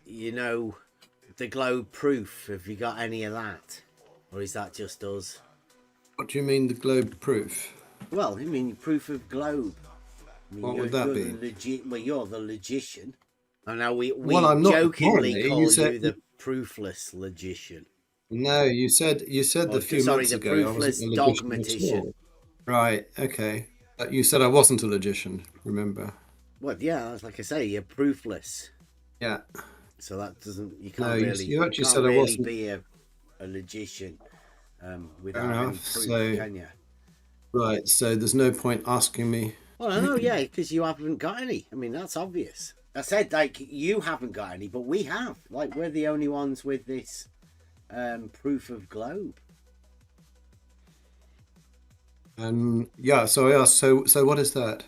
You know, the globe proof. Have you got any of that, or is that just us? What do you mean, the globe proof? Well, I mean proof of globe. I mean, What would that be? Well, you're the logician. I know we I'm not, jokingly apparently. call You said you the proofless logician. no. You said a few months the ago I proofless wasn't a logician at dogmatician. all. Right. Okay. You said I wasn't a logician. Remember? Well, yeah, like I say, you're proofless. Yeah. So that doesn't. You No, can't really. you actually can't said I really wasn't. be a logician without Fair any enough. proof, So can you? right. So there's no point asking me. Well, I know, yeah, because you haven't got any. I mean, that's obvious. I said, like, you haven't got any, but we have. Like, we're the only ones with this proof of globe. Yeah. So I asked. So what is that?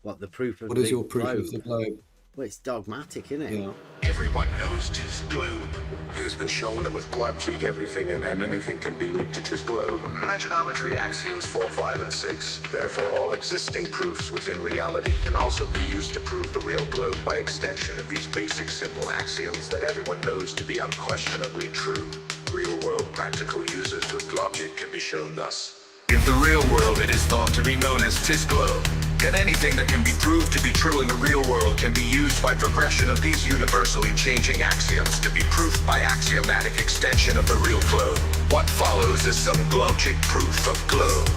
What, the proof of What is the your proof globe? of the globe? Well, it's dogmatic, isn't it? Yeah. Everyone knows tis globe. It has been shown that with logic, everything and anything can be linked to tis globe. Geometry axioms 4, 5, and 6. Therefore, all existing proofs within reality can also be used to prove the real globe by extension of these basic simple axioms that everyone knows to be unquestionably true. Real-world practical uses with logic can be shown thus. In the real world, it is thought to be known as tis globe. And anything that can be proved to be true in the real world can be used by progression of these universally changing axioms to be proved by axiomatic extension of the real globe. What follows is some logic proof of globe.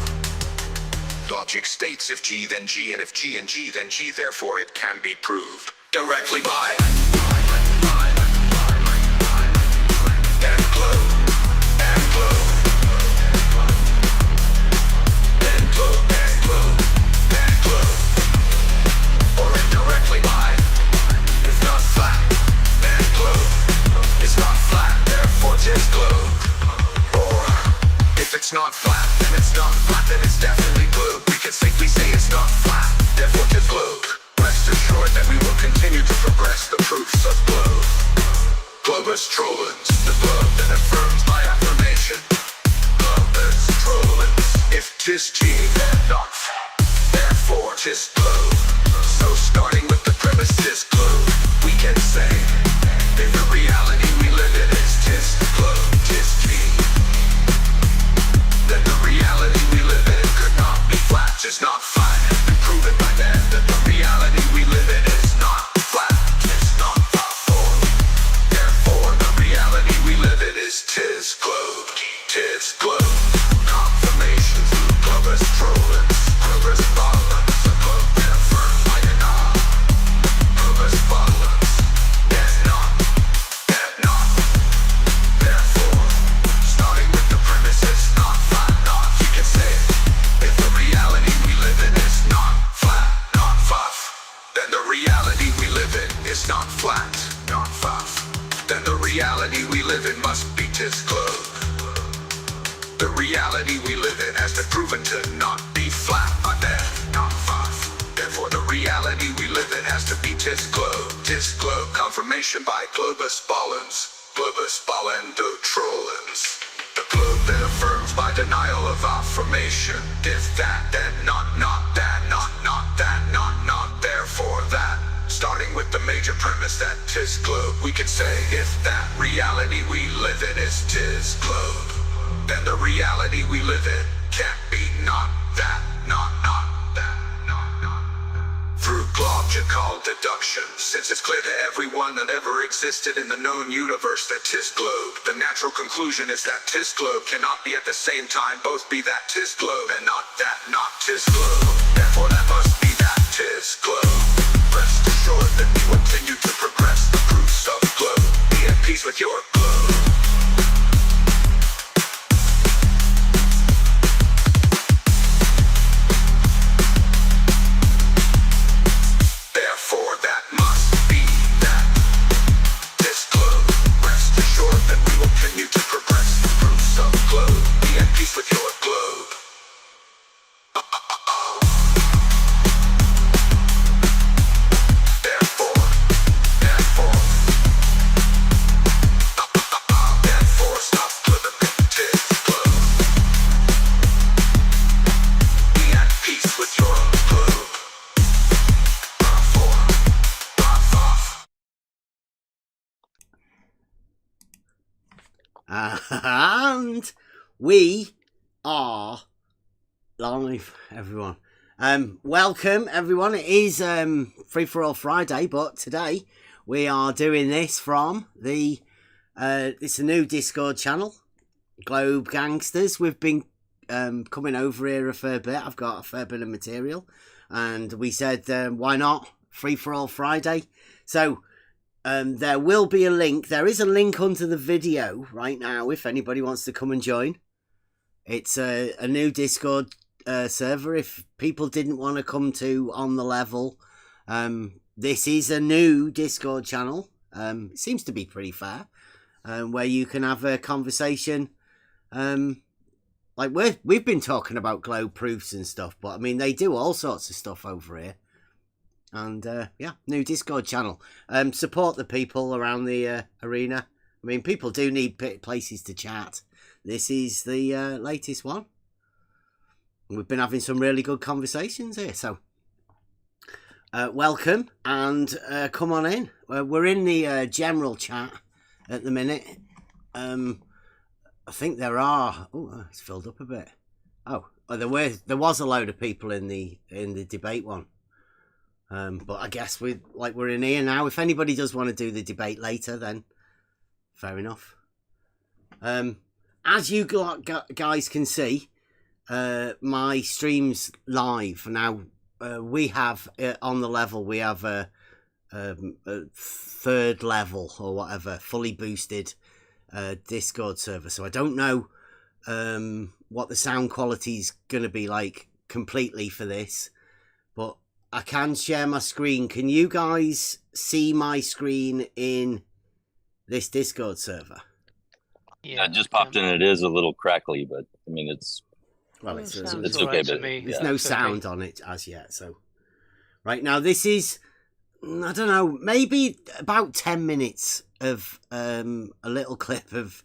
Logic states if G then G, and if G and G then G, therefore it can be proved directly by and globe, and globe, and globe, and globe. Or indirectly by, it's not flat, then globe. It's not flat, therefore tis globe. Or, if it's not flat, then it's not flat, then it's definitely globe. We can safely say it's not flat, therefore tis globe. Rest assured that we will continue to progress the proofs of globe. Globus trollens, the globe that affirms my affirmation. Globus trollens, if tis G, then not flat, therefore tis globe. So starting with the premise tis globe, we can say, in the reality we live in is tis globe, tis G. Then the reality we live in could not be flat, tis not flat. It's been proven by men that the reality we live in is not flat, tis not flat. Therefore the reality we live in is tis globe, tis globe. Confirmation through globus trollens, globus balance, the globe that affirms my denial. Globus balance, there's not, therefore, starting with the premise it's not flat, not, you can say it. If the reality we live in is not flat, not fluff, then the reality we live in is not flat, not fluff. Then the reality we live in must be tis globe. The reality we live in has been proven to not be flat, not dead, not fluff. Therefore the reality we live in has to be tis globe. Tis globe, confirmation by globus ballens, globus ballendo trollens. The globe that affirms by denial of affirmation. If that, then not that, not that, not, therefore that. Starting with the major premise that tis globe, we can say if that reality we live in is tis globe, then the reality we live in can't be not that, not that, not. Through logical deduction, since it's clear to everyone that ever existed in the known universe that tis globe, the natural conclusion is that tis globe cannot be at the same time both be that tis globe and not that, not tis globe. Therefore that must be that tis globe. Rest assured that we will continue to progress the proofs of globe. Be at peace with your globe. Therefore that must be that tis globe. Rest assured that we will continue to progress the proofs of globe. Be at peace with your globe. Therefore And we are live, everyone. Welcome, everyone. It is Free For All Friday, but today we are doing this from the it's a new Discord channel, Globe Gangsters. We've been coming over here a fair bit. I've got a fair bit of material, and we said why not Free For All Friday. So there will be a link. There is a link under the video right now if anybody wants to come and join. It's a new Discord server. If people didn't want to come to On The Level, this is a new Discord channel. It seems to be pretty fair, where you can have a conversation. Like we've been talking about globe proofs and stuff, but I mean they do all sorts of stuff over here. And yeah, new Discord channel. Support the people around the arena. I mean, people do need places to chat. This is the latest one. We've been having some really good conversations here, so welcome and come on in. We're in the general chat at the minute. I think there are. Oh, it's filled up a bit. Oh, there was a load of people in the debate one. But I guess we're in here now. If anybody does want to do the debate later, then fair enough. As you guys can see, my stream's live now. We have On The Level. We have a third level or whatever, fully boosted Discord server. So I don't know what the sound quality is going to be like completely for this, but I can share my screen. Can you guys see my screen in this Discord server? Yeah, it just popped in. It is a little crackly, but I mean, it's it's okay. But there's no sound on it as yet. So right now, this is, I don't know, maybe about 10 minutes of a little clip of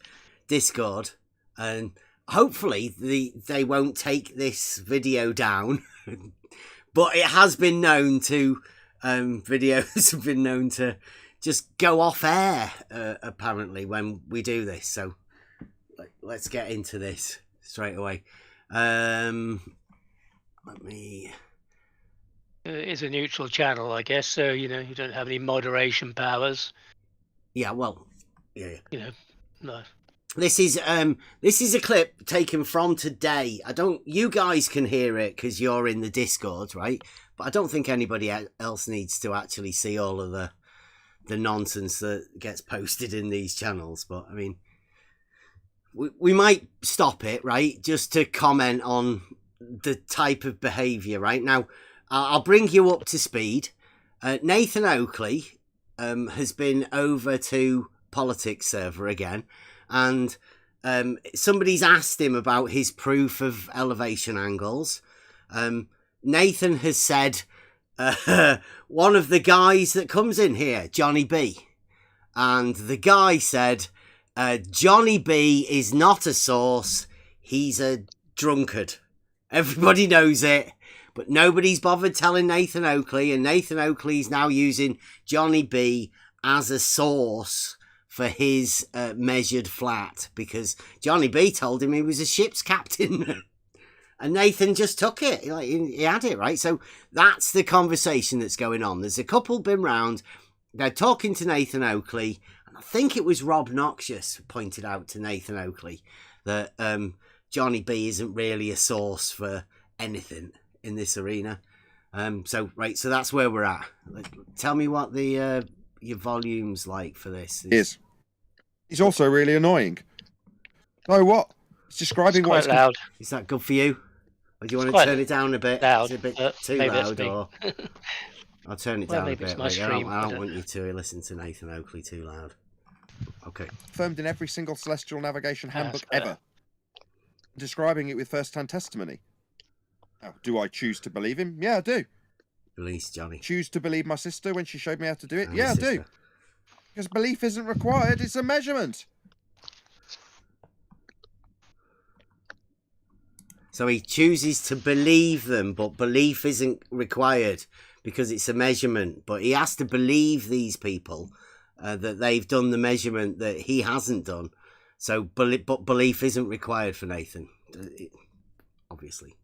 Discord, and hopefully they won't take this video down. But it has been known to, videos have been known to just go off air, apparently, when we do this. So let's get into this straight away. Let me... It's a neutral channel, I guess, so, you don't have any moderation powers. Yeah, well, yeah. No. This is a clip taken from today. You guys can hear it because you're in the Discord, right? But I don't think anybody else needs to actually see all of the nonsense that gets posted in these channels. But I mean, we might stop it, right? Just to comment on the type of behaviour, right? Now, I'll bring you up to speed. Nathan Oakley has been over to Politics server again. And somebody's asked him about his proof of elevation angles. Nathan has said one of the guys that comes in here, Johnny B. And the guy said, Johnny B is not a source. He's a drunkard. Everybody knows it. But nobody's bothered telling Nathan Oakley. And Nathan Oakley's now using Johnny B as a source for his measured flat, because Johnny B told him he was a ship's captain. And Nathan just took it. He had it, right? So that's the conversation that's going on. There's a couple been round. They're talking to Nathan Oakley. And I think it was Rob Noxious who pointed out to Nathan Oakley that Johnny B isn't really a source for anything in this arena. So that's where we're at. Tell me what the your volume's like for this. He's also really annoying. Oh, what? He's describing quite loud. Is that good for you? Or do you want to turn it down a bit? Loud. It's a bit too loud, or I'll turn it down a maybe bit. it's my stream, I don't want you to listen to Nathan Oakley too loud. Okay. Confirmed in every single celestial navigation handbook ever. Describing it with first-hand testimony. Now, do I choose to believe him? Yeah, I do. Release Johnny. Choose to believe my sister when she showed me how to do it? And Yeah, I sister. do. Because belief isn't required, it's a measurement. So he chooses to believe them, but belief isn't required because it's a measurement. But he has to believe these people that they've done the measurement that he hasn't done. So, but belief isn't required for Nathan, obviously.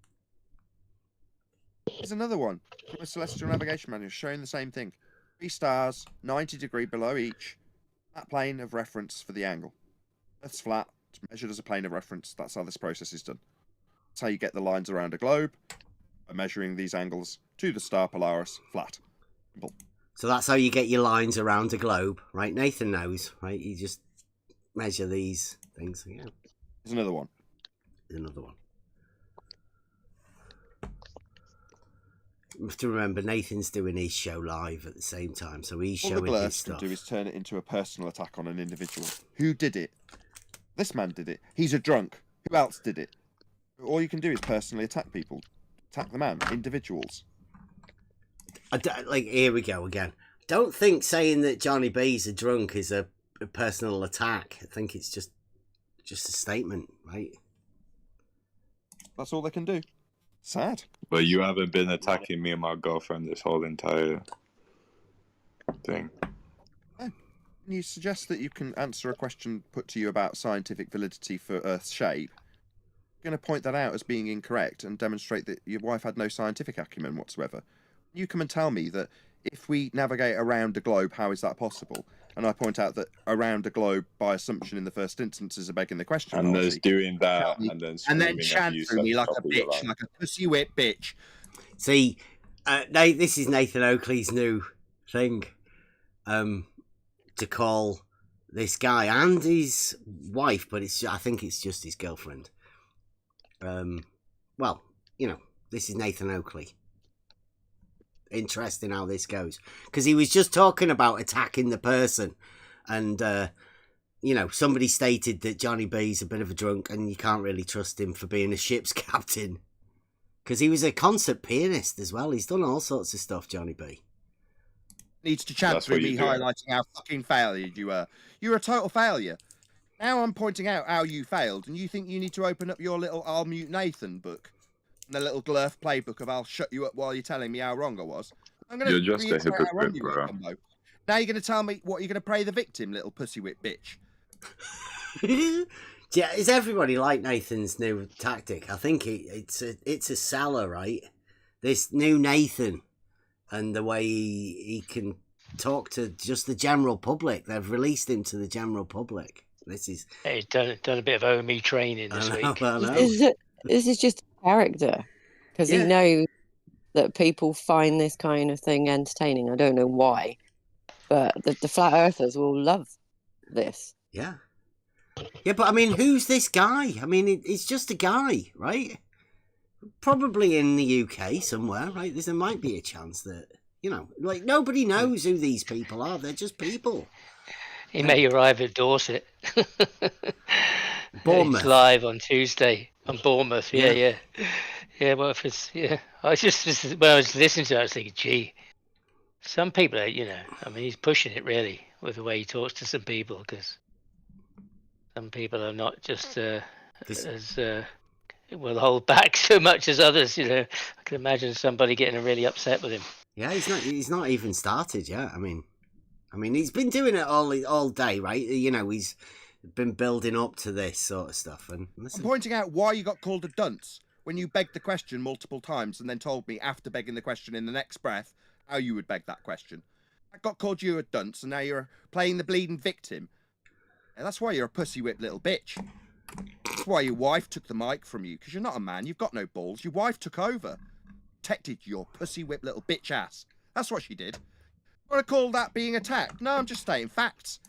Here's another one from a celestial navigation manual showing the same thing. 3 stars, 90 degrees below each. That plane of reference for the angle. Earth's flat. It's measured as a plane of reference. That's how this process is done. That's how you get the lines around a globe, by measuring these angles to the star Polaris flat. Simple. So that's how you get your lines around a globe, right? Nathan knows, right? You just measure these things. Yeah. Here's another one. There's another one. You have to remember, Nathan's doing his show live at the same time, so he's All showing the his Glurst can stuff. do is turn it into a personal attack on an individual. Who did it? This man did it. He's a drunk. Who else did it? All you can do is personally attack people. Attack the man. Individuals. Like, here we go again. Don't think saying that Johnny B's a drunk is a personal attack. I think it's just a statement, right? That's all they can do. Sad. But you haven't been attacking me and my girlfriend this whole entire thing. Can you suggest that you can answer a question put to you about scientific validity for Earth's shape? I'm going to point that out as being incorrect and demonstrate that your wife had no scientific acumen whatsoever. You come and tell me that if we navigate around the globe, how is that possible? And I point out that around the globe, by assumption in the first instance, is a begging the question. And there's Archie. doing that, and then chant you through me like a top of your bitch, line. like a pussy whip bitch. See, this is Nathan Oakley's new thing, to call this guy and his wife, but I think it's just his girlfriend. Well, this is Nathan Oakley. Interesting how this goes, because he was just talking about attacking the person, and somebody stated that Johnny B's a bit of a drunk and you can't really trust him for being a ship's captain, because he was a concert pianist as well. He's done all sorts of stuff, Johnny B. Needs to chant That's through what me you do. highlighting how fucking failure you were. You're a total failure. Now I'm pointing out how you failed, and you think you need to open up your little I'll Mute Nathan book and the little Glurf playbook of I'll shut you up while you're telling me how wrong I was. I'm going You're just a hypocrite, bro. Now you're going to tell me what you're going to pray the victim, little pussy whip bitch. Yeah, is everybody like Nathan's new tactic? I think it's a seller, right? This new Nathan, and the way he can talk to just the general public. They've released him to the general public. This is... He's done a bit of OME training this week. I know. This is just a character, because he knows that people find this kind of thing entertaining. I don't know why, but the flat earthers will love this. Yeah. Yeah, but I mean, who's this guy? I mean, it's just a guy, right? Probably in the UK somewhere, right? There might be a chance that, like, nobody knows who these people are. They're just people. He may arrive at Dorset. Bournemouth. He's live on Tuesday on Bournemouth. Yeah. Well, if it's I just when I was listening to it, I was thinking, gee, some people are, I mean, he's pushing it really with the way he talks to some people, because some people are not just as will hold back so much as others. I can imagine somebody getting really upset with him. Yeah, he's not even started yet. I mean, he's been doing it all day, right? He's been building up to this sort of stuff. And I'm pointing out why you got called a dunce when you begged the question multiple times and then told me after begging the question in the next breath how you would beg that question. I got called you a dunce, and now you're playing the bleeding victim. And that's why you're a pussy whip little bitch. That's why your wife took the mic from you, because you're not a man. You've got no balls. Your wife took over. Protected your pussy whip little bitch ass. That's what she did. You want to call that being attacked? No, I'm just stating facts.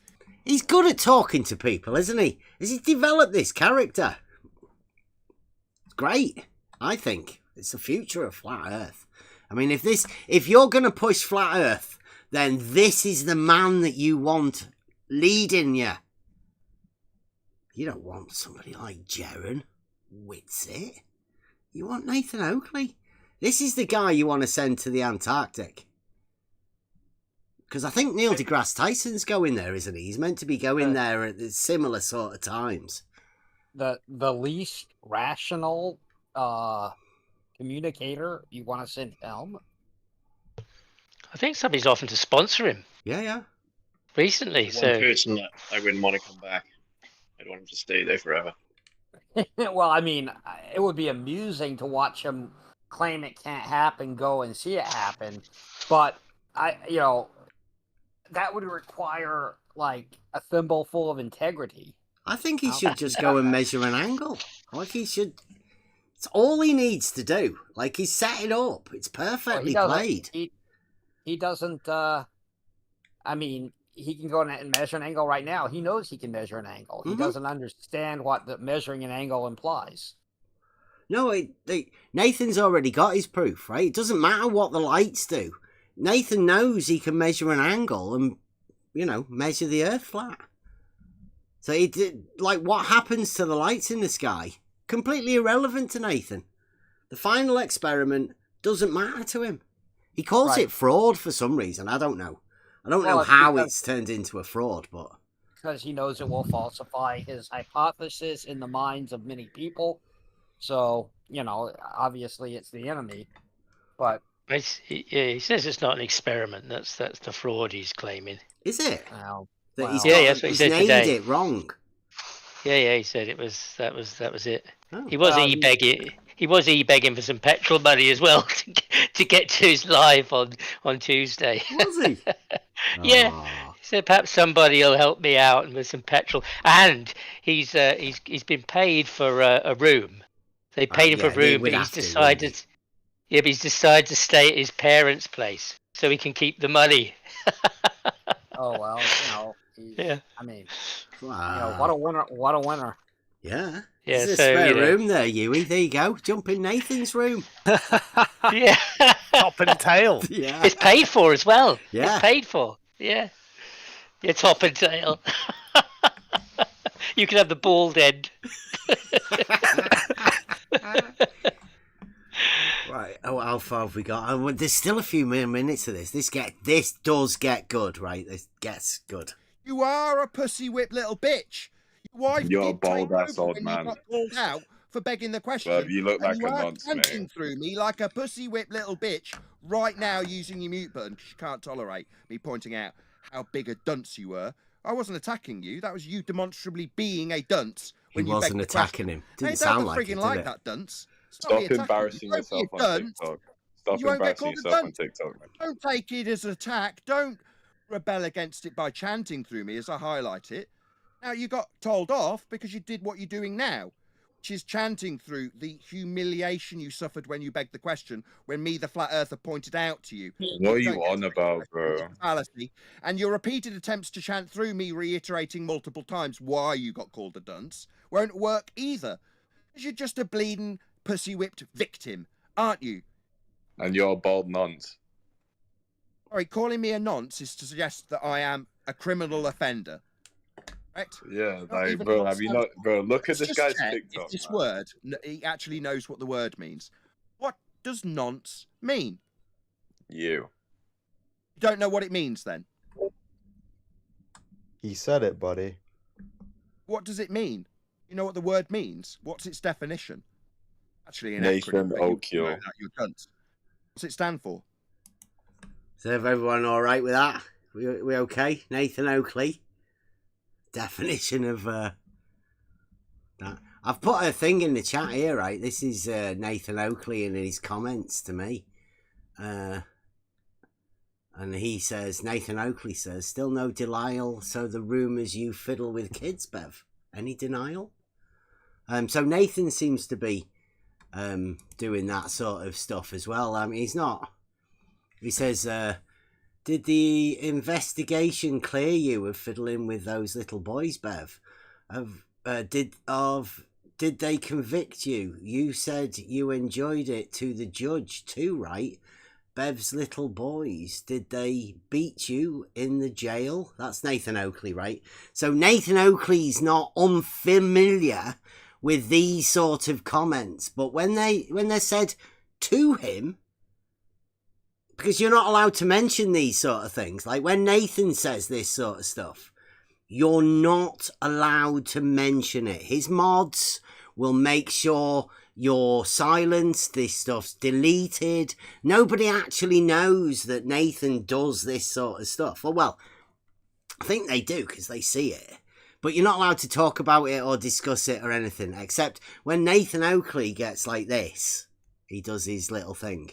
he's good at talking to people, isn't he? Has he developed this character? It's great, I think. It's the future of Flat Earth. I mean, if you're going to push Flat Earth, then this is the man that you want leading you. You don't want somebody like Jaren Whitsitt. You want Nathan Oakley. This is the guy you want to send to the Antarctic. Because I think Neil deGrasse Tyson's going there, isn't he? He's meant to be going there at similar sort of times. The least rational communicator you want to send him? I think somebody's offered to sponsor him Yeah. recently. One person that I wouldn't want to come back. I'd want him to stay there forever. Well, I mean, it would be amusing to watch him claim it can't happen, go and see it happen, but that would require like a thimble full of integrity. I think he should just go and measure an angle. Like he should. It's all he needs to do. Like he's set it up. It's perfectly played. He doesn't. I mean, he can go and measure an angle right now. He knows he can measure an angle. He doesn't understand what the measuring an angle implies. No, Nathan's already got his proof, right? It doesn't matter what the lights do. Nathan knows he can measure an angle and, measure the Earth flat. So what happens to the lights in the sky? Completely irrelevant to Nathan. The final experiment doesn't matter to him. He calls it fraud for some reason. I don't know. I don't know how it's turned into a fraud, but... Because he knows it will falsify his hypothesis in the minds of many people. So, obviously it's the enemy. But... he says it's not an experiment. That's the fraud he's claiming. Is it? That's what he said named today. It wrong. Yeah, he said that was it. Oh. He was e-begging. He was e-begging for some petrol money as well to get to his live on Tuesday. Was he? Yeah. He said perhaps somebody will help me out with some petrol. And he's been paid for a room. They paid him for a room, but he's decided. But he's decided to stay at his parents' place so he can keep the money. Oh well, yeah. I mean, wow. What a winner! What a winner! Yeah. Yeah. There's a spare room there, Huey. There you go. Jump in Nathan's room. Yeah. Top and tail. Yeah. It's paid for as well. Yeah. It's paid for. Yeah. Yeah, top and tail. You can have the bald end. Right. Oh, how far have we got? There's still a few more minutes of this. This does get good, right? This gets good. You are a pussy whip little bitch. Your wife You're a did take bold-ass over old when man. You got called out for begging the question. Well, you look like you a are nonce, punching mate. through me like a pussy whip little bitch right now using your mute button because you can't tolerate me pointing out how big a dunce you were. I wasn't attacking you. That was you demonstrably being a dunce. He wasn't attacking him. Didn't sound like it, like did that, dunce. Stop embarrassing yourself on TikTok. Stop embarrassing yourself on TikTok. Don't take it as an attack. Don't rebel against it by chanting through me as I highlight it. Now, you got told off because you did what you're doing now, which is chanting through the humiliation you suffered when you begged the question, when me, the flat earther, pointed out to you. What are you on about, bro? Fallacy. And your repeated attempts to chant through me, reiterating multiple times why you got called a dunce, won't work either. Because you're just a bleeding, pussy-whipped victim, aren't you? And you're a bald nonce. Sorry, calling me a nonce is to suggest that I am a criminal offender. Correct? Yeah, like, bro, have you not, bro, look at this guy's TikTok. If this word, he actually knows what the word means. What does nonce mean? You don't know what it means then? He said it, buddy. What does it mean? You know what the word means? What's its definition? Actually, an Nathan O'Keefe. What's it stand for? Is everyone all right with that? We okay? Nathan Oakley. Definition of that. I've put a thing in the chat here, right? This is Nathan Oakley in his comments to me. And he says, Nathan Oakley says, still no denial, so the rumours you fiddle with kids, Bev. Any denial? So Nathan seems to be doing that sort of stuff as well. I mean, he's not. He says, did the investigation clear you of fiddling with those little boys, Bev? Did they convict you? You said you enjoyed it to the judge too, right? Bev's little boys, did they beat you in the jail? That's Nathan Oakley, right? So Nathan Oakley's not unfamiliar with these sort of comments, but when they're said to him, because you're not allowed to mention these sort of things, like when Nathan says this sort of stuff, you're not allowed to mention it. His mods will make sure you're silenced, this stuff's deleted. Nobody actually knows that Nathan does this sort of stuff. Well, I think they do because they see it. but you're not allowed to talk about it or discuss it or anything, except when Nathan Oakley gets like this, he does his little thing.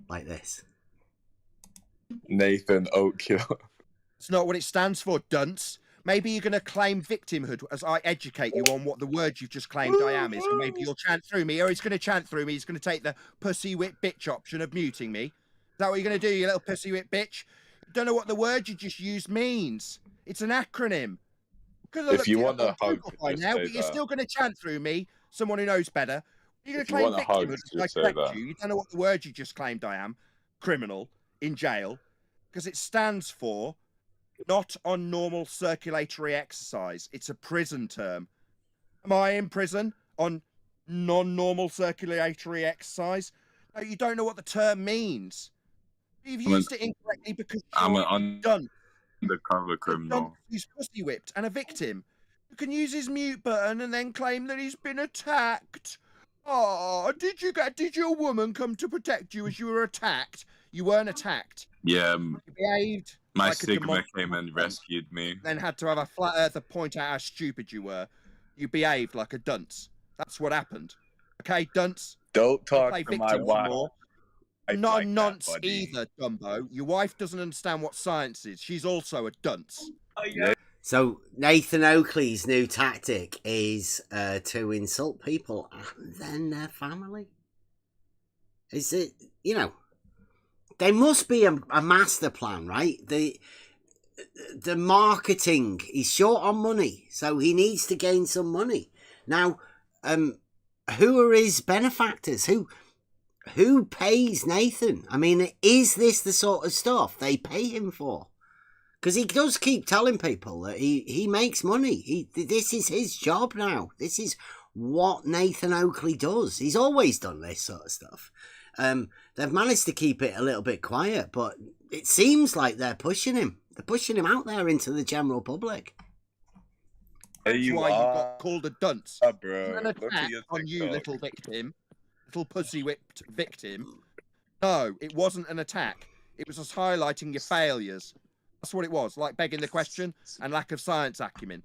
Like this. Nathan Oakley. It's not what it stands for, dunce. Maybe you're going to claim victimhood as I educate you on what the word you've just claimed I am is, and maybe you'll chant through me, or he's going to chant through me. He's going to take the pussy whip bitch option of muting me. Is that what you're going to do, you little pussy whip bitch? You don't know what the word you just used means. It's an acronym. If you want a hug, by just now, say but you're that. still going to chant through me, someone who knows better. You're going If to you claim want a hug, victimhood as I just say correct that. you. You don't know what the word you just claimed I am. Criminal. In jail. Because it stands for not on normal circulatory exercise. It's a prison term. Am I in prison on non-normal circulatory exercise? No, you don't know what the term means. You've used it incorrectly because I'm you're an done. undercover A criminal. who's pussy whipped and a victim who can use his mute button and then claim that he's been attacked. Oh, did your woman come to protect you as you were attacked? You weren't attacked. Yeah, You behaved my like a Sigma demonstrable came and cunt, rescued me. then had to have a flat earther point out how stupid you were. You behaved like a dunce. That's what happened. Okay, dunce? Don't Don't talk play to my victim wife. anymore. like Not that, a nonce buddy. either, Dumbo. Your wife doesn't understand what science is. She's also a dunce. So Nathan Oakley's new tactic is to insult people and then their family. Is it, you know, there must be a master plan, right? The marketing, he's short on money, so he needs to gain some money. Now, who are his benefactors? Who pays Nathan? I mean, is this the sort of stuff they pay him for? Because he does keep telling people that he makes money. This is his job now. This is what Nathan Oakley does. He's always done this sort of stuff. They've managed to keep it a little bit quiet, but it seems like they're pushing him. They're pushing him out there into the general public. There That's you why you are, got called a dunce. bro. An Look at attack your on you, TikTok. little victim. Little pussy whipped victim. No, it wasn't an attack. It was just highlighting your failures. That's what it was, like begging the question and lack of science acumen.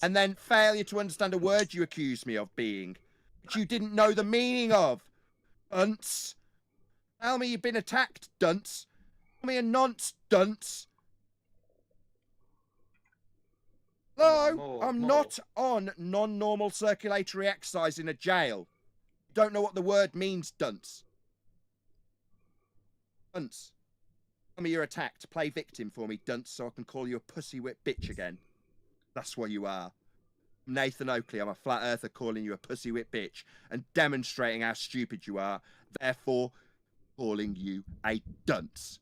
And then failure to understand a word you accused me of being, which you didn't know the meaning of. Dunce. Tell me you've been attacked, dunce. Tell me a nonce, dunce. No, I'm not on non-normal circulatory exercise in a jail. You don't know what the word means, dunce. Dunce. Tell me you're attacked. Play victim for me, dunce, so I can call you a pussy whip bitch again. That's what you are. I'm Nathan Oakley. I'm a flat earther calling you a pussy whip bitch and demonstrating how stupid you are. Therefore, calling you a dunce.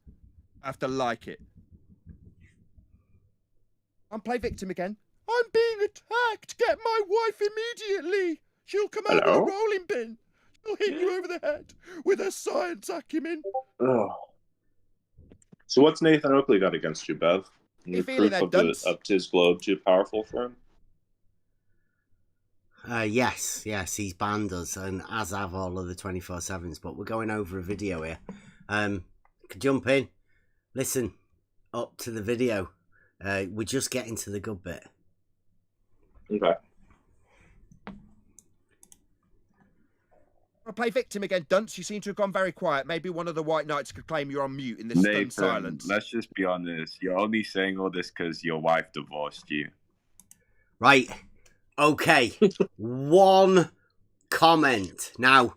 I have to like it. I'm play victim again. I'm being attacked. Get my wife immediately. She'll come out with a rolling pin. She'll hit you over the head with her science acumen. Oh. So what's Nathan Oakley got against you, Bev? You Your feeling proof that, of dunce? his globe too powerful for him? Yes, he's banned us, and as have all of the 24/7s. But we're going over a video here. Jump in, listen up to the video. We're just getting to the good bit. Okay. I play victim again, dunce. You seem to have gone very quiet. Maybe one of the white knights could claim you're on mute in this stunned Nathan, silence. let's just be honest. You're only saying all this because your wife divorced you. Right. Okay. One comment. Now,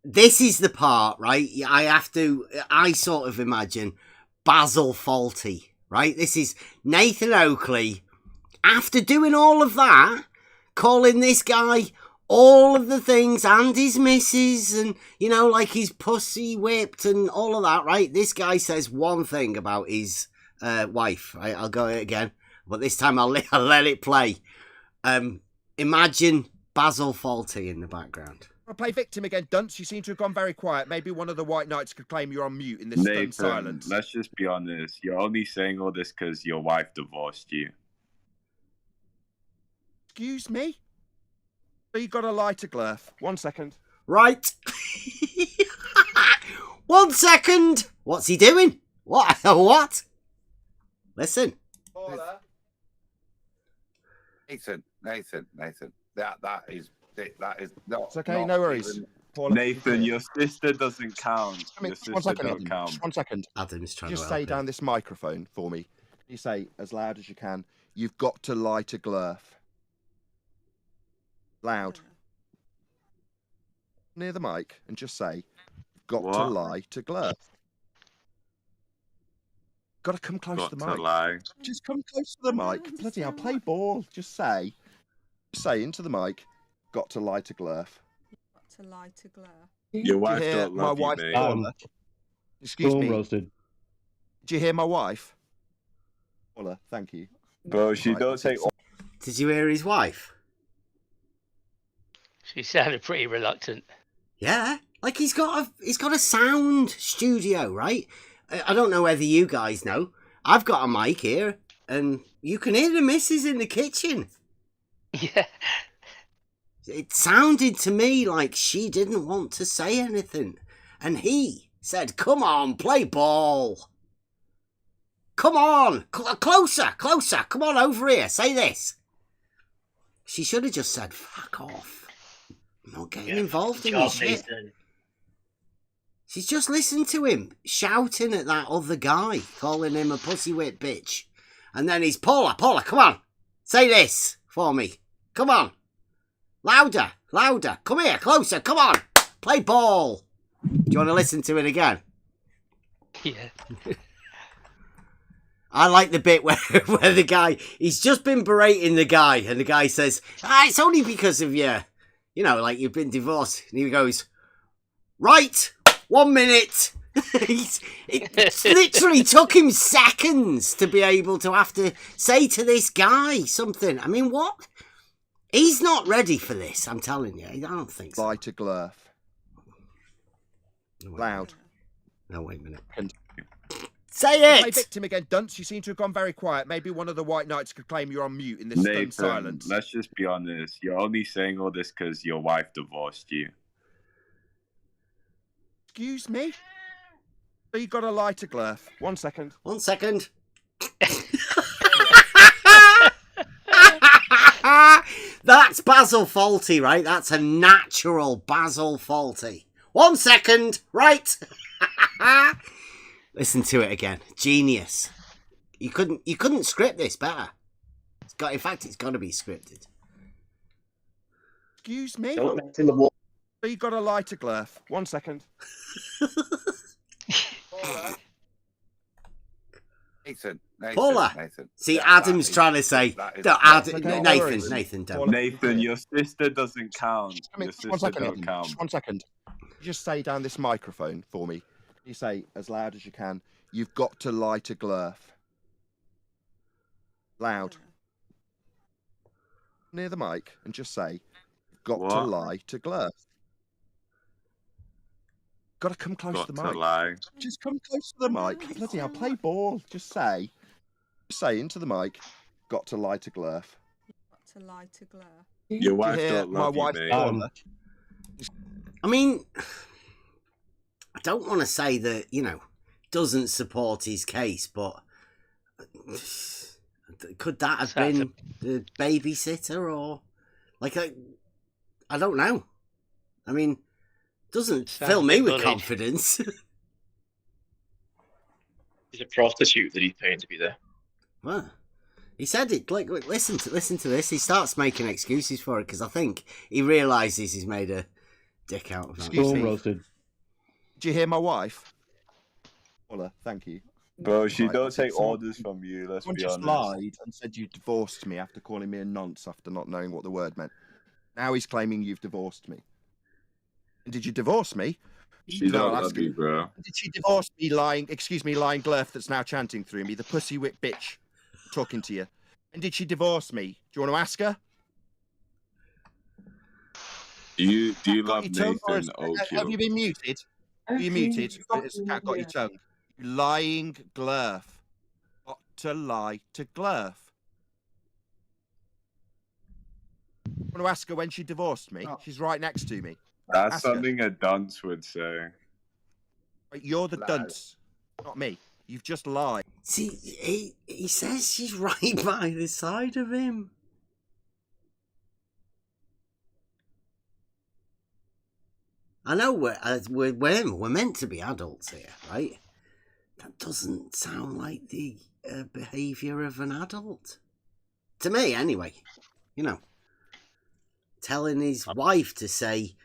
this is the part, right? I sort of imagine Basil Fawlty, right? This is Nathan Oakley. After doing all of that, calling this guy all of the things and his missus and, you know, like he's pussy whipped and all of that, right? This guy says one thing about his wife, right? I'll go again, but this time I'll let it play. Imagine Basil Fawlty in the background. I play victim again, dunce. You seem to have gone very quiet. Maybe one of the white knights could claim you're on mute in this Nathan, stunned silence. let's just be honest. You're only saying all this because your wife divorced you. Excuse me? So you got a lighter, Glurf. 1 second. Right. 1 second. What's he doing? What? What? Listen. Order. Nathan. That is not. It's okay, not no worries. even- Paula, Nathan, your sister doesn't count. I mean, Your one sister second, don't Adam. count. Just 1 second. Adam's trying Just to say help down him. this microphone for me. You say as loud as you can. You've got to lie to Glurf. Loud. Near the mic, and just say, "You've got to What? lie to Glurf." Got to come close Got to the to mic. lie. Just come close to the mic. Bloody hell, play ball. Just say into the mic. Got to lie to Glurf. To lie to Glurf. Your wife hear don't my love you, wife? mate. Paula? Excuse Boom me. roasted. Did you hear my wife? Paula, thank you. Bro, she Right, don't take. Did you hear his wife? She sounded pretty reluctant. Yeah, like he's got a sound studio, right? I don't know whether you guys know. I've got a mic here, and you can hear the missus in the kitchen. Yeah. It sounded to me like she didn't want to say anything, and he said, "Come on, play ball. Come on, closer. Come on over here. Say this." She should have just said, "Fuck off. I'm not getting involved in this shit." She's just listened to him shouting at that other guy, calling him a pussy whip bitch. And then he's, Paula, come on. Say this for me. Come on. Louder. Come here, closer. Come on. Play ball. Do you want to listen to it again? Yeah. I like the bit where the guy, he's just been berating the guy, and the guy says, it's only because of you. You know, like you've been divorced. And he goes, right, 1 minute. It literally took him seconds to be able to have to say to this guy something. I mean, what? He's not ready for this, I'm telling you. I don't think so. Lie to Glurf. Loud. No, wait a minute. Say it! Play victim again, Dunce. You seem to have gone very quiet. Maybe one of the White Knights could claim you're on mute in this stunned Nathan, silence. let's just be honest. You're only saying all this because your wife divorced you. Excuse me? So you got to lie to Glurf. 1 second. 1 second. That's Basil Fawlty, right? That's a natural Basil Fawlty. 1 second, right? Listen to it again. Genius. You couldn't script this better. In fact, it's got to be scripted. Excuse me? Don't mess in the wall. So you got to lie to Glurf. 1 second. Nathan. Paula. See, Adam's trying to say. Nathan, don't. Nathan, your sister doesn't count. I mean, Your just 1 sister second. don't Adam. count. Just 1 second. Just say down this microphone for me. You say as loud as you can. You've got to lie to Glurf. Loud. Near the mic, and just say, "You've got to What? lie to Glurf." Got to come close Got to the to mic. lie. Just come close to the mic. Bloody hell, play ball. Just say into the mic, "Got to lie to Glurf." To lie to Glurf. Your wife hear don't my love you, wife, mate. Paula? I mean, I don't want to say that, doesn't support his case, but could that have been the babysitter or I don't know. I mean, doesn't fill me with confidence. He's a prostitute that he's paying to be there. Well, he said it. Like, listen to this. He starts making excuses for it because I think he realises he's made a dick out of that. Excuse me. Roasted. Did you hear my wife? Paula, thank you. Bro, she Right, don't take someone- orders from you, let's Someone be just honest. lied and said you divorced me after calling me a nonce after not knowing what the word meant. Now he's claiming you've divorced me. And did you divorce me? She No, don't I'll love ask you, him. bro. Did she divorce me lying Glurf that's now chanting through me, the pussy whip bitch talking to you? And did she divorce me? Do you want to ask her? Do you love Got your tongue, or Nathan have you Oakhill? been muted? Are you muted? Has cat got your tongue? You lying Glurf. Got to lie to Glurf. I want to ask her when she divorced me. She's right next to me. That's Ask her. something a dunce would say. You're the dunce, not me. You've just lied. See, he says she's right by the side of him. I know we're meant to be adults here, right? That doesn't sound like the behaviour of an adult. To me, anyway. You know. Telling his wife to say,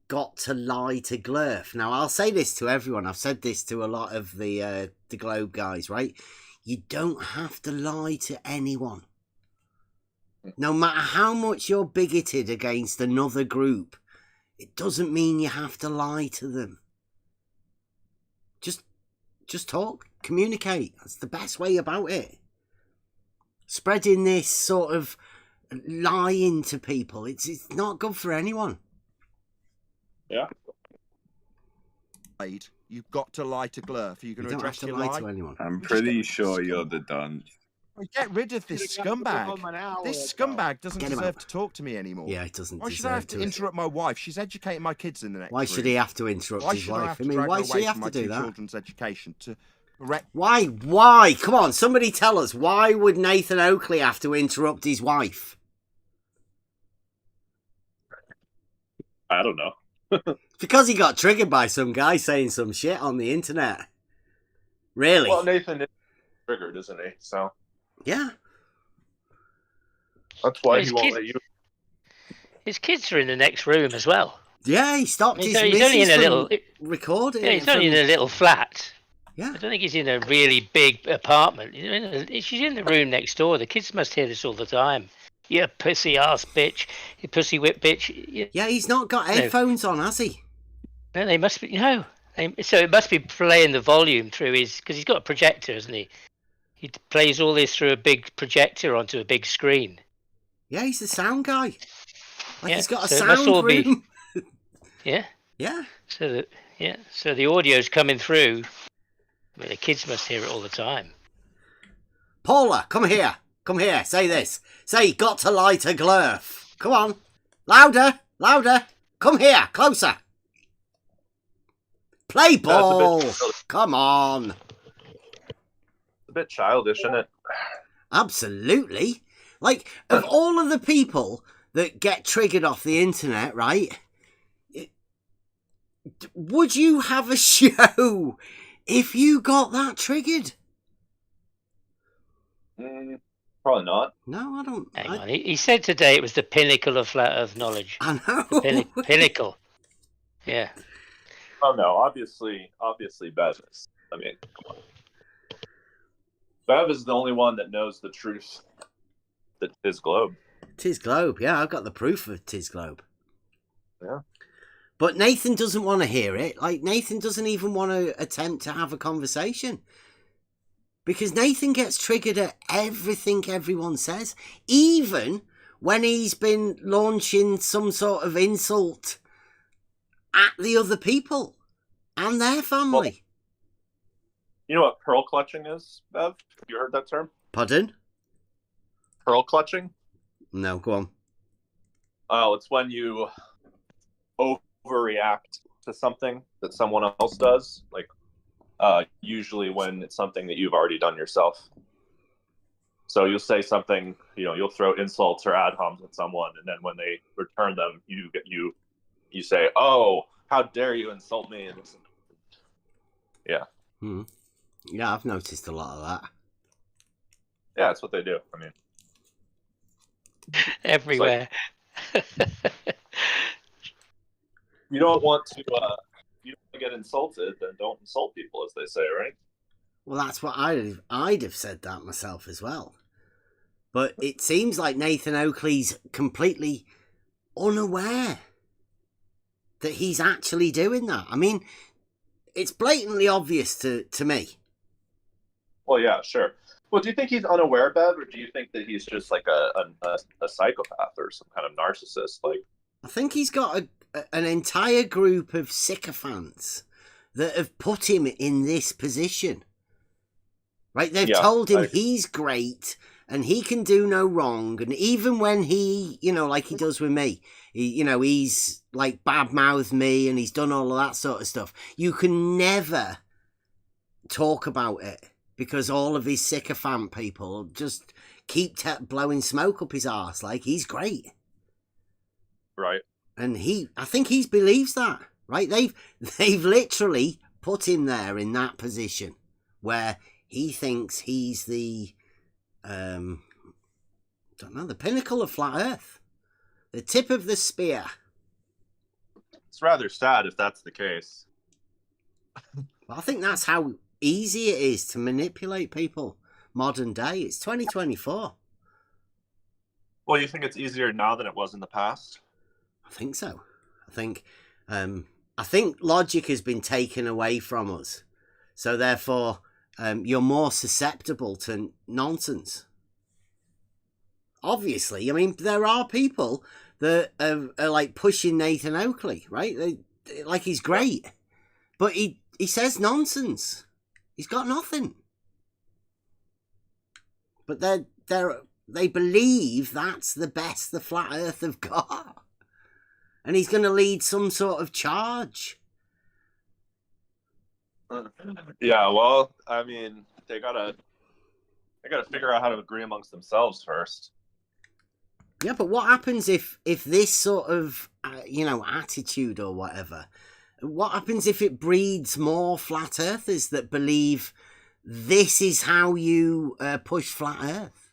got to lie to Glurf. Now, I'll say this to everyone. I've said this to a lot of the Globe guys, right? You don't have to lie to anyone. No matter how much you're bigoted against another group, it doesn't mean you have to lie to them. Just talk, communicate. That's the best way about it. Spreading this sort of lying to people, it's not good for anyone. Yeah. You've got to lie to Glurf. Are you going to address your lie lie? to anyone. I'm pretty sure you're the dunce. Get rid of this scumbag. This scumbag doesn't Get him deserve out. to talk to me anymore. Yeah, he doesn't Why should I have to deserve interrupt my wife? She's educating my kids in the next Why should room. he have to interrupt Why his should I wife? have I to mean, drag why her should away he have from to my do two that? children's education to correct? Why? Come on, somebody tell us. Why would Nathan Oakley have to interrupt his wife? I don't know. Because he got triggered by some guy saying some shit on the internet. Really? Well, Nathan is triggered, isn't he? So yeah. That's why His he won't kid- let you. His kids are in the next room as well. Yeah, he stopped He's his only- he's only missus in a from little- recording. Yeah, he's it only in from- a little flat. Yeah. I don't think he's in a really big apartment. She's in the room next door. The kids must hear this all the time. You pussy ass bitch. You pussy whip bitch. Yeah, he's not got headphones on, has he? No, they must be. No. So it must be playing the volume through his. Because he's got a projector, hasn't he? He plays all this through a big projector onto a big screen. Yeah, he's the sound guy. Like Yeah, he's got a so it must sound all be- room. Yeah. Yeah. So the audio's coming through. But the kids must hear it all the time. Paula, come here. Come here. Say this. Say, got to lie to Glurf. Come on. Louder. Louder. Come here. Closer. Play ball. Come on. A bit childish, isn't it? Absolutely. Like, of all of the people that get triggered off the internet, right? Would you have a show if you got that triggered? Probably not. No, I don't. Hang on. He said today it was the pinnacle of flat Earth knowledge. I know. The pinnacle. Yeah. Oh no, obviously Bev is. I mean, come on. Bev is the only one that knows the truth. That is Globe. Tis Globe, yeah, I've got the proof of Tis Globe. Yeah. But Nathan doesn't want to hear it. Like, Nathan doesn't even want to attempt to have a conversation. Because Nathan gets triggered at everything everyone says. Even when he's been launching some sort of insult at the other people and their family. Well, you know what pearl clutching is, Bev? Have you heard that term? Pardon? Pearl clutching? No, go on. Oh, it's when you overreact to something that someone else does. Like, usually when it's something that you've already done yourself. So you'll say something, you'll throw insults or ad homs at someone, and then when they return them, you say, "Oh, how dare you insult me?" And yeah. Yeah, I've noticed a lot of that. Yeah, that's what they do. I mean, everywhere. You don't want to. You don't want to get insulted, then don't insult people, as they say, right? Well, that's what I'd have said that myself as well. But it seems like Nathan Oakley's completely unaware that he's actually doing that. I mean, it's blatantly obvious to me. Well, yeah, sure. Well, do you think he's unaware, Bev, or do you think that he's just like a psychopath or some kind of narcissist? Like, I think he's got an entire group of sycophants that have put him in this position. Right? They've told him he's great and he can do no wrong. And even when he, like he does with me, he's like bad-mouthed me and he's done all of that sort of stuff. You can never talk about it because all of his sycophant people just keep blowing smoke up his arse like he's great. Right. And I think he believes that. right? They've literally put him there in that position where he thinks he's the don't know, the pinnacle of flat Earth, the tip of the spear. It's rather sad if that's the case. I think that's how easy it is to manipulate people modern day. It's 2024. Well, you think it's easier now than it was in the past? I think so. I think logic has been taken away from us, so therefore you're more susceptible to nonsense. Obviously, I mean, there are people that are like pushing Nathan Oakley, right? Like he's great, but he says nonsense. He's got nothing. But they believe that's the best the flat Earth have got, and he's going to lead some sort of charge. Yeah, well, I mean, they gotta figure out how to agree amongst themselves first. Yeah, but what happens if this sort of attitude or whatever? What happens if it breeds more flat earthers that believe this is how you push flat Earth?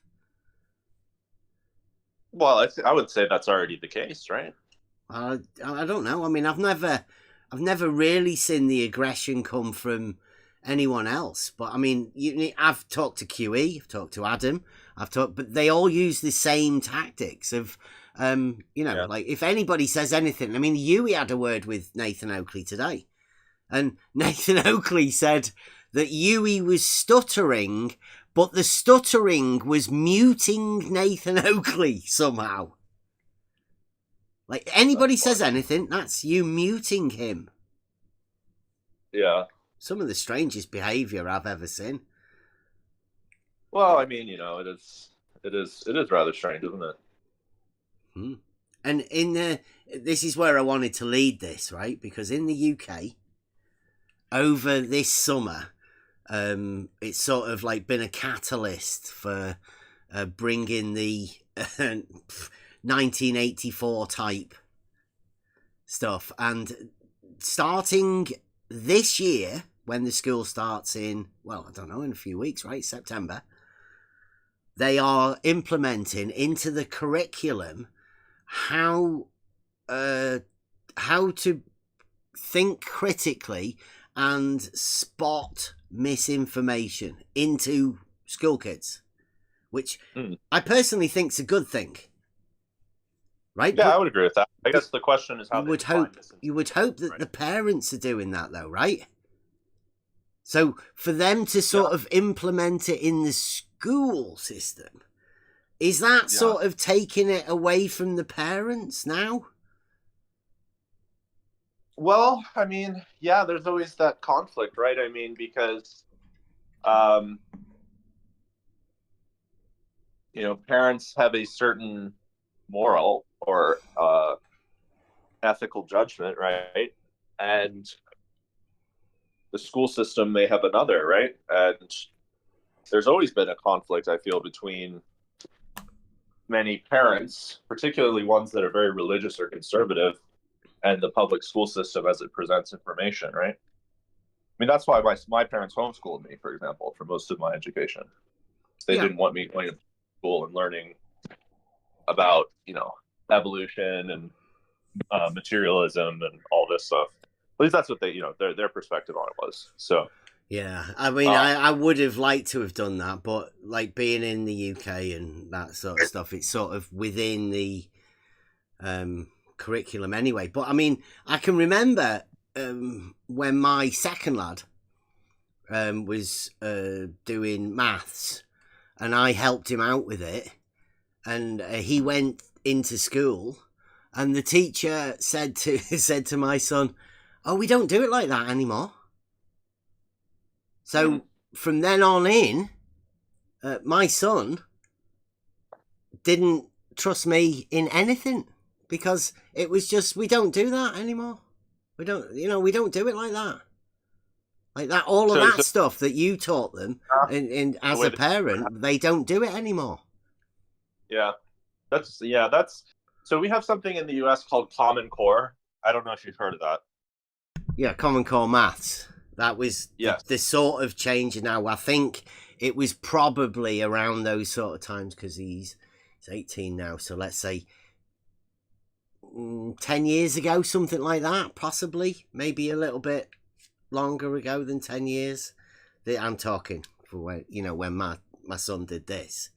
Well, I would say that's already the case, right? I don't know. I mean, I've never really seen the aggression come from anyone else. But I mean, I've talked to QE, I've talked to Adam, but they all use the same tactics of, like if anybody says anything. I mean, Yui had a word with Nathan Oakley today, and Nathan Oakley said that Yui was stuttering, but the stuttering was muting Nathan Oakley somehow. Like, anybody says anything, that's you muting him. Yeah. Some of the strangest behaviour I've ever seen. Well, I mean, it is rather strange, isn't it? And this is where I wanted to lead this, right? Because in the UK, over this summer, it's sort of like been a catalyst for bringing the 1984 type stuff. And starting this year, when the school starts in, well, I don't know, in a few weeks, right? September, they are implementing into the curriculum how to think critically and spot misinformation into school kids, which I personally think is a good thing. Right? Yeah, I would agree with that. I guess the question is how you would hope that the parents are doing that, though, right? So for them to sort of implement it in the school system, is that sort of taking it away from the parents now? Well, I mean, yeah, there's always that conflict, right? I mean, because parents have a certain moral or ethical judgment, right? And the school system may have another, right? And there's always been a conflict, I feel, between many parents, particularly ones that are very religious or conservative, and the public school system as it presents information, right? I mean, that's why my parents homeschooled me, for example, for most of my education. They didn't want me going to school and learning about, evolution and materialism and all this stuff. At least that's what they, their perspective on it was. So, yeah, I mean, I would have liked to have done that, but like being in the UK and that sort of stuff, it's sort of within the curriculum anyway. But I mean, I can remember when my second lad was doing maths, and I helped him out with it, and he went into school, and the teacher said to my son, "Oh, we don't do it like that anymore." So from then on in, my son didn't trust me in anything, because it was just, we don't do that anymore. We don't do it like that. Like that, all of that stuff that you taught them, and as a parent, they don't do it anymore. Yeah, that's so we have something in the U.S. called Common Core. I don't know if you've heard of that. Yeah, Common Core Maths. That was the sort of change now. I think it was probably around those sort of times because he's 18 now. So let's say 10 years ago, something like that, possibly. Maybe a little bit longer ago than 10 years. I'm talking for when my son did this.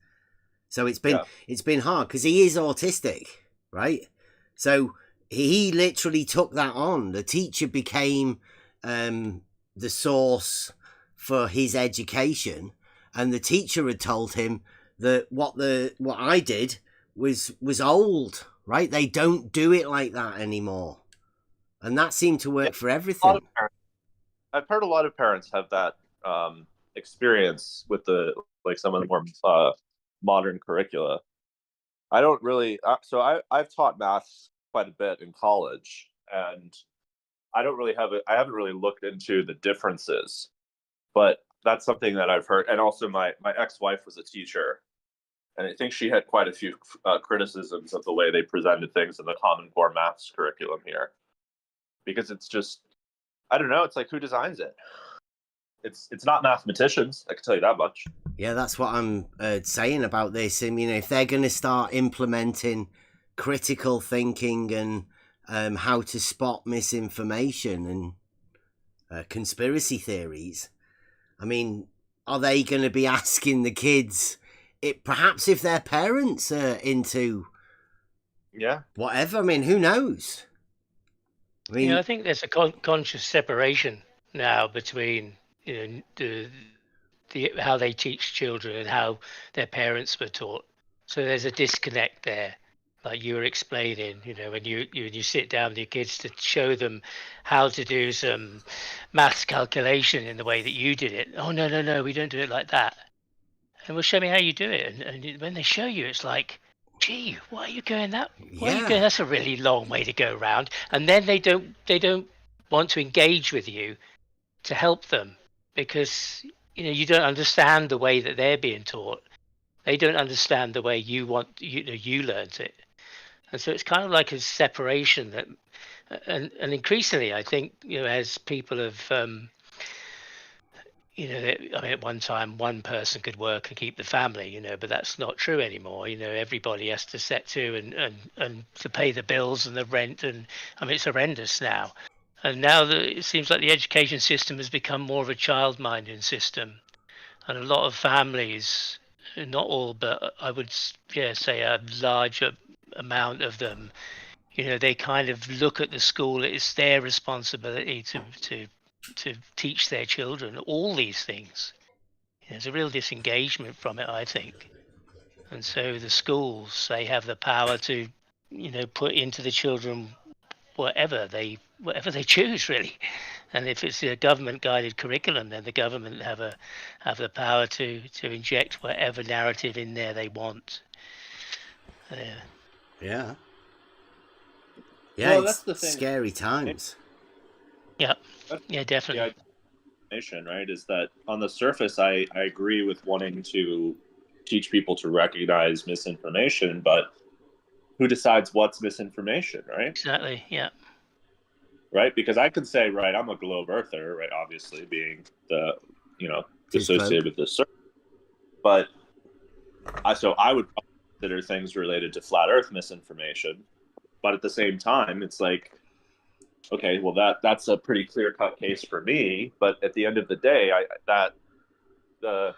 So it's been hard because he is autistic, right? So he literally took that on. The teacher became the source for his education, and the teacher had told him that what I did was old, right? They don't do it like that anymore, and that seemed to work for everything. I've heard a lot of parents have that experience with some of the more modern curricula. I don't really. I've taught maths quite a bit in college, and I haven't really looked into the differences, but that's something that I've heard. And also, my ex-wife was a teacher, and I think she had quite a few criticisms of the way they presented things in the Common Core Maths curriculum here, because it's just, I don't know. It's like, who designs it? It's not mathematicians. I can tell you that much. Yeah, that's what I'm saying about this. I mean, if they're going to start implementing critical thinking and how to spot misinformation and conspiracy theories, I mean, are they going to be asking the kids, perhaps if their parents are into whatever? I mean, who knows? I mean, I think there's a conscious separation now between the how they teach children and how their parents were taught. So there's a disconnect there, like you were explaining. When you sit down with your kids to show them how to do some maths calculation in the way that you did it. Oh no, we don't do it like that. And well, show me how you do it. And when they show you, it's like, gee, why are you going that? Why are you going? That's a really long way to go round. And then they don't want to engage with you to help them because you don't understand the way that they're being taught. They don't understand the way you learned it, and so it's kind of like a separation that, and increasingly, I think as people have. I mean, at one time, one person could work and keep the family, but that's not true anymore. Everybody has to set to and to pay the bills and the rent, and I mean, it's horrendous now. And now it seems like the education system has become more of a child-minded system, and a lot of families, not all, but I would say a large amount of them, they kind of look at the school. It's their responsibility to teach their children all these things. There's a real disengagement from it, I think. And so the schools, they have the power to, put into the children whatever they choose, really. And if it's a government guided curriculum, then the government have the power to inject whatever narrative in there they want. Yeah, Well, it's that's the thing. Scary times. Yeah, definitely. Right, is that on the surface, I agree with wanting to teach people to recognize misinformation, but who decides what's misinformation, right? Exactly, yeah. Right, because I could say, right, I'm a globe earther, right, obviously being the, associated with this, but I would consider things related to flat Earth misinformation, but at the same time, it's like, okay, well that's a pretty clear-cut case for me, but at the end of the day, the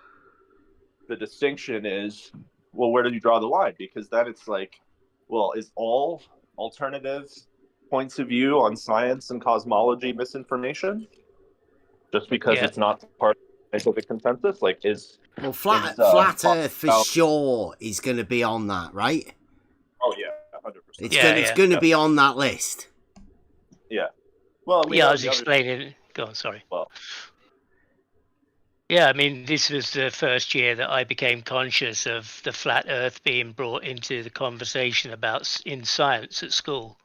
distinction is, well, where do you draw the line? Because then it's like, well, is all alternative points of view on science and cosmology misinformation? Just because it's not part of the scientific consensus? Like, flat Earth for sure is going to be on that, right? Oh yeah, 100%. It's going to be on that list. Yeah. Well, I was explaining. Go on, sorry. Well. Yeah, I mean, this was the first year that I became conscious of the flat Earth being brought into the conversation in science at school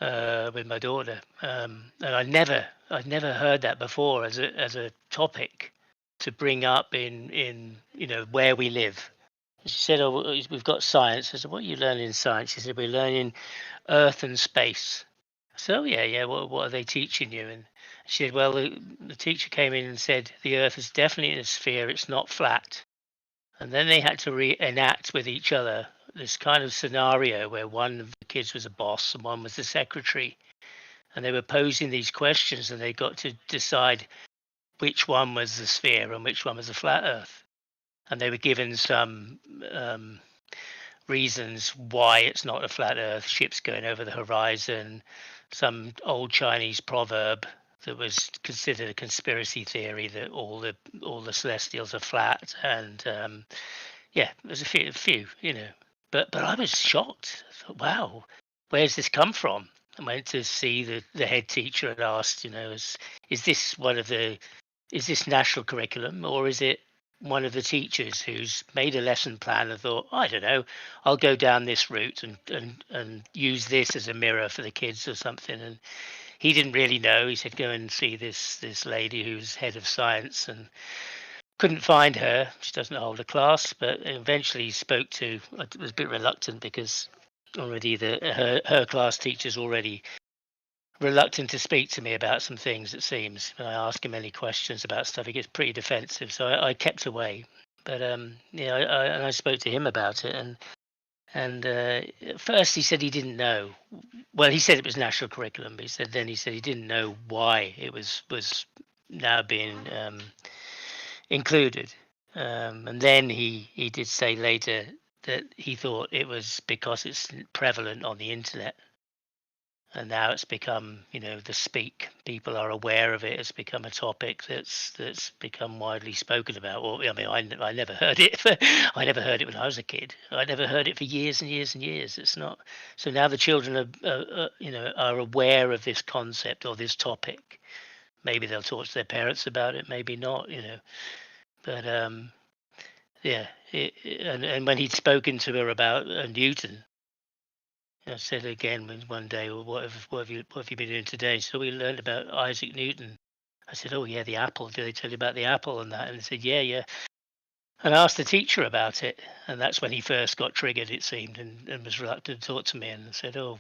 with my daughter, and I'd never heard that before as a topic to bring up in where we live. She said, "Oh, we've got science." I said, "What are you learning in science?" She said, "We're learning Earth and space." So yeah, what are they teaching you? And she said, well, the teacher came in and said the Earth is definitely a sphere. It's not flat. And then they had to reenact with each other this kind of scenario where one of the kids was a boss and one was the secretary, and they were posing these questions, and they got to decide which one was the sphere and which one was the flat Earth. And they were given some reasons why it's not a flat Earth, ships going over the horizon, some old Chinese proverb that was considered a conspiracy theory that all the celestials are flat, and yeah, there's a few, but I was shocked. I thought, wow, where's this come from? I went to see the head teacher and asked, is this national curriculum, or is it one of the teachers who's made a lesson plan and thought, I don't know, I'll go down this route and use this as a mirror for the kids or something. And he didn't really know. He said, go and see this lady who's head of science, and couldn't find her. She doesn't hold a class, but eventually spoke to, I was a bit reluctant because already her class teacher's already reluctant to speak to me about some things, it seems. When I ask him any questions about stuff, he gets pretty defensive, so I kept away. But I spoke to him about it, and at first he said he didn't know. Well, he said it was national curriculum, but he said he didn't know why it was now being included. And then he did say later that he thought it was because it's prevalent on the internet. And now it's become, the speak. People are aware of it. It's become a topic that's become widely spoken about. Well, I mean, I never heard it. I never heard it when I was a kid. I never heard it for years and years and years. It's not. So now the children are aware of this concept or this topic. Maybe they'll talk to their parents about it. Maybe not. But yeah. And when he'd spoken to her about Newton. I said again one day, well, what have you been doing today? So we learned about Isaac Newton. I said, oh yeah, the apple. Did they tell you about the apple and that? And they said, yeah. And I asked the teacher about it, and that's when he first got triggered, it seemed, and was reluctant to talk to me. And I said, oh,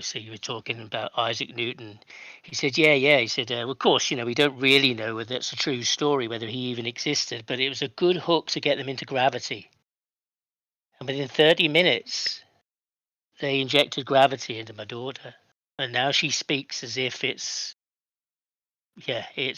so you were talking about Isaac Newton. He said, yeah. He said, well, of course, we don't really know whether it's a true story, whether he even existed, but it was a good hook to get them into gravity. And within 30 minutes, they injected gravity into my daughter, and now she speaks as if it's there. She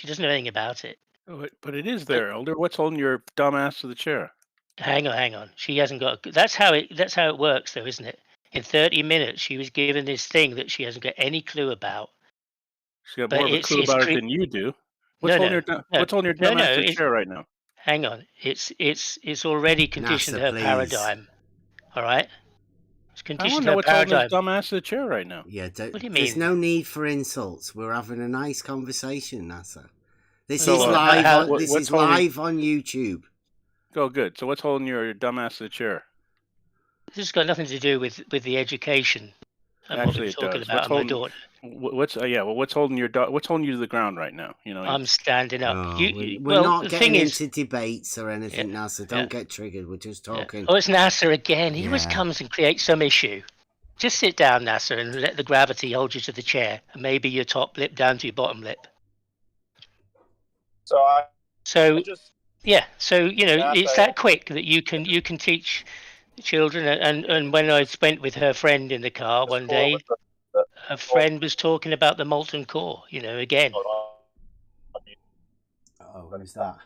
doesn't know anything about it. But it is there, Elder. What's holding your dumb ass to the chair? Hang on. She hasn't got. That's how it works, though, isn't it? In 30 minutes, she was given this thing that she hasn't got any clue about. She got more of a clue about it than you do. What's holding your dumb ass to the chair right now? Hang on. It's already conditioned her paradigm. All right. I want to know what's holding his dumb ass to the chair right now. Yeah, what do you mean? There's no need for insults. We're having a nice conversation, NASA. This is live. This is live on YouTube. Oh, good. So what's holding your dumb ass to the chair? This has got nothing to do with the education. Actually, it does. About my daughter. What's holding you to the ground right now? I'm standing up. Oh, we're not getting into debates or anything, NASA. Don't get triggered. We're just talking. Oh, it's NASA again. He always comes and creates some issue. Just sit down, NASA, and let the gravity hold you to the chair, and maybe your top lip down to your bottom lip. It's that quick that you can teach children. And when I went with her friend in the car one day, her friend was talking about the molten core, again. Oh, who's that?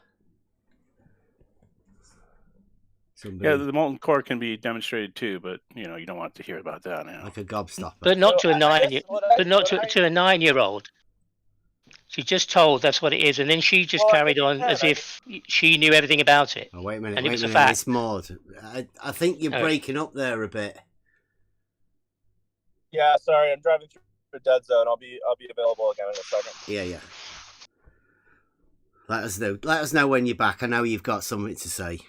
Somebody. Yeah, the molten core can be demonstrated too, but you don't want to hear about that now. Like a gobstopper. But not to a 9-year-old. She just told that's what it is, and then she just carried on as if she knew everything about it. Oh, wait a minute. And it was a fact. It's Maud. I think you're breaking up there a bit. Yeah, sorry, I'm driving through a dead zone. I'll be available again in a second. Yeah. Let us know when you're back. I know you've got something to say.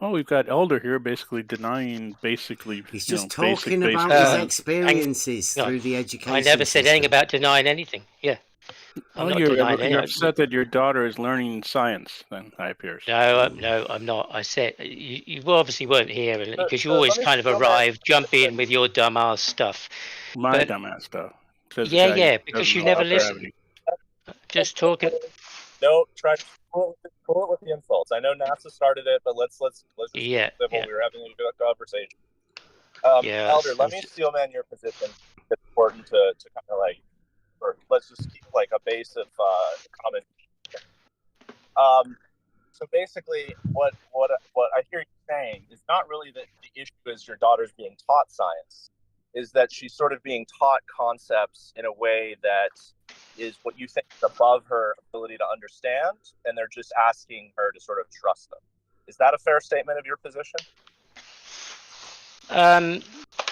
Oh, we've got Elder here basically denying He's just talking about his experiences through the education I never said system. anything about denying anything. Yeah. I'm Oh, not you're denying you're it. upset that your daughter is learning science. Then it appears. No, I'm not. I said you obviously weren't here because you always let me kind of let me arrive, jump in with your dumbass stuff. My But dumbass stuff. Says the yeah, guy who yeah, because doesn't you know never about listen. gravity. Just talking. No, try to pull it with the insults. I know NASA started it, but let's just Yeah, keep civil. yeah. We were having a good conversation. Yeah, Elder, let me steelman your position. It's important to kind of like, or let's just keep like a base of common. So basically, what I hear you saying is not really that the issue is your daughter's being taught science, is that she's sort of being taught concepts in a way that is what you think is above her ability to understand, and they're just asking her to sort of trust them. Is that a fair statement of your position?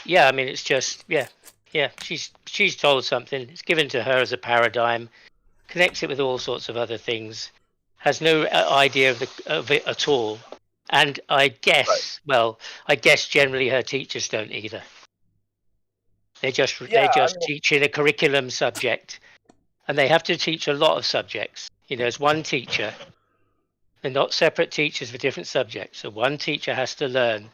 Yeah, I mean, it's just yeah. She's told something. It's given to her as a paradigm. Connects it with all sorts of other things. Has no idea of it at all. And I guess, I guess generally her teachers don't either. They're just teaching a curriculum subject, and they have to teach a lot of subjects. You know, as one teacher. They're not separate teachers for different subjects. So one teacher has to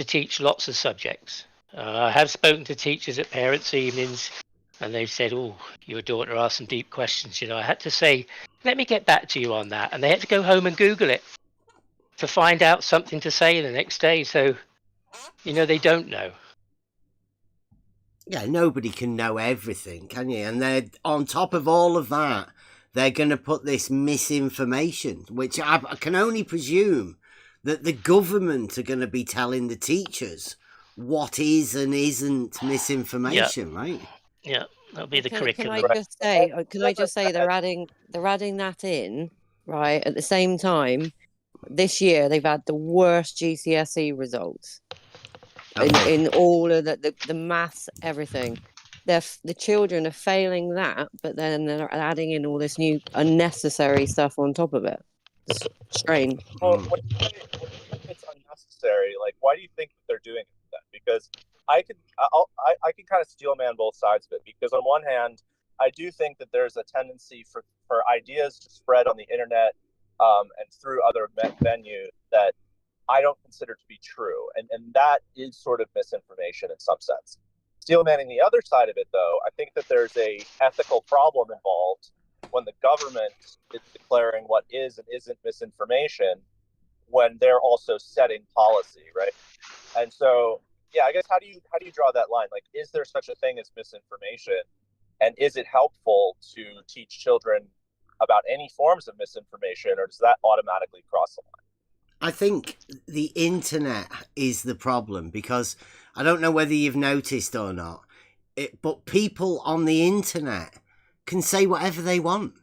teach lots of subjects. I have spoken to teachers at parents' evenings, and they've said, "Oh, your daughter asked some deep questions." You know, I had to say, "Let me get back to you on that," and they had to go home and Google it to find out something to say the next day. So, you know, they don't know. Yeah, nobody can know everything, can you? And they're on top of all of that, they're going to put this misinformation, which I can only presume that the government are going to be telling the teachers what is and isn't misinformation, right? Yeah, that'll be the Can curriculum. I just say? Can I just say they're adding that in right at the same time. This year they've had the worst GCSE results in all of the maths, everything. The children are failing that, but then they're adding in all this new unnecessary stuff on top of it. It's strange. Well, when you say it's unnecessary, like, why do you think that they're doing it then? Because I can kind of steelman both sides of it. Because on one hand, I do think that there's a tendency for ideas to spread on the internet and through other venues that I don't consider to be true, and that is sort of misinformation in some sense. Steelmanning the other side of it, though, I think that there's a ethical problem involved when the government is declaring what is and isn't misinformation when they're also setting policy, right? And so, yeah, I guess how do you draw that line? Like, is there such a thing as misinformation, and is it helpful to teach children about any forms of misinformation, or does that automatically cross the line? I think the internet is the problem, because I don't know whether you've noticed or not, but people on the internet can say whatever they want.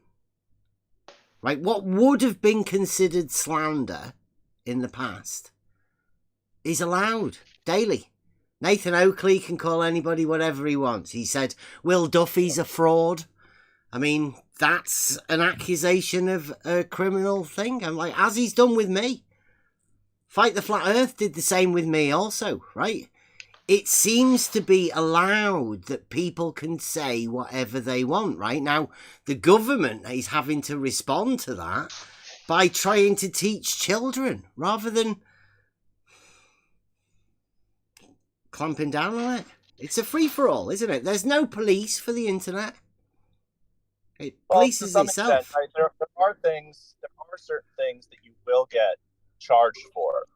Right? What would have been considered slander in the past is allowed daily. Nathan Oakley can call anybody whatever he wants. He said Will Duffy's a fraud. I mean, that's an accusation of a criminal thing. I'm like, as he's done with me. Fight the Flat Earth did the same with me also, right? It seems to be allowed that people can say whatever they want, right? Now, the government is having to respond to that by trying to teach children rather than clamping down on it. It's a free-for-all, isn't it? There's no police for the internet. It polices itself. Extent, right? There are certain things that you will get charged for.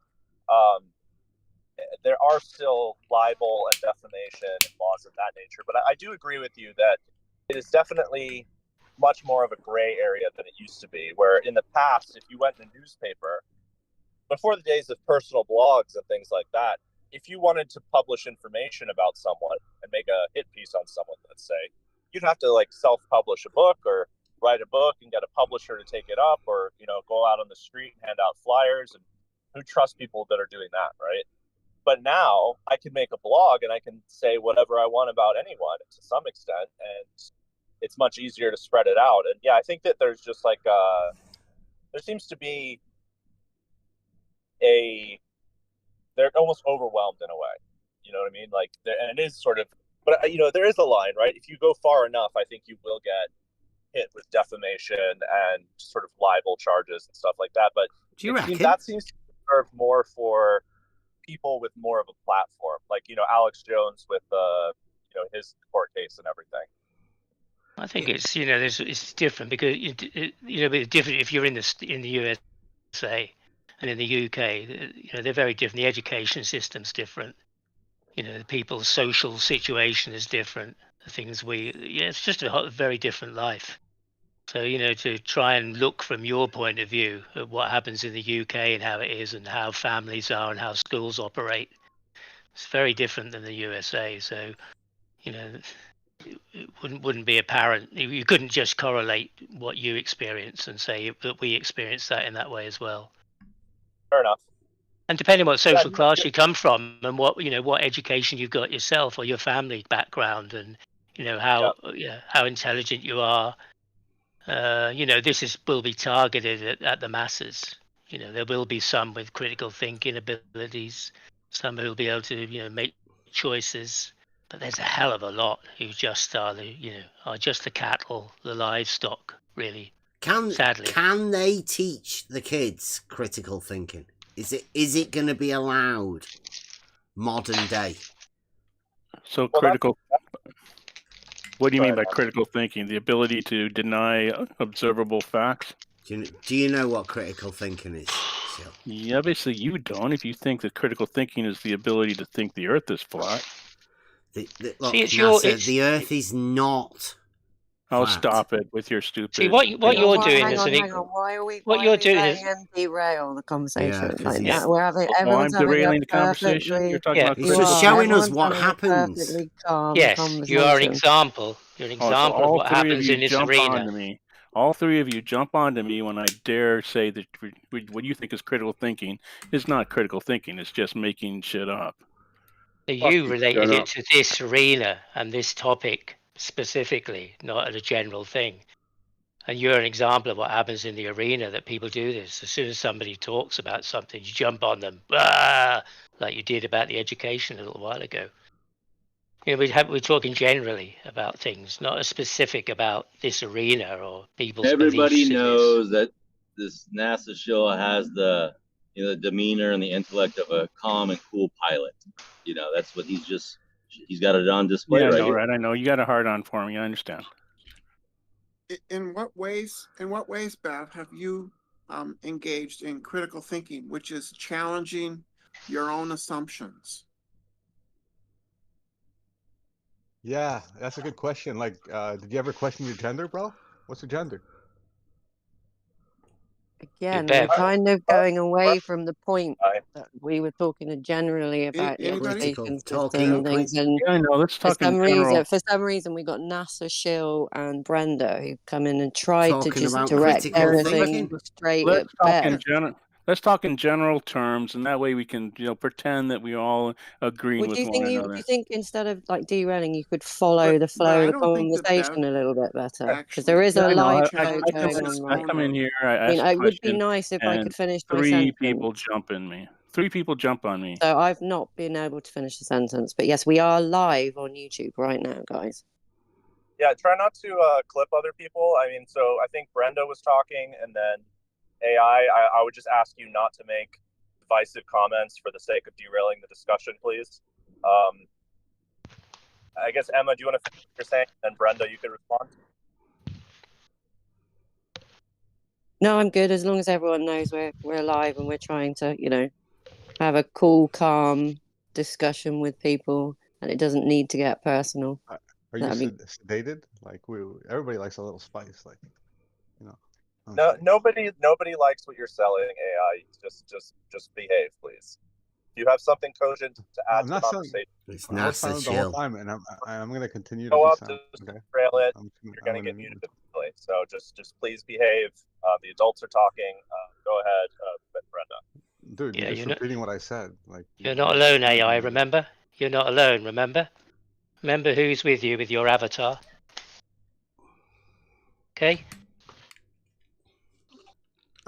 There are still libel and defamation and laws of that nature, but I do agree with you that it is definitely much more of a gray area than it used to be, where in the past, if you went in a newspaper, before the days of personal blogs and things like that, if you wanted to publish information about someone and make a hit piece on someone, let's say, you'd have to like self-publish a book or write a book and get a publisher to take it up, or, you know, go out on the street and hand out flyers. And who trusts people that are doing that, right? But now I can make a blog and I can say whatever I want about anyone to some extent, and it's much easier to spread it out. And yeah, I think that there's just like there seems to be they're almost overwhelmed in a way. You know what I mean? Like, and it is sort of, but you know, there is a line, right? If you go far enough, I think you will get hit with defamation and sort of libel charges and stuff like that. But do you reckon that seems to serve more for people with more of a platform, like Alex Jones with his court case and everything. I think it's it's different because it's different if you're in the USA and in the UK. They're very different. The education system's different. The people's social situation is different. The things it's just a very different life. So to try and look from your point of view at what happens in the UK and how it is and how families are and how schools operate, it's very different than the USA. So it wouldn't be apparent. You couldn't just correlate what you experience and say that we experience that in that way as well. Fair enough. And depending on what social class you come from and what education you've got yourself or your family background and how intelligent you are, this will be targeted at the masses. There will be some with critical thinking abilities, some who will be able to make choices. But there's a hell of a lot who just are just the cattle, the livestock, really. Sadly. Can they teach the kids critical thinking? Is it going to be allowed modern day? So critical. What do you mean by critical thinking? The ability to deny observable facts? Do you know what critical thinking is? Yeah, obviously you don't. If you think that critical thinking is the ability to think the Earth is flat. Look, NASA, the Earth is not. Oh, stop it with your stupid. See what you're doing hang is on. Why are we letting him derail the conversation like that? We're having everyone's I'm derailing having the conversation. You're talking about it's just showing us what happens. Perfectly calm yes, you are an example. You're an example of what happens in this arena. All three of you jump onto me when I dare say that what you think is critical thinking is not critical thinking. It's just making shit up. You related it to this arena and this topic specifically, not as a general thing. And you're an example of what happens in the arena, that people do this. As soon as somebody talks about something, you jump on them, like you did about the education a little while ago. We're talking generally about things, not as specific about this arena or people's Everybody beliefs knows that this NASA show has the the demeanor and the intellect of a calm and cool pilot. That's what he's got it on display right here. Right? I know you got a hard on for me. I understand. In what ways, Bev, have you engaged in critical thinking, which is challenging your own assumptions? Yeah, that's a good question. Like, did you ever question your gender, bro? What's your gender? Again, we're kind of going away from the point that we were talking generally about the education system and things. And I know. Let's talk in general. For some reason, we got NASA, Shill, and Brenda who come in and tried to just direct everything straight at Bev. Let's talk in general terms, and that way we can, pretend that we all agree with one another. Do you think instead of like derailing, you could follow the flow of the conversation a little bit better? Because there is a live show going on right now. I come in here. It would be nice if I could finish my sentence. 3 people jump in me. 3 people jump on me. So I've not been able to finish the sentence, but yes, we are live on YouTube right now, guys. Yeah, try not to clip other people. I mean, so I think Brenda was talking, and then AI, I would just ask you not to make divisive comments for the sake of derailing the discussion, please. I guess, Emma, do you want to finish what you're saying? And Brenda, you could respond. No, I'm good. As long as everyone knows we're live and we're trying to, have a cool, calm discussion with people, and it doesn't need to get personal. Are you sedated? Like everybody likes a little spice, like. No, nobody likes what you're selling, AI. Just behave, please. If you have something cogent to add to the conversation, it's NASA the whole time, and I'm going to continue go to up, just trail it. You're going to get muted eventually. So just please behave. The adults are talking. Go ahead, Brenda. Dude, you're just repeating what I said. Like you're not alone, AI. Remember, you're not alone. Remember who's with you with your avatar. Okay.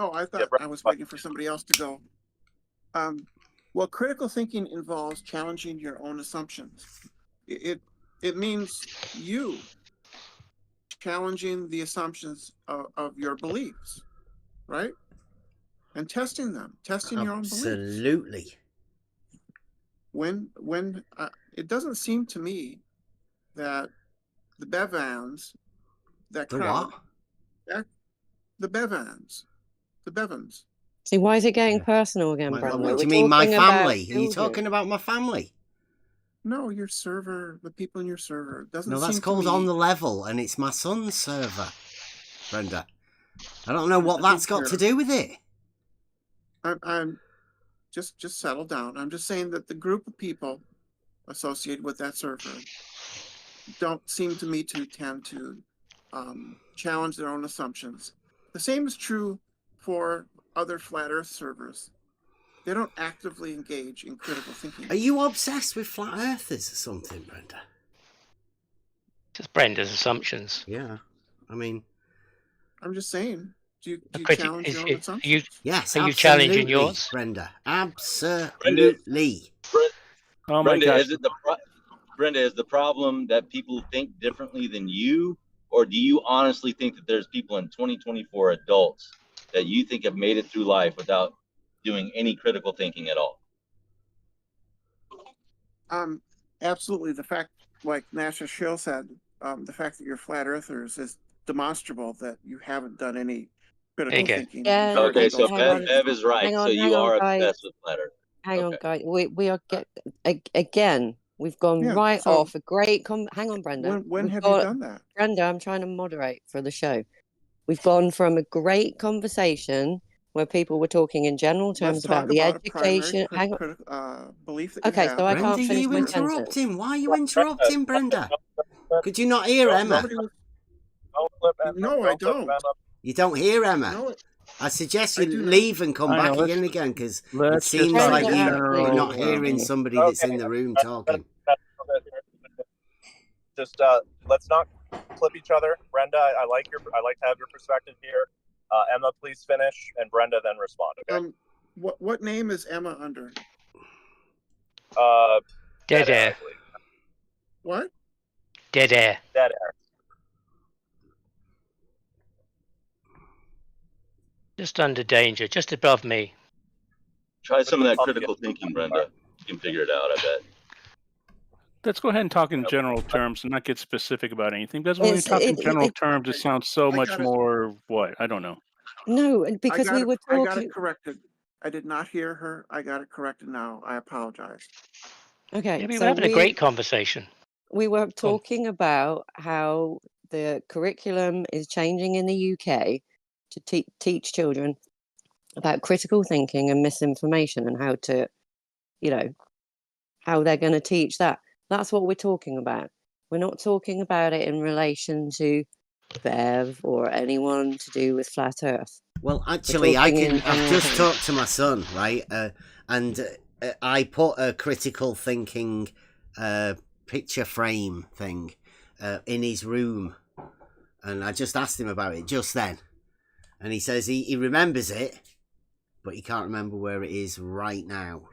Oh, I thought I was waiting for somebody else to go. Well, critical thinking involves challenging your own assumptions. It means you challenging the assumptions of your beliefs, right? And testing them, testing your own beliefs. Absolutely. When it doesn't seem to me that the Bevans, that The crowd, what? the Bevans. See, why is it getting personal again, Brenda? What do We're you mean, my talking about family? Are you children. talking about my family? No, your server, the people in your server. Doesn't No, that's seem called to me, On the Level, and it's my son's server, Brenda. I don't know what I that's think got to do with it. I'm just settle down. I'm just saying that the group of people associated with that server don't seem to me to tend to challenge their own assumptions. The same is true for other flat Earth servers. They don't actively engage in critical thinking. Are you obsessed with flat earthers or something, Brenda? Just Brenda's assumptions. Yeah, I mean, I'm just saying. Do you critic- challenge is your own it- assumptions? yes, Are you absolutely, challenging yours? Brenda. Absolutely. Oh my Brenda, gosh. is it Brenda, is the problem that people think differently than you, or do you honestly think that there's people in 2024 adults that you think have made it through life without doing any critical thinking at all? Absolutely. The fact, like Nasha Schill said, the fact that you're flat earthers is demonstrable that you haven't done any critical thinking. Yeah, Okay, so hang on. Bev is right. Hang on, So you hang on, are guys. obsessed with flat Earth. Hang on, guys. We are again. We've gone Yeah, right so off a great. Hang on, Brenda. When We've have got- you done that? Brenda, I'm trying to moderate for the show. We've gone from a great conversation where people were talking in general terms Let's about talk the about a primary education. Hang on. belief that you Okay, have. so I Brenda, can't finish you my interrupt sentence. him. Why are you interrupting, Brenda? Could you not hear Emma? No, I don't. You don't hear Emma? No, I suggest I you do not. leave and come I know, back let's- again because it let's just seems talk like in you're general. not hearing somebody that's in the room talking. Just let's not clip each other. Brenda, I like to have your perspective here. Emma, please finish, and Brenda then respond. Okay. What name is Emma under? Dead air. I believe. What? Dead air. Dead air. Just under danger, just above me. Try some of that critical thinking, Brenda. You can figure it out, I bet. Let's go ahead and talk in general terms and not get specific about anything. Because when we It's- talk in it- general it- terms, it sounds so I much got it. more what? I don't know. No, because we were I got talking. it corrected. I did not hear her. I got it corrected now. I apologize. Okay, Yeah, we were so having a great conversation. we were talking about how the curriculum is changing in the UK to teach children about critical thinking and misinformation and how to, how they're going to teach that. That's what we're talking about. We're not talking about it in relation to Bev or anyone to do with flat Earth. Well, We're actually, talking in I've general just terms. talked to my son, right? And I put a critical thinking picture frame thing in his room, and I just asked him about it just then, and he says he remembers it, but he can't remember where it is right now.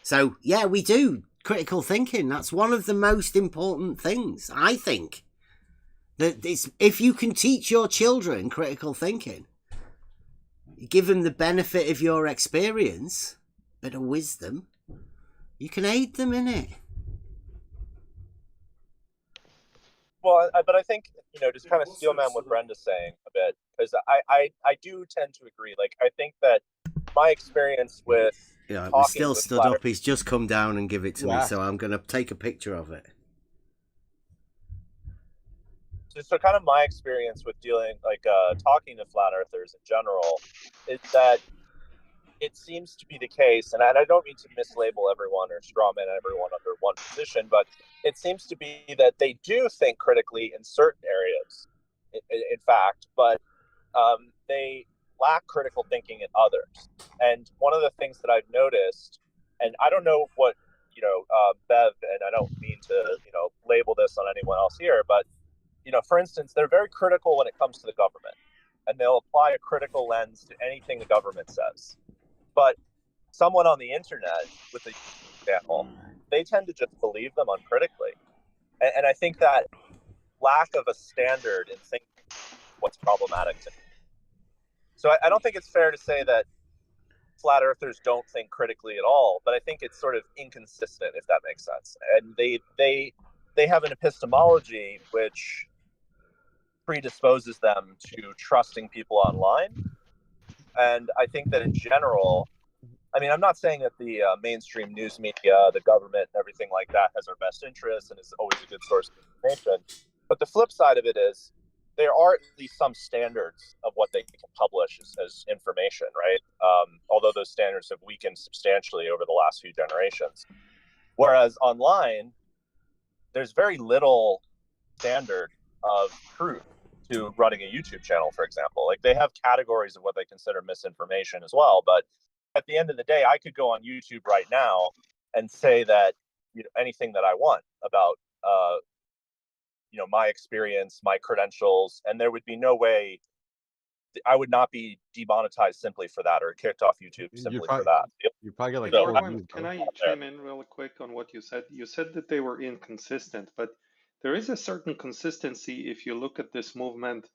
So yeah, we do critical thinking. That's one of the most important things, I think. That if you can teach your children critical thinking, give them the benefit of your experience, bit of wisdom, you can aid them in it. Well, but I think, just kind of steel man what Brenda's saying a bit, because I do tend to agree. Like, I think that my experience with Yeah, we talking still with stood flat up. He's just come down and give it to me, Yeah. so I'm going to take a picture of it. So kind of my experience with talking to flat earthers in general is that it seems to be the case, and I don't mean to mislabel everyone or strawman everyone under one position, but it seems to be that they do think critically in certain areas, in fact, but they lack critical thinking in others. And one of the things that I've noticed, and I don't know what, Bev, and I don't mean to, label this on anyone else here, but for instance, they're very critical when it comes to the government, and they'll apply a critical lens to anything the government says. But someone on the internet with a channel, they tend to just believe them uncritically. And I think that lack of a standard in thinking what's problematic to me. So I don't think it's fair to say that flat earthers don't think critically at all, but I think it's sort of inconsistent, if that makes sense. And they have an epistemology which predisposes them to trusting people online. And I think that in general, I mean, I'm not saying that the mainstream news media, the government, and everything like that has our best interests and is always a good source of information. But the flip side of it is there are at least some standards of what they can publish as information, right? Although those standards have weakened substantially over the last few generations. Whereas online, there's very little standard of truth to running a YouTube channel, for example. Like, they have categories of what they consider misinformation as well. But at the end of the day, I could go on YouTube right now and say that, you know, anything that I want about you know, my experience, my credentials, and there would be no way I would not be demonetized simply for that or kicked off YouTube simply for that. You probably get like So, 4 views, Can bro. I chime in real quick on what you said? You said that they were inconsistent, but there is a certain consistency if you look at this movement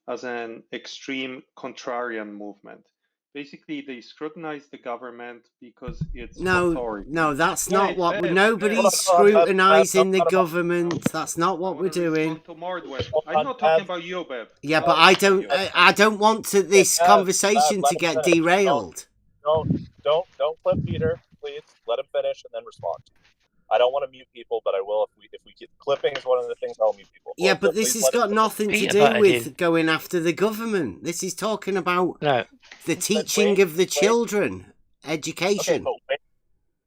as an extreme contrarian movement. Basically, they scrutinize the government because it's authority. No, that's not Wait, what we're. Bev, Nobody's Bev, scrutinizing the government. That's not what we're doing. to Mardwell. I'm not talking about you, Bev. Yeah, but I don't want this conversation to get derailed. Don't clip Peter, please. Let him finish and then respond. I don't want to mute people, but I will if we keep clipping is one of the things I'll mute people. Yeah, but this has got nothing to do with going after the government. This is talking about the teaching of the children, education. Okay,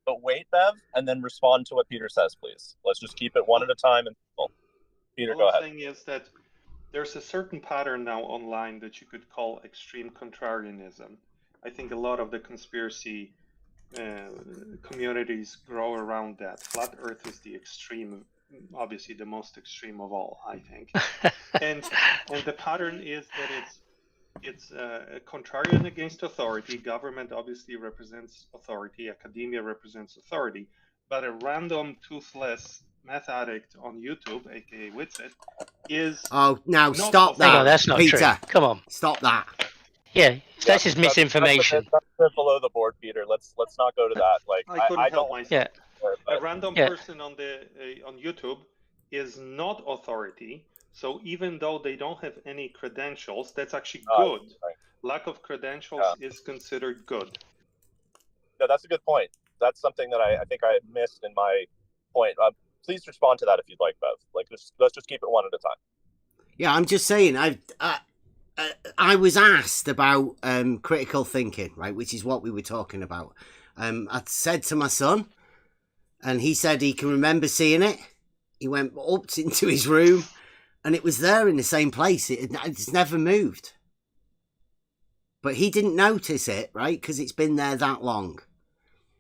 but wait, Bev, and then respond to what Peter says, please. Let's just keep it one at a time. And Peter, go ahead. The thing is that there's a certain pattern now online that you could call extreme contrarianism. I think a lot of the conspiracy communities grow around that. Flat Earth is the extreme, obviously the most extreme of all, I think. and the pattern is that it's a contrarian against authority. Government obviously represents authority. Academia represents authority. But a random toothless meth addict on YouTube, aka Witsit, is now stop that. No, that's not Peter. true. Come on, stop that. Yeah, that's just misinformation. That's below the board, Peter. Let's not go to that. Like, I couldn't help myself. Yeah. A random person on YouTube is not authority. So even though they don't have any credentials, that's actually good. Right. Lack of credentials is considered good. No, that's a good point. That's something that I think I missed in my point. Please respond to that if you'd like, Bev. Like, let's just keep it one at a time. Yeah, I'm just saying. I was asked about critical thinking, right, which is what we were talking about. I said to my son, and he said he can remember seeing it. He went up into his room, and it was there in the same place. It's never moved. But he didn't notice it, right, because it's been there that long.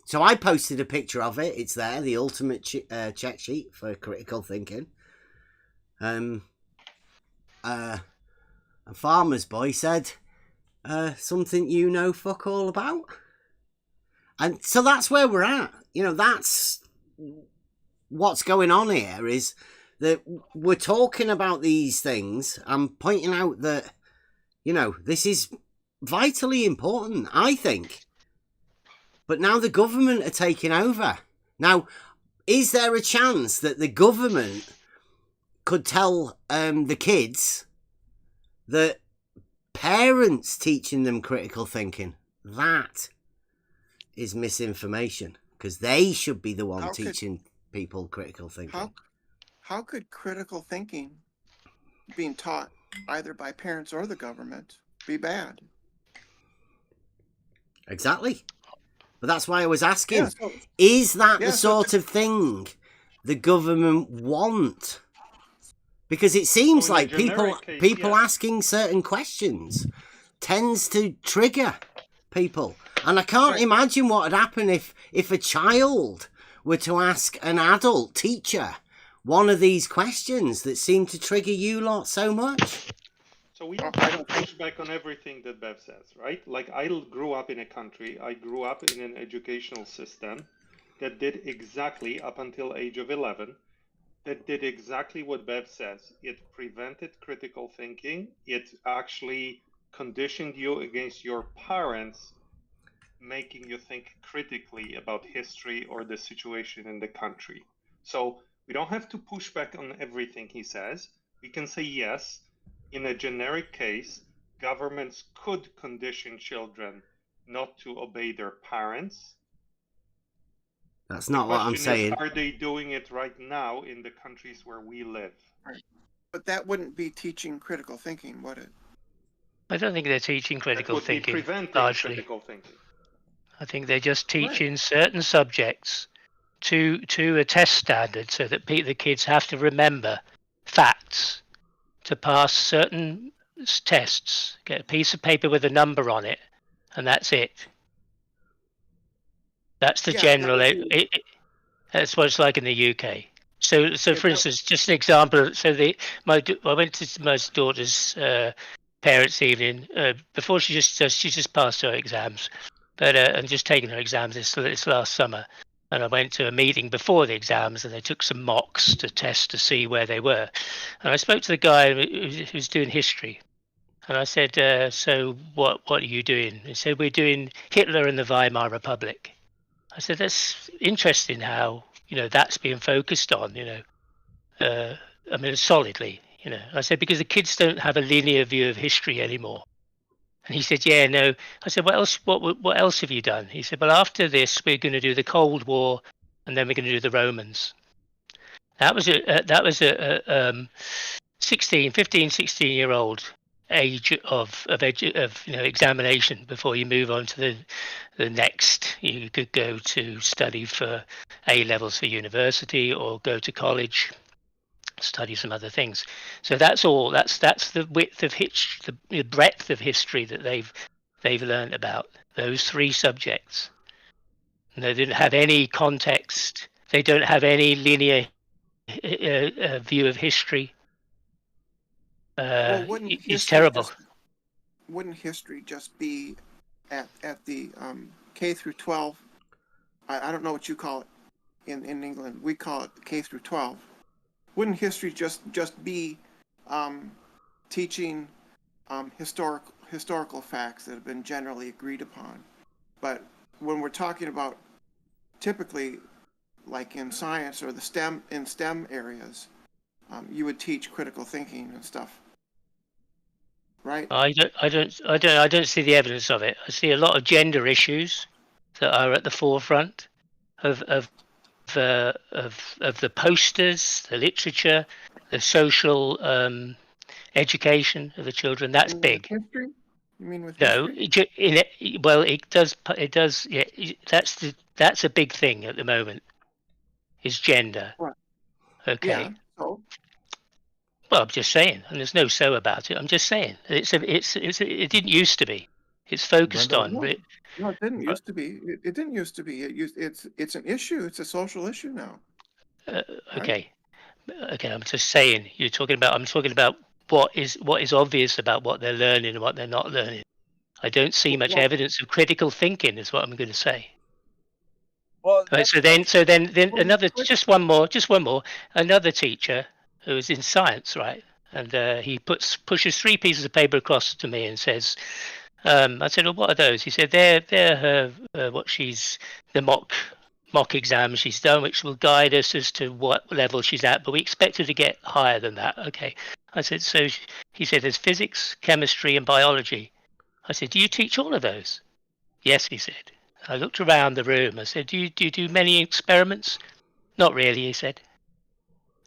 So I posted a picture of it. It's there, the ultimate check sheet for critical thinking. A farmer's boy said, something you know fuck all about. And so that's where we're at. You know, that's what's going on here, is that we're talking about these things. I'm pointing out that, you know, this is vitally important, I think. But now the government are taking over. Now, is there a chance that the government could tell the kids that parents teaching them critical thinking, that is misinformation, because they should be the one teaching people critical thinking? How could critical thinking being taught either by parents or the government be bad? Exactly. But that's why I was asking, is that the sort of thing the government want? Because it seems like people asking certain questions tends to trigger people. And I can't imagine what would happen if a child were to ask an adult teacher one of these questions that seem to trigger you lot so much. So we don't have to push back on everything that Bev says, right? Like, I grew up in a country, I grew up in an educational system that did exactly, up until age of 11, that did exactly what Bev says. It prevented critical thinking. It actually conditioned you against your parents, making you think critically about history or the situation in the country. So we don't have to push back on everything he says. We can say yes, in a generic case, governments could condition children not to obey their parents. That's The not what I'm question is, saying. are they doing it right now in the countries where we live? Right. But that wouldn't be teaching critical thinking, would it? I don't think they're teaching critical That would be thinking preventing largely. critical thinking. I think they're just teaching certain subjects to a test standard, so that the kids have to remember facts to pass certain tests. Get a piece of paper with a number on it, and that's it. That's the general. That's what it's like in the UK. So for instance, just an example. So I went to my daughter's parents' evening before she just passed her exams, but and just taken her exams this last summer. And I went to a meeting before the exams, and they took some mocks to test to see where they were. And I spoke to the guy who's doing history, and I said, "So what are you doing?" He said, "We're doing Hitler and the Weimar Republic." I said, "That's interesting how that's being focused on. I mean, solidly. I said because the kids don't have a linear view of history anymore." And he said, "Yeah, no." I said, "What else? What else have you done?" He said, "Well, after this, we're going to do the Cold War, and then we're going to do the Romans." That was a 16-year-old age of examination before you move on to the next. You could go to study for A levels for university, or go to college, study some other things. So that's all. That's the width of the breadth of history that they've learned about those three subjects. And they didn't have any context. They don't have any linear view of history. Well, wouldn't It's history terrible. Wouldn't history just be at the K through 12? I don't know what you call it in England. We call it K through 12. Wouldn't history just be teaching historical facts that have been generally agreed upon? But when we're talking about typically, like in science or the STEM areas, you would teach critical thinking and stuff, right? I don't see the evidence of it. I see a lot of gender issues that are at the forefront of the posters, the literature, the social education of the children. That's big. History? You mean with No, history? it does. Yeah, that's a big thing at the moment. Is gender. What? Okay. Yeah. So. Well, I'm just saying, and there's no so about it. I'm just saying it didn't used to be. It's focused on. No, it didn't used to be. It didn't used to be. It's an issue. It's a social issue now. Okay. Okay. I'm just saying. I'm talking about what is obvious about what they're learning and what they're not learning. I don't see much evidence of critical thinking, is what I'm going to say. Well, right, so then another, just one more. Another teacher who is in science, right? And he pushes 3 pieces of paper across to me and says, I said, "Well, what are those?" He said, "They're her the mock exam she's done, which will guide us as to what level she's at, but we expect her to get higher than that." Okay. I said, he said, "There's physics, chemistry, and biology." I said, "Do you teach all of those?" "Yes," he said. I looked around the room. I said, do you do many experiments?" "Not really," he said.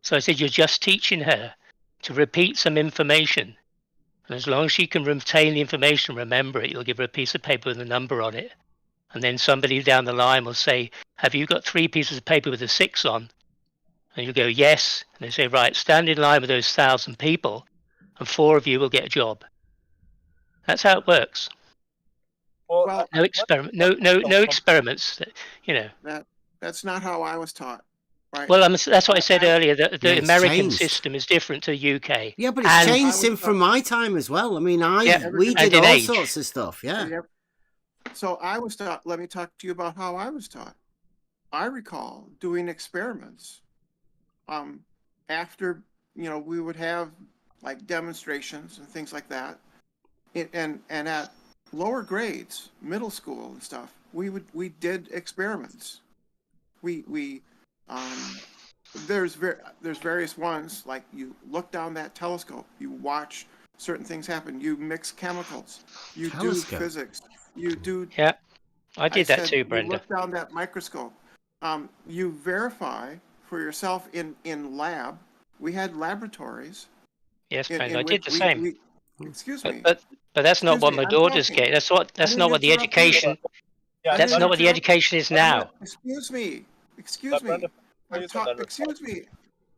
So I said, "You're just teaching her to repeat some information. And as long as she can retain the information, remember it, you'll give her a piece of paper with a number on it. And then somebody down the line will say, 'Have you got 3 pieces of paper with a 6 on?' And you go, 'Yes.' And they say, 'Right, stand in line with those 1,000 people, and 4 of you will get a job.' That's how it works." Well, no experiment, no experiments. That's not how I was taught. Right. Well, that's what I said earlier. That the American changed. system is different to the UK. Yeah, but it's changed from my time as well. I mean, we did all sorts of stuff. Yeah. So I was taught. Let me talk to you about how I was taught. I recall doing experiments, after, we would have like demonstrations and things like that. And at lower grades, middle school and stuff, we did experiments. There's various ones, like you look down that telescope, you watch certain things happen, you mix chemicals, you Telescope? do physics, you do. Yeah, I did that said too, you Brenda. look down that microscope. You verify for yourself in lab. We had laboratories. Yes, in Brenda, I which did the same. excuse But me. but, but that's not Excuse what me, my I'm daughter's talking. getting. That's I not didn't what the interrupt you. education. I That's didn't not what the interrupt- education is now. Excuse me. Excuse Let me. Brenda please, and then Excuse me.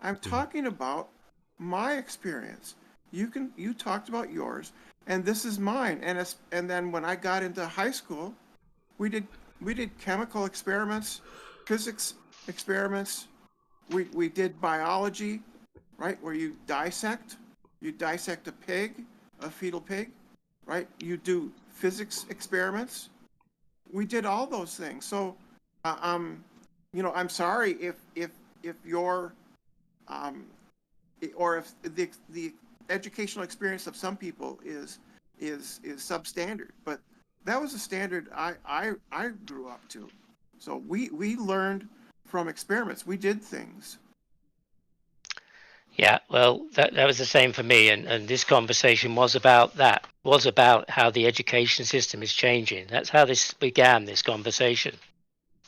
I'm talking about my experience. You talked about yours, and this is mine. And then when I got into high school, we did chemical experiments, physics experiments. We did biology, right? Where you dissect a pig, a fetal pig, right? You do physics experiments. We did all those things. So, I'm sorry if your or if the educational experience of some people is substandard, but that was a standard I grew up to. So we learned from experiments. We did things. Yeah, well, that was the same for me, and this conversation was about that. Was about how the education system is changing. That's how this began. This conversation.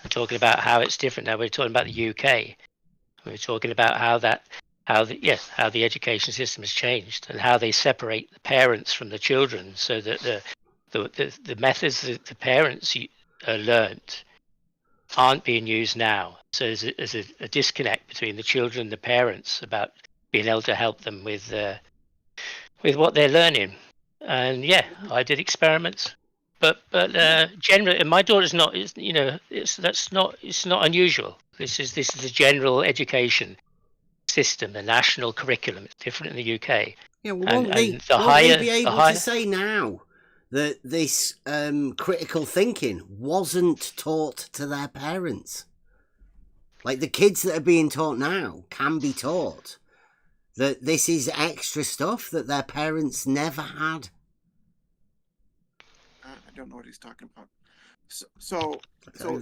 I'm talking about how it's different now. We're talking about the UK. We're talking about how the education system has changed and how they separate the parents from the children, so that the methods that the parents learnt aren't being used now. So there's a disconnect between the children and the parents about being able to help them with what they're learning. And yeah, I did experiments, but generally, and my daughter's not. It's not unusual. This is the general education system, the national curriculum. It's different in the UK. Yeah, well, won't they be able to say now that this critical thinking wasn't taught to their parents? Like the kids that are being taught now can be taught that this is extra stuff that their parents never had. I don't know what he's talking about. So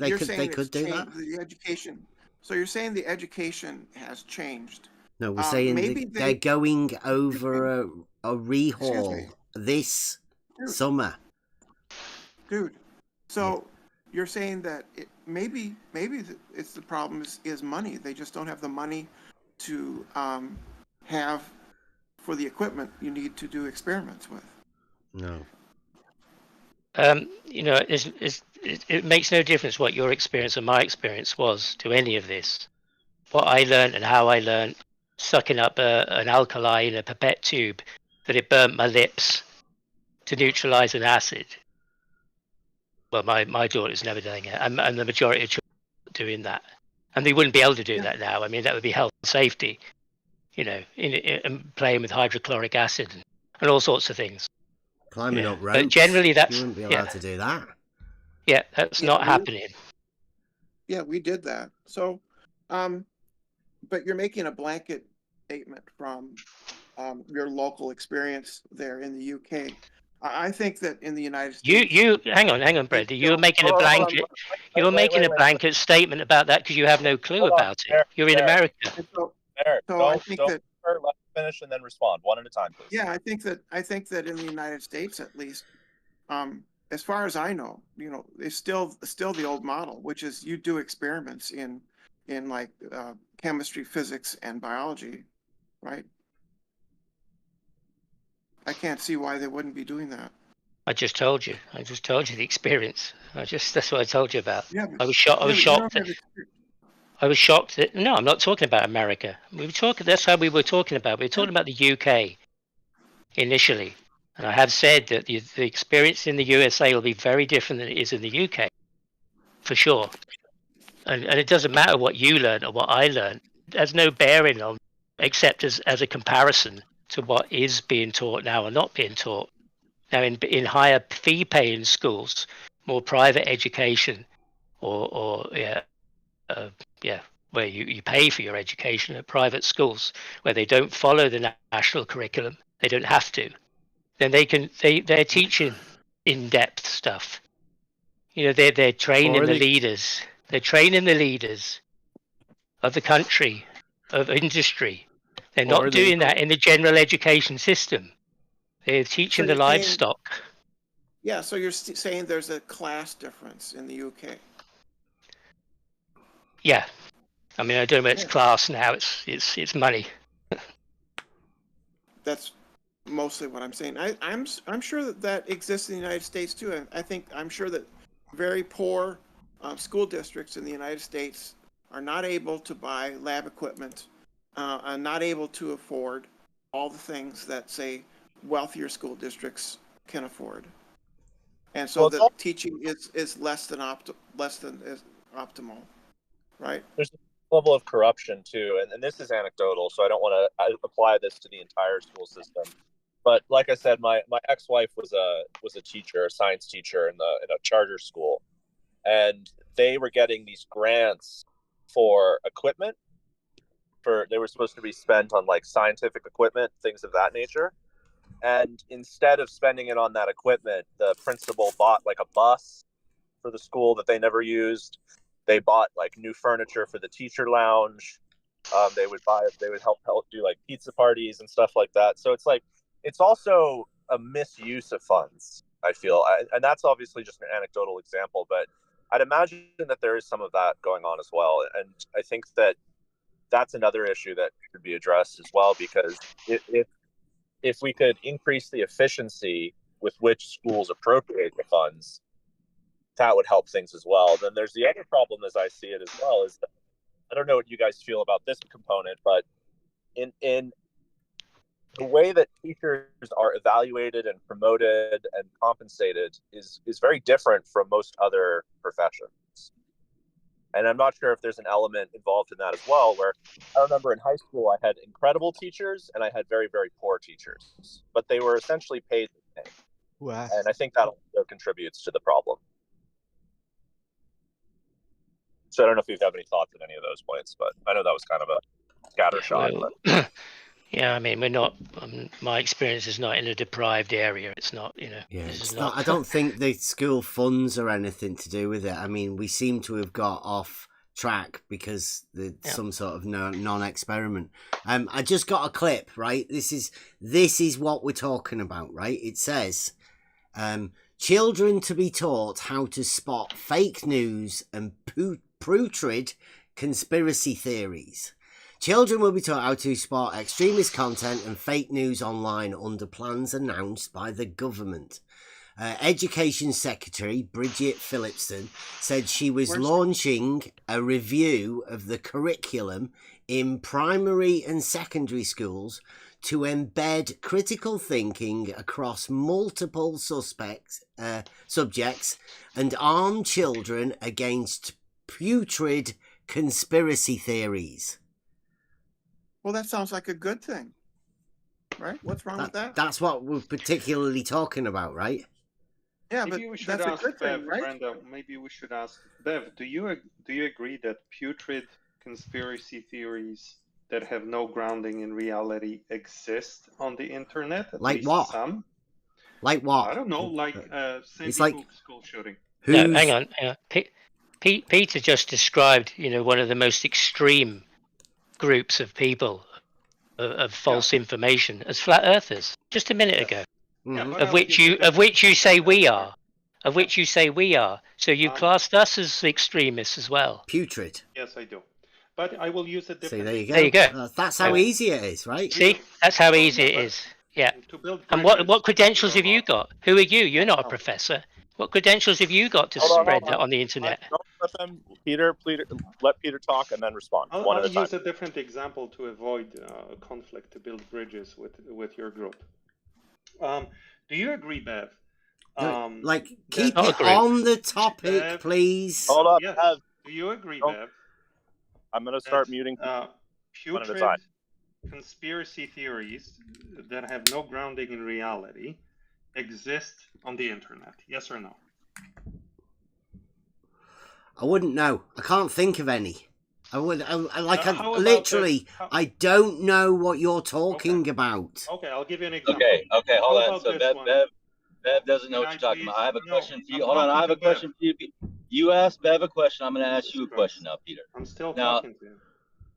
you're saying they could do that? The education. So you're saying the education has changed. No, we're saying they're going over a rehaul this summer. Dude, so you're saying that maybe it's the problem is money. They just don't have the money to have for the equipment you need to do experiments with. No. It makes no difference what your experience or my experience was to any of this. What I learned and how I learned, sucking up an alkali in a pipette tube, that it burnt my lips to neutralize an acid. Well, my daughter's never doing it, and the majority of children are doing that. And they wouldn't be able to do that now. I mean, that would be health and safety, in playing with hydrochloric acid and all sorts of things. Climbing up ropes. But generally, you wouldn't be allowed to do that. Yeah, that's not happening. Yeah, we did that. So, but you're making a blanket statement from your local experience there in the UK. I think that in the United States, you hang on, Brenda. You were making a blanket. You were making a blanket statement about that because you have no clue about it. You're in America. I think that let me finish and then respond one at a time, please. Yeah, I think that in the United States, at least, as far as I know, it's still the old model, which is you do experiments in like chemistry, physics, and biology, right? I can't see why they wouldn't be doing that. I just told you the experience. That's what I told you about. Yeah, I was shocked. I was shocked that no, I'm not talking about America. We were talking. That's how we were talking about. We were talking about the UK initially, and I have said that the experience in the USA will be very different than it is in the UK, for sure. And it doesn't matter what you learn or what I learn. There's no bearing on, except as a comparison to what is being taught now or not being taught. Now, in higher fee-paying schools, more private education, or where you pay for your education at private schools, where they don't follow the national curriculum, they don't have to, then they're teaching in-depth stuff. You know, they're training Or the they- leaders. They're training the leaders of the country, of industry. They're Or not they- doing that in the general education system. They're teaching the you're saying- livestock. Yeah, so you're saying there's a class difference in the UK. Yeah, I mean, I don't know. It's class now. It's money. That's mostly what I'm saying. I'm sure that exists in the United States too. I'm sure that very poor school districts in the United States are not able to buy lab equipment, are not able to afford all the things that, say, wealthier school districts can afford, and so the teaching is less than optimal, right? There's a level of corruption too, and this is anecdotal, so I don't want to apply this to the entire school system. But like I said, my ex-wife was a teacher, a science teacher in a charter school, and they were getting these grants for equipment. They were supposed to be spent on like scientific equipment, things of that nature. And instead of spending it on that equipment, the principal bought like a bus for the school that they never used. They bought like new furniture for the teacher lounge. They would help do like pizza parties and stuff like that. So it's like, it's also a misuse of funds, I feel. And that's obviously just an anecdotal example, but I'd imagine that there is some of that going on as well. And I think that that's another issue that should be addressed as well, because if we could increase the efficiency with which schools appropriate the funds, that would help things as well. Then there's the other problem, as I see it as well, is that I don't know what you guys feel about this component, but in the way that teachers are evaluated and promoted and compensated is very different from most other professions. And I'm not sure if there's an element involved in that as well, where I remember in high school, I had incredible teachers and I had very, very poor teachers, but they were essentially paid the same. Wow. And I think that also contributes to the problem. So I don't know if you have any thoughts on any of those points, but I know that was kind of a scattershot. Well, yeah, I mean, we're not. My experience is not in a deprived area. It's not, you know. Yeah, this it's is not. I don't think the school funds or anything to do with it. I mean, we seem to have got off track because there's some sort of non-experiment. I just got a clip. Right, this is what we're talking about. Right, it says, children to be taught how to spot fake news and putrid conspiracy theories. Children will be taught how to spot extremist content and fake news online under plans announced by the government. Education Secretary Bridget Phillipson said she was launching a review of the curriculum in primary and secondary schools to embed critical thinking across multiple subjects and arm children against putrid conspiracy theories. Well, that sounds like a good thing, right? What's wrong with that? That's what we're particularly talking about, right? Yeah, Maybe we but should that's a ask good Bev, thing, right? Brenda. Maybe we should ask Bev. Do you agree that putrid conspiracy theories that have no grounding in reality exist on the internet? At Like least what? Some. Like what? I don't know. Like It's Sandy like Hook school shooting. No, hang on. Peter just described, you know, one of the most extreme groups of people of false information as flat earthers just a minute ago. Of which you say we are. So you classed us as extremists as well. Putrid. Yes, I do. But I will use a different. See, there you go. There you go. That's how easy it is, right? See, that's how easy it is. Yeah. And what credentials have you got? Who are you? You're not a professor. What credentials have you got to spread that on the internet? Don't let them, Peter, let Peter talk and then respond. I'll use a different example to avoid conflict, to build bridges with your group. Do you agree, Bev? Keep it on the topic, Bev, please. Hold up, yes. Bev. Do you agree, Bev? I'm going to start muting one at a time. Conspiracy theories that have no grounding in reality exist on the internet? Yes or no? I wouldn't know. I can't think of any. I would. How about Literally, how- I don't know what you're talking about. Okay, I'll give you an example. Okay, hold How on. about So this one? Bev doesn't know Can what I you're talking about. please- I have a No, question for you. I'm Hold on, I have talking a to Bev. question for you. You asked Bev a question. I'm going to ask you a question now, Peter. I'm still Now, talking to him.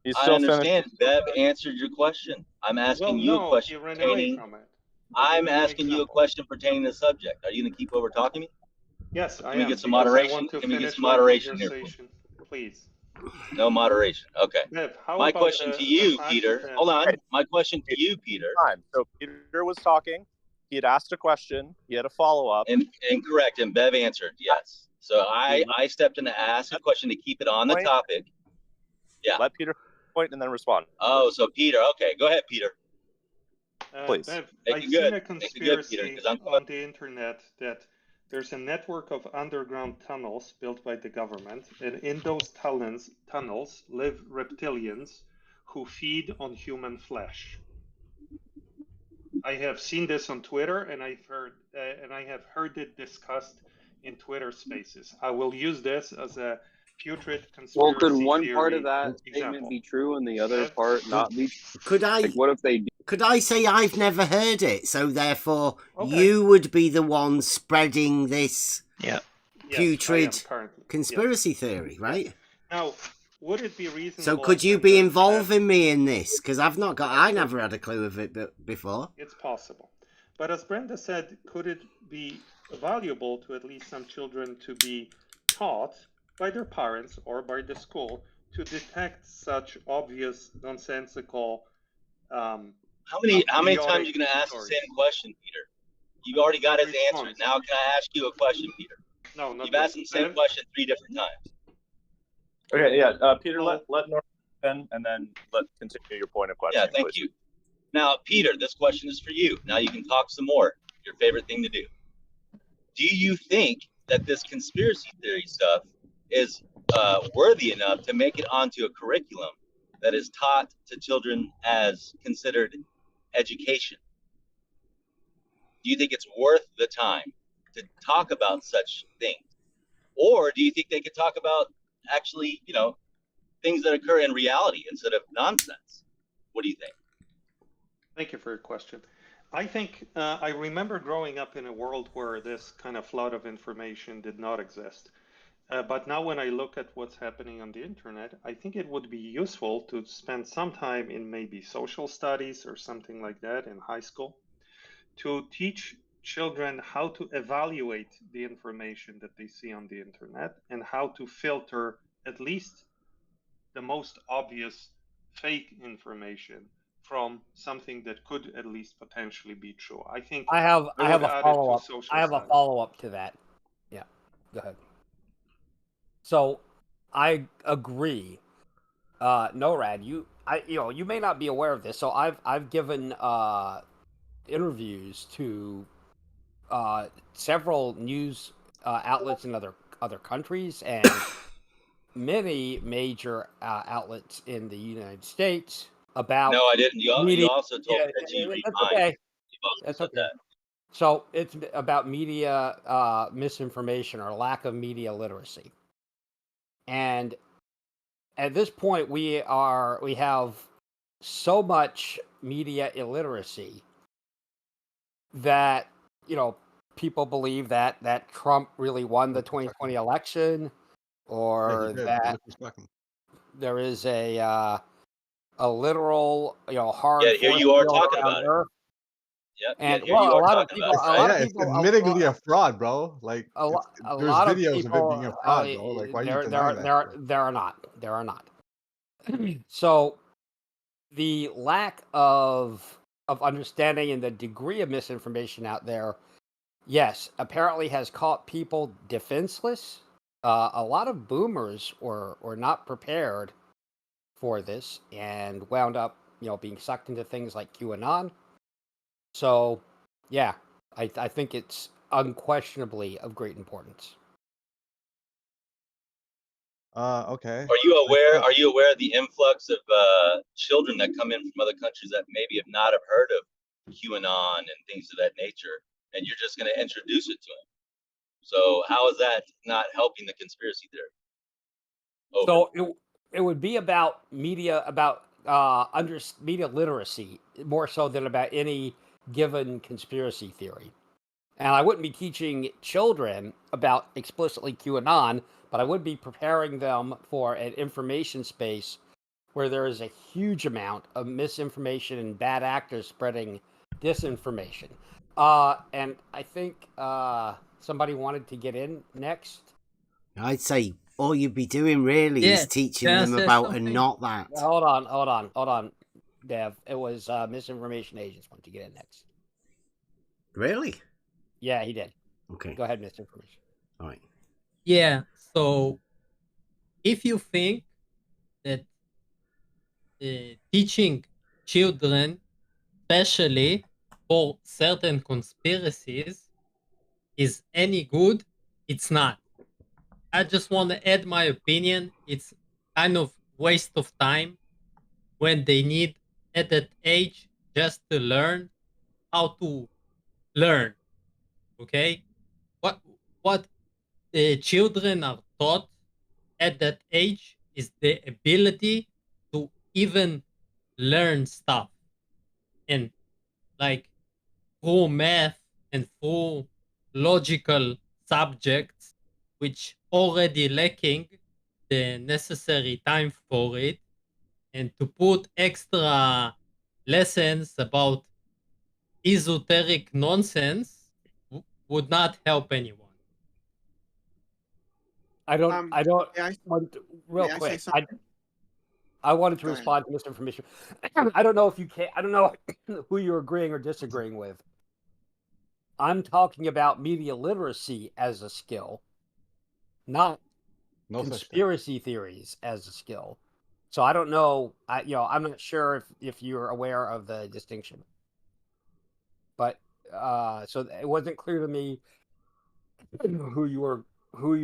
He's I still understand. Bev answered your question. I'm asking Well, you a no, question he ran pertaining. away from it. I'll I'm give you an asking you a example. question pertaining to the subject. Are you going to keep over talking me? Yes, I Can we am. get some because I moderation? want to Can we get finish some my moderation here, please? conversation. Please. No moderation. Okay. Bev, how My about question to you, fact Peter. that- Hold on. My question to you, Peter. Time. So Peter was talking. He had asked a question. He had a follow up. Incorrect. And Bev answered yes. So I stepped in to ask a question to keep it on the topic. Yeah. Let Peter point and then respond. Oh, so Peter. Okay. Go ahead, Peter. Please. Bev, Make I've it seen good. a Make it good, conspiracy Peter, 'cause I'm on the internet that there's a network of underground tunnels built by the government, and in those tunnels live reptilians who feed on human flesh. I have seen this on Twitter, and I have heard it discussed in Twitter Spaces. I will use this as a putrid Well, conspiracy could one theory part of that example. statement be true and the other part not be true? Could I? Like, what if they do? Could I say I've never heard it? So therefore, Okay. you would be the one spreading this Yeah. putrid Yes, I am currently. conspiracy theory, right? Now, would it be reasonable? So could you be involving me in this? Because I never had a clue of it before. It's possible. But as Brenda said, could it be valuable to at least some children to be taught by their parents or by the school to detect such obvious nonsensical How many times idiotic are you going to ask stories? the same question, Peter? You've already got his answer. Response. Now can I ask you a question, Peter? No, not You've asked him the same Bev? question 3 different times. Okay, yeah. Peter, let Norman end, and then let continue your point of question. Yeah, thank you. Now, Peter, this question is for you. Now you can talk some more. Your favorite thing to do. Do you think that this conspiracy theory stuff is worthy enough to make it onto a curriculum that is taught to children as considered education? Do you think it's worth the time to talk about such things? Or do you think they could talk about actually, things that occur in reality instead of nonsense? What do you think? Thank you for your question. I think I remember growing up in a world where this kind of flood of information did not exist. But now when I look at what's happening on the internet, I think it would be useful to spend some time in maybe social studies or something like that in high school to teach children how to evaluate the information that they see on the internet and how to filter at least the most obvious fake information from something that could at least potentially be true. I think I have a follow up. I have a studies. follow up to that. Yeah, go ahead. So, I agree. NORAD, you may not be aware of this. So I've given interviews to several news outlets in other countries and many major outlets in the United States about. No, I didn't. You media. also told me that you read That's mine. okay. You also That's said okay. that. So it's about media misinformation or lack of media literacy. And at this point, we have so much media illiteracy that people believe that Trump really won the 2020 election, or that there is a literal hard Yeah, here force you are field talking around about it. Earth. Yep. And here you a are lot of talking people, about it. It's admittedly a fraud, bro. Like, a there's lot of videos people, of it being a fraud, bro. Like, why are you denying that? there are not. So the lack of understanding and the degree of misinformation out there, yes, apparently has caught people defenseless. A lot of boomers were not prepared for this and wound up, being sucked into things like QAnon. So, yeah, I think it's unquestionably of great importance. Okay. Are you aware of the influx of children that come in from other countries that maybe have not have heard of QAnon and things of that nature, and you're just going to introduce it to them? So how is that not helping the conspiracy theory? So it would be about media, about media literacy more so than about any given conspiracy theory. And I wouldn't be teaching children about explicitly QAnon, but I would be preparing them for an information space where there is a huge amount of misinformation and bad actors spreading disinformation. And I think somebody wanted to get in next. I'd say all you'd be doing really Yeah, is teaching can I them say about and something? not that. Hold on, Dev. It was misinformation agents wanted to get in next. Really? Yeah, he did. Okay. Go ahead, misinformation. All right. Yeah. So if you think that teaching children, especially for certain conspiracies, is any good, it's not. I just want to add my opinion. It's kind of waste of time when they need at that age just to learn how to learn. Okay, what children are taught at that age is the ability to even learn stuff, and like through math and through logical subjects, which already lacking the necessary time for it, and to put extra lessons about esoteric nonsense would not help anyone. I don't want real may I say quick. something? I wanted to Go ahead. respond to misinformation. I don't know if you can. I don't know who you're agreeing or disagreeing with. I'm talking about media literacy as a skill, not No such thing. conspiracy theories as a skill. So I don't know. I'm not sure if you're aware of the distinction. But so it wasn't clear to me who you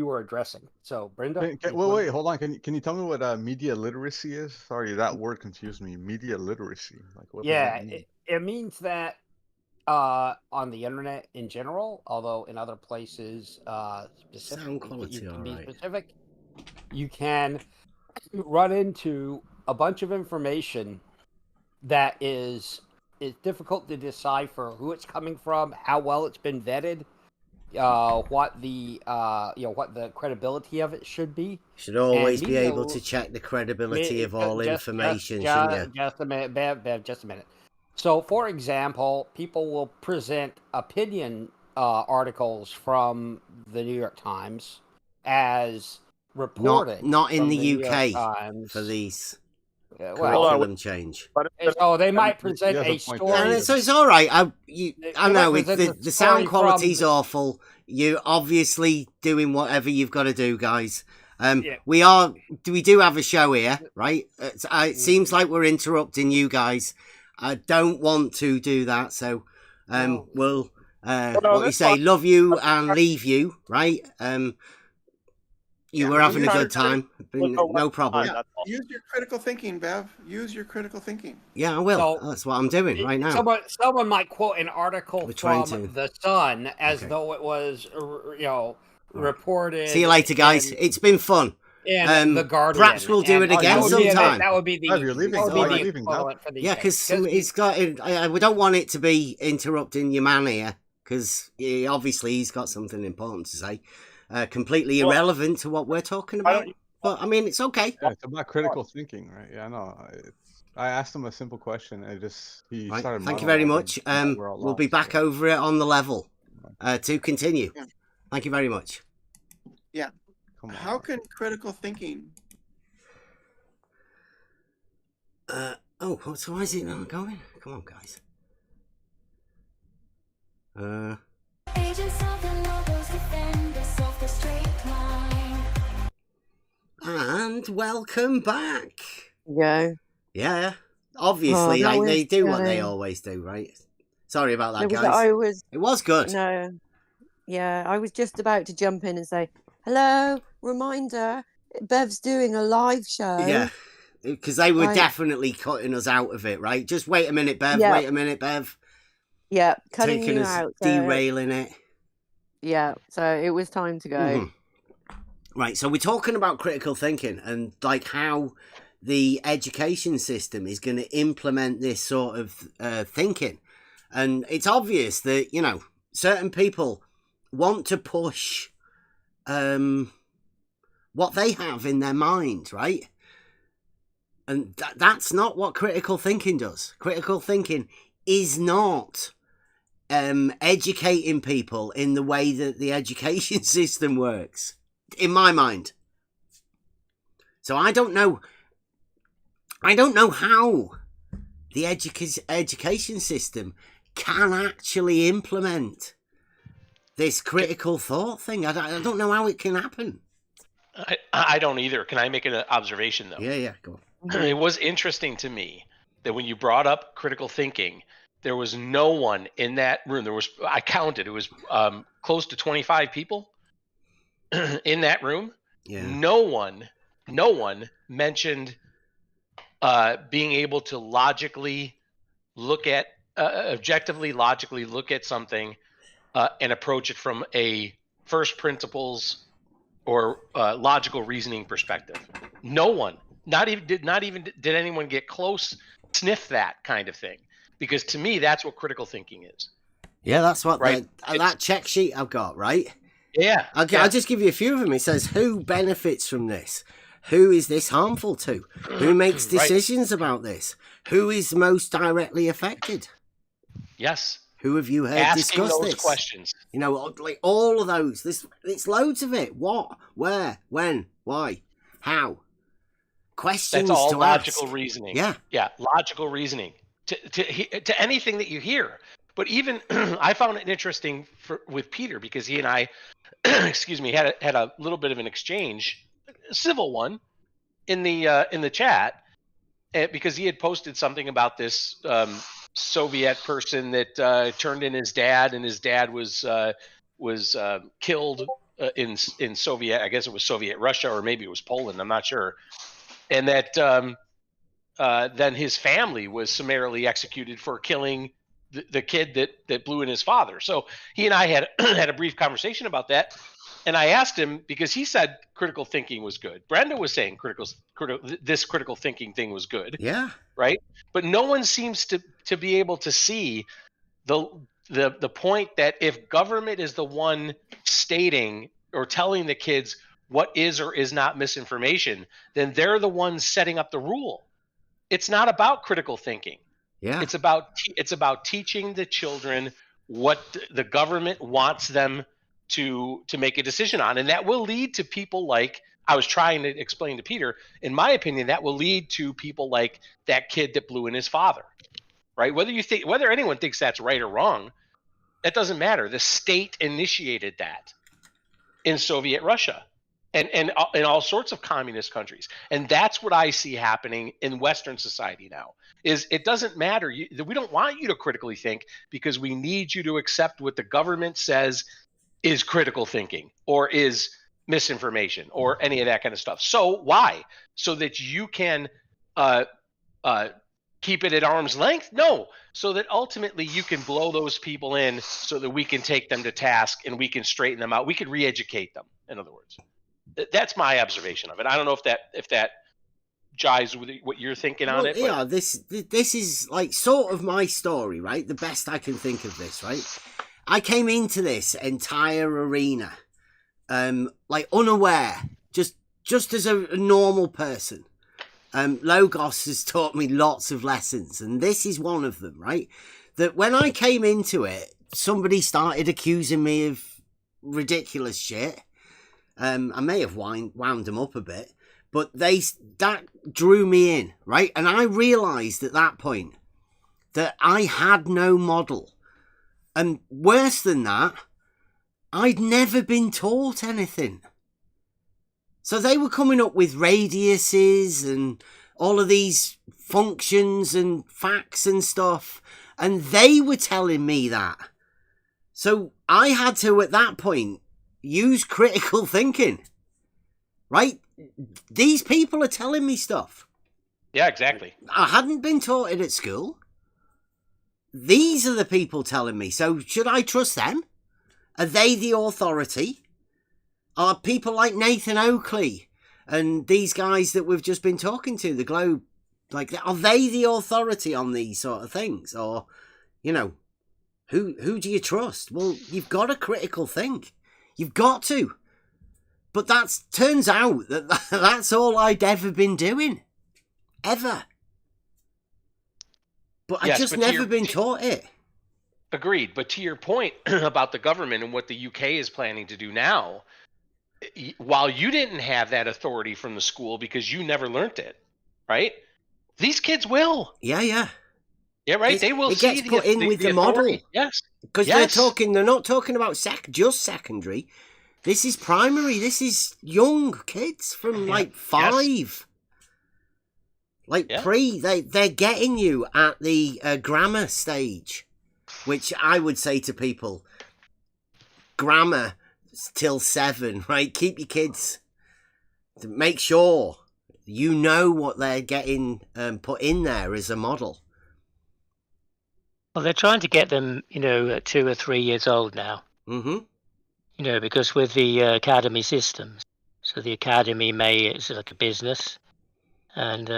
were addressing. So Brenda, Wait, hold on. Can you tell me what media literacy is? Sorry, that word confused me. Media literacy. Like, what does yeah, that mean? it means that on the internet in general, although in other places specific, Sound quality, you can all be right. specific, you can run into a bunch of information that is difficult to decipher who it's coming from, how well it's been vetted, what the what the credibility of it should be. Should always be able to check the credibility of all information, shouldn't you? Just a minute, Bev, just a minute. So, for example, people will present opinion articles from the New York Times as reported. Not in from the New York UK Times. for these well, curriculum change. So they might present a story. Yeah, so it's all right. I know might it's present the a sound story quality's from- awful. You're obviously doing whatever you've got to do, guys. Yeah. We do have a show here, right? It seems like we're interrupting you guys. I don't want to do that, so we'll what you say, love you and leave you, right? You were having a good time. No problem. Yeah. Use your critical thinking, Bev. Use your critical thinking. Yeah, I will. That's what I'm doing right now. Someone might quote an article trying from to. The Sun as though it was, reported. See you later, guys. It's been fun. And The Guardian. Perhaps we'll do it again sometime. That would be the. You're leaving. that would Oh, be you're the leaving, equivalent for these Yeah, days. because it's got. We don't want it to be interrupting your man here, because obviously he's got something important to say, completely irrelevant to what we're talking about. But I mean, it's okay. Yeah, it's about critical thinking, right? Yeah, no. I asked him a simple question, and he Right, started. thank you very much. We're all We'll be back over it on the level to continue. Yeah. Thank you very much. Yeah. How can critical thinking? So why is it not going? Come on, guys. And welcome back. Yeah. Yeah. Obviously, that they was, do what they always do, right? Sorry about that, guys. It was good. No. Yeah, I was just about to jump in and say, hello, reminder, Bev's doing a live show. Yeah, because they were definitely cutting us out of it, right? Just wait a minute, Bev. Yeah. Wait a minute, Bev. Yeah, cutting Taking you us, out. derailing it. Yeah, so it was time to go. Right, so we're talking about critical thinking and like how the education system is going to implement this sort of thinking. And it's obvious that, you know, certain people want to push what they have in their mind, right? And that's not what critical thinking does. Critical thinking is not educating people in the way that the education system works, in my mind. So I don't know how the education system can actually implement this critical thought thing. I don't know how it can happen. I don't either. Can I make an observation, though? Yeah, go on. It was interesting to me that when you brought up critical thinking, there was no one in that room. I counted, it was close to 25 people in that room. Yeah. No one mentioned being able to logically look at, objectively logically look at something and approach it from a first principles or logical reasoning perspective. No one, not even did anyone get close, sniff that kind of thing. Because to me, that's what critical thinking is. Yeah, that's what right? That check sheet I've got, right? Yeah. I'll just give you a few of them. It says, who benefits from this? Who is this harmful to? Who makes decisions about this? Who is most directly affected? Yes. Who have you heard asking discuss those this? questions? You know, like all of those. It's loads of it. What? Where? When? Why? How? Questions. That's all to logical ask. reasoning. Yeah, logical reasoning to anything that you hear. But even I found it interesting with Peter because he and I, excuse me, had a little bit of an exchange, a civil one, in the chat, because he had posted something about this Soviet person that turned in his dad, and his dad was killed in Soviet, I guess it was Soviet Russia, or maybe it was Poland, I'm not sure, and that then his family was summarily executed for killing the kid that blew in his father. So he and I had had a brief conversation about that, and I asked him because he said critical thinking was good. Brenda was saying this critical thinking thing was good. Yeah. Right. But no one seems to be able to see the point that if government is the one stating or telling the kids what is or is not misinformation, then they're the ones setting up the rule. It's not about critical thinking. Yeah. It's about teaching the children what the government wants them to make a decision on, and that will lead to people like I was trying to explain to Peter. In my opinion, that will lead to people like that kid that blew in his father, right? Whether anyone thinks that's right or wrong, that doesn't matter. The state initiated that in Soviet Russia and in all sorts of communist countries, and that's what I see happening in Western society now. Is it doesn't matter. We don't want you to critically think because we need you to accept what the government says is critical thinking or is misinformation or any of that kind of stuff. So why? So that you can keep it at arm's length? No. So that ultimately you can blow those people in so that we can take them to task and we can straighten them out. We can re-educate them, in other words. That's my observation of it. I don't know if that jives with what you're thinking on it. Yeah, this is like sort of my story, right? The best I can think of this, right? I came into this entire arena like unaware, just as a normal person. Logos has taught me lots of lessons, and this is one of them, right? That when I came into it, somebody started accusing me of ridiculous shit. I may have wound them up a bit, but that drew me in, right? And I realised at that point that I had no model. And worse than that, I'd never been taught anything. So they were coming up with radiuses and all of these functions and facts and stuff, and they were telling me that. So I had to, at that point, use critical thinking, right? These people are telling me stuff. Yeah, exactly. I hadn't been taught it at school. These are the people telling me. So should I trust them? Are they the authority? are people like Nathan Oakley and these guys that we've just been talking to, the Globe, like, are they the authority on these sort of things? Or, you know, who do you trust? Well, you've got to critical think. You've got to. But turns out that that's all I'd ever been doing. Ever. But Yes, I just but to never been taught it. Agreed. But to your point about the government and what the UK is planning to do now, while you didn't have that authority from the school because you never learnt it, right? These kids will. Yeah, yeah. Yeah, right. They will It see gets put in with the authority. model. Yes. Because Yes. they're not talking about just secondary. This is primary. This is young kids from like 5. Yes. Like they're getting you at the grammar stage, which I would say to people, grammar till 7, right? Keep your kids, to make sure you know what they're getting put in there as a model. Well, they're trying to get them, at 2 or 3 years old now. Mm-hmm. Because with the academy systems, so the academy it's like a business, and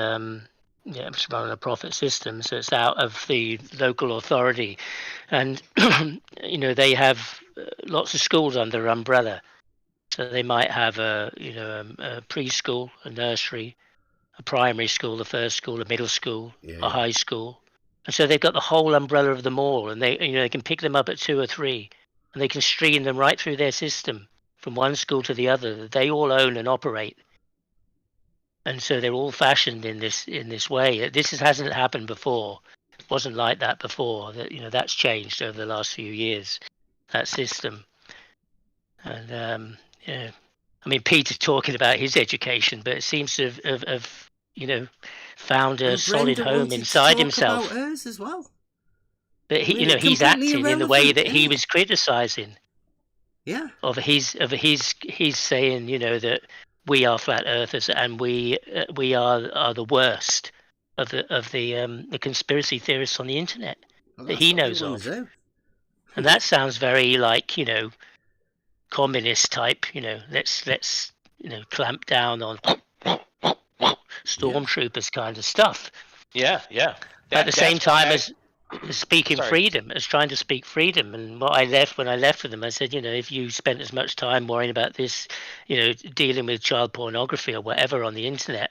it's run on a profit system, so it's out of the local authority, and they have lots of schools under their umbrella. So they might have a preschool, a nursery, a primary school, a first school, a middle school, a high school. And so they've got the whole umbrella of them all, and they can pick them up at 2 or 3, and they can stream them right through their system from one school to the other that they all own and operate. And so they're all fashioned in this way. This hasn't happened before. It wasn't like that before. That's changed over the last few years, that system. And I mean, Peter's talking about his education, but it seems to have found a solid home inside himself. About hers as well. But he's acting in the way that he was criticizing. Yeah. Of he's saying that we are flat earthers and we are the worst of the conspiracy theorists on the internet that he knows of. And that sounds very like communist type. Let's clamp down on stormtroopers kind of stuff. Yeah. At the same time as speaking freedom, as trying to speak freedom. And when I left with them, I said, if you spent as much time worrying about this, dealing with child pornography or whatever on the internet,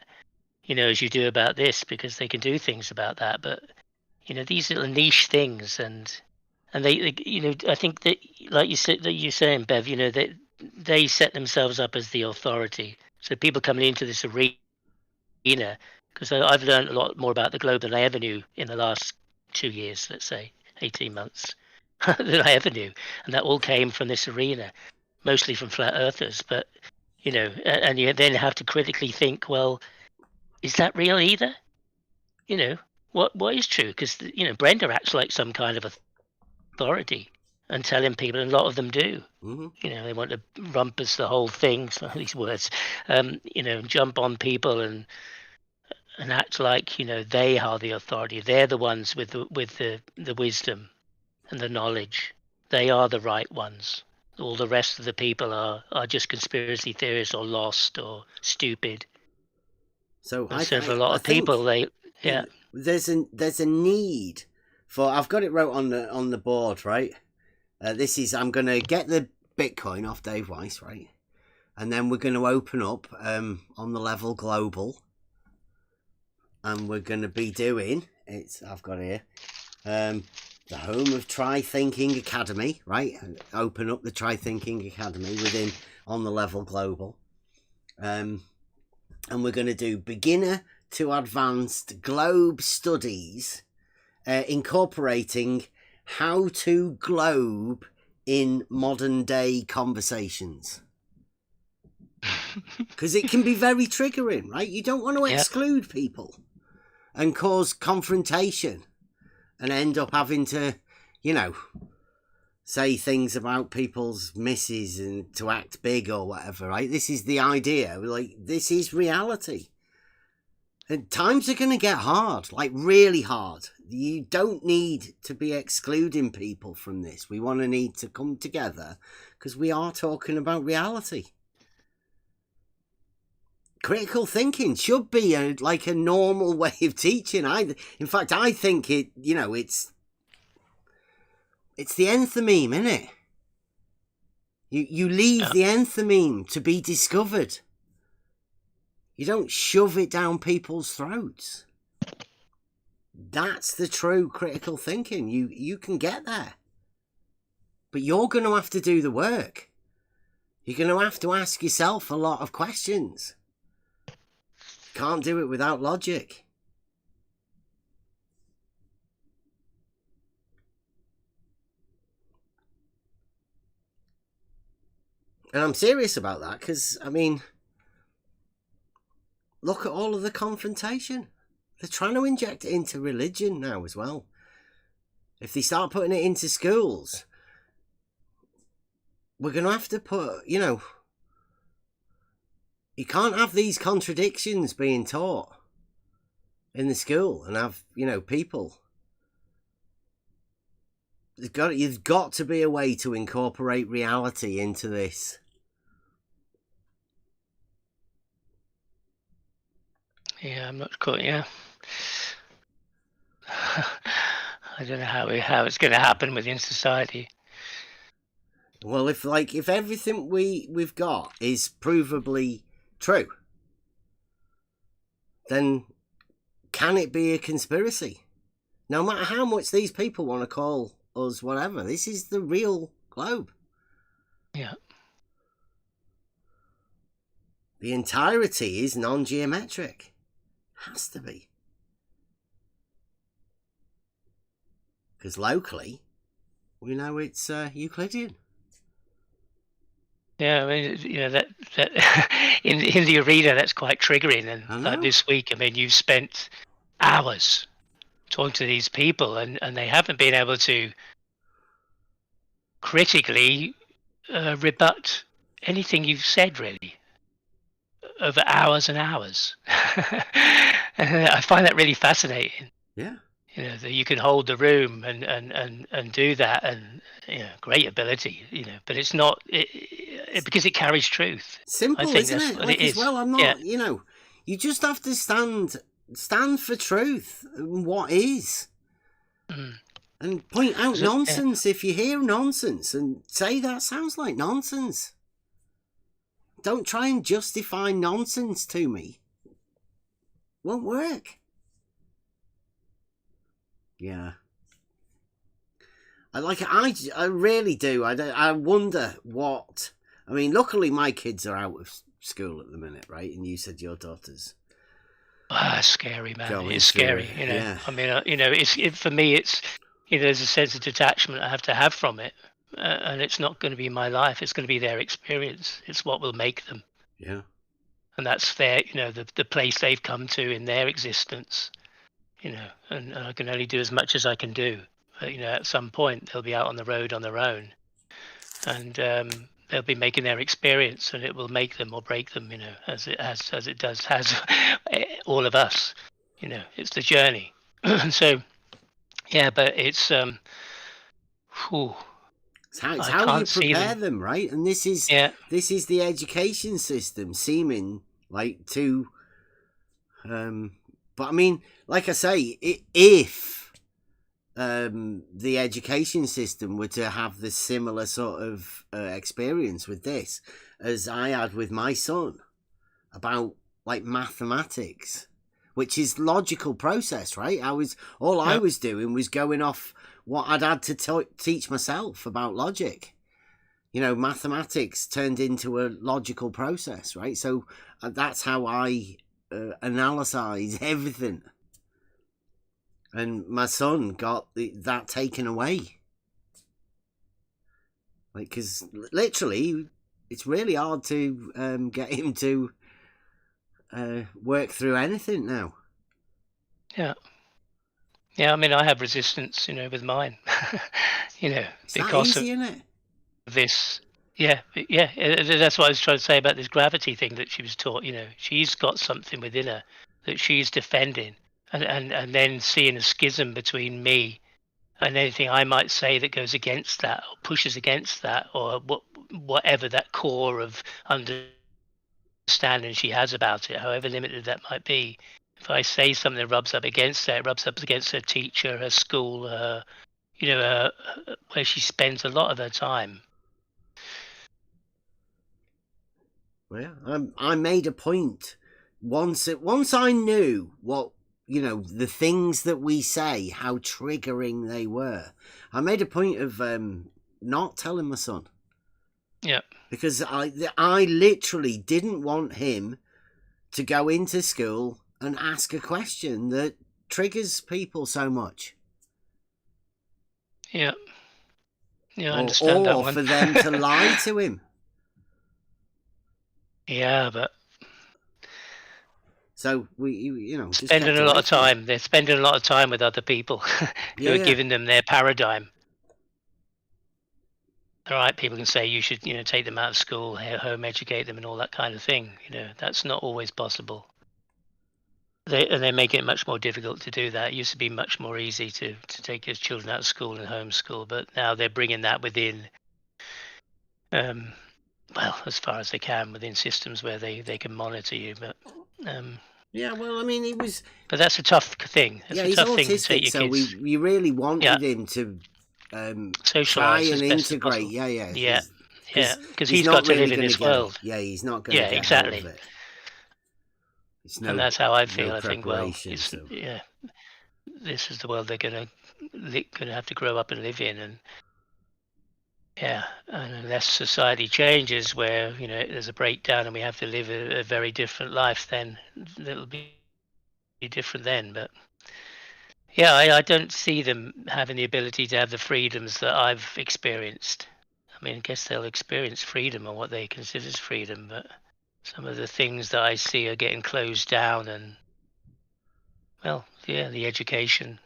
as you do about this, because they can do things about that. But these little niche things, and they I think that, like you said, that you're saying, Bev, they set themselves up as the authority. So people coming into this arena, because I've learned a lot more about the globe than I ever knew in the last 2 years, let's say 18 months, than I ever knew, and that all came from this arena, mostly from flat earthers. But and you then have to critically think, well, is that real either? What is true? Because Brenda acts like some kind of authority and telling people, and a lot of them do. Mm-hmm. They want to rumpus the whole thing, some of these words, jump on people and act like they are the authority. They're the ones with the wisdom and the knowledge. They are the right ones. All the rest of the people are just conspiracy theorists or lost or stupid. So for a lot of people, there's a need for. I've got it wrote on the board, right? I'm going to get the Bitcoin off Dave Weiss, right? And then we're going to open up on the level global. And we're going to be doing, I've got here, the home of Try Thinking Academy, right? And open up the Try Thinking Academy on the level global. And we're going to do beginner to advanced globe studies, incorporating how to globe in modern day conversations. Because it can be very triggering, right? You don't want to exclude people and cause confrontation and end up having to, say things about people's misses and to act big or whatever, right? This is the idea. Like, this is reality. And times are going to get hard, like really hard. You don't need to be excluding people from this. We need to come together because we are talking about reality. critical thinking should be like a normal way of teaching. In fact, I think it. It's the enthymeme, isn't it? You leave the enthymeme to be discovered. You don't shove it down people's throats. That's the true critical thinking. You can get there. But you're going to have to do the work. You're going to have to ask yourself a lot of questions. Can't do it without logic. And I'm serious about that because, I mean, look at all of the confrontation. They're trying to inject it into religion now as well. If they start putting it into schools, we're going to have to put, you can't have these contradictions being taught in the school and have, people. There's got to be a way to incorporate reality into this. Yeah, I'm not quite. Yeah, I don't know how it's going to happen within society. Well, if everything we've got is provably true, then can it be a conspiracy? No matter how much these people want to call us whatever, this is the real globe. Yeah. The entirety is non-geometric. Has to be. Because locally, we know it's Euclidean. Yeah, I mean, that in the arena, that's quite triggering. And like this week, I mean, you've spent hours talking to these people, and they haven't been able to critically rebut anything you've said, really, over hours and hours. And I find that really fascinating. Yeah. That you can hold the room and do that, and great ability. But it's not because it carries truth. Simple, I think isn't that's it? what Like it as is. well, I'm not. You just have to stand for truth and what is, and point out nonsense if you hear nonsense, and say that sounds like nonsense. Don't try and justify nonsense to me. Won't work. Yeah. I really do. I wonder what. I mean, luckily my kids are out of school at the minute, right? And you said your daughter's. Scary, man. Going It's scary. through it, yeah. I mean, for me, it's there's a sense of detachment I have to have from it, and it's not going to be my life. It's going to be their experience. It's what will make them. Yeah. And that's their, the place they've come to in their existence. And I can only do as much as I can do. But, at some point they'll be out on the road on their own, and they'll be making their experience, and it will make them or break them, as it has all of us. It's the journey. So, yeah, but it's It's how you prepare them, right? And this is the education system seeming like to. But I mean, like I say, if the education system were to have the similar sort of experience with this as I had with my son about like mathematics, which is logical process, right? I was doing was going off what I'd had to teach myself about logic. Mathematics turned into a logical process, right? So that's how I analyze everything. And my son got that taken away. Like, because literally, it's really hard to get him to work through anything now. Yeah. Yeah, I mean, I have resistance, with mine, It's because not easy, isn't it? of this. Yeah, that's what I was trying to say about this gravity thing that she was taught. She's got something within her that she's defending, and then seeing a schism between me and anything I might say that goes against that or pushes against that, or whatever that core of understanding understanding she has about it, however limited that might be. If I say something that rubs up against her, it rubs up against her teacher, her school, where she spends a lot of her time. Well, I made a point once I knew what, the things that we say, how triggering they were. I made a point of not telling my son. Yeah. Because I literally didn't want him to go into school and ask a question that triggers people so much. Yeah. Yeah, I understand that one. Or for them to lie to him. Yeah, but so we, just spending a lot of time. They're spending a lot of time with other people who are giving them their paradigm. All right, people can say you should, take them out of school, home educate them, and all that kind of thing. That's not always possible. They make it much more difficult to do that. It used to be much more easy to take your children out of school and homeschool, but now they're bringing that within. Well, as far as they can within systems where they can monitor you, but yeah, well, I mean, he was. But that's a tough thing. That's a he's tough autistic, thing to take your so kids. we really wanted him to try and integrate. Yeah, because he's he's not got to really live in gonna this get it. world. Yeah, he's not going to get exactly. out of it. It's And that's how I feel. no I think, well, preparation, this is the world they're going to have to grow up and live in, and and unless society changes, where there's a breakdown and we have to live a very different life, then it'll be different then. But I don't see them having the ability to have the freedoms that I've experienced. I mean, I guess they'll experience freedom or what they consider as freedom, but some of the things that I see are getting closed down, and the education,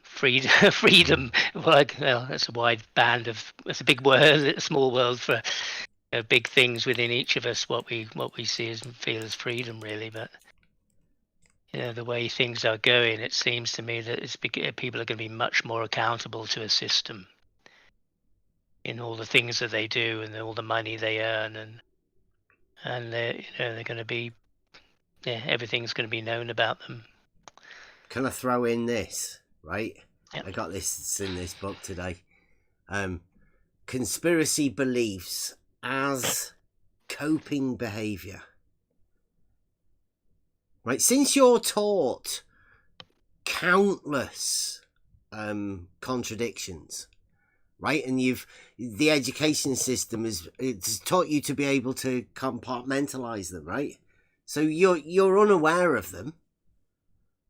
freedom. That's a wide band of. It's a big world, a small world for big things within each of us. What we see and feel as freedom, really. But the way things are going, it seems to me that people are going to be much more accountable to a system in all the things that they do and all the money they earn, and they're going to be, everything's going to be known about them. Can I throw in this? Right, I got this in this book today. Conspiracy beliefs as coping behavior. Right, since you're taught countless contradictions, right, and the education system it's taught you to be able to compartmentalize them, right? So you're unaware of them.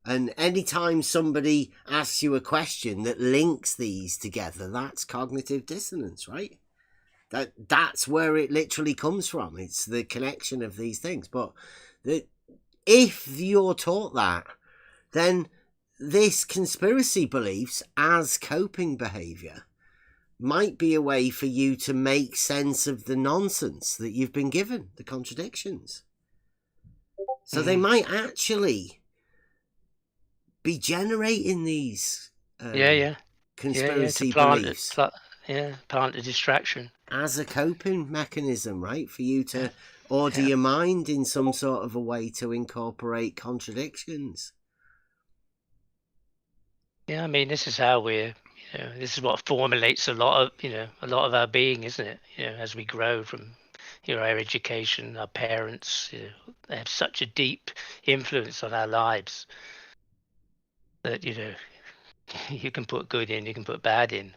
And anytime somebody asks you a question that links these together, that's cognitive dissonance, right? That's where it literally comes from. It's the connection of these things. But if you're taught that, then this conspiracy beliefs as coping behavior might be a way for you to make sense of the nonsense that you've been given, the contradictions. So they might actually be generating these conspiracy beliefs. Plant a distraction as a coping mechanism, right? For you to order your mind in some sort of a way to incorporate contradictions. Yeah, I mean, this is how we're. This is what formulates a lot of our being, isn't it? As we grow from our education, our parents, they have such a deep influence on our lives. That you can put good in, you can put bad in.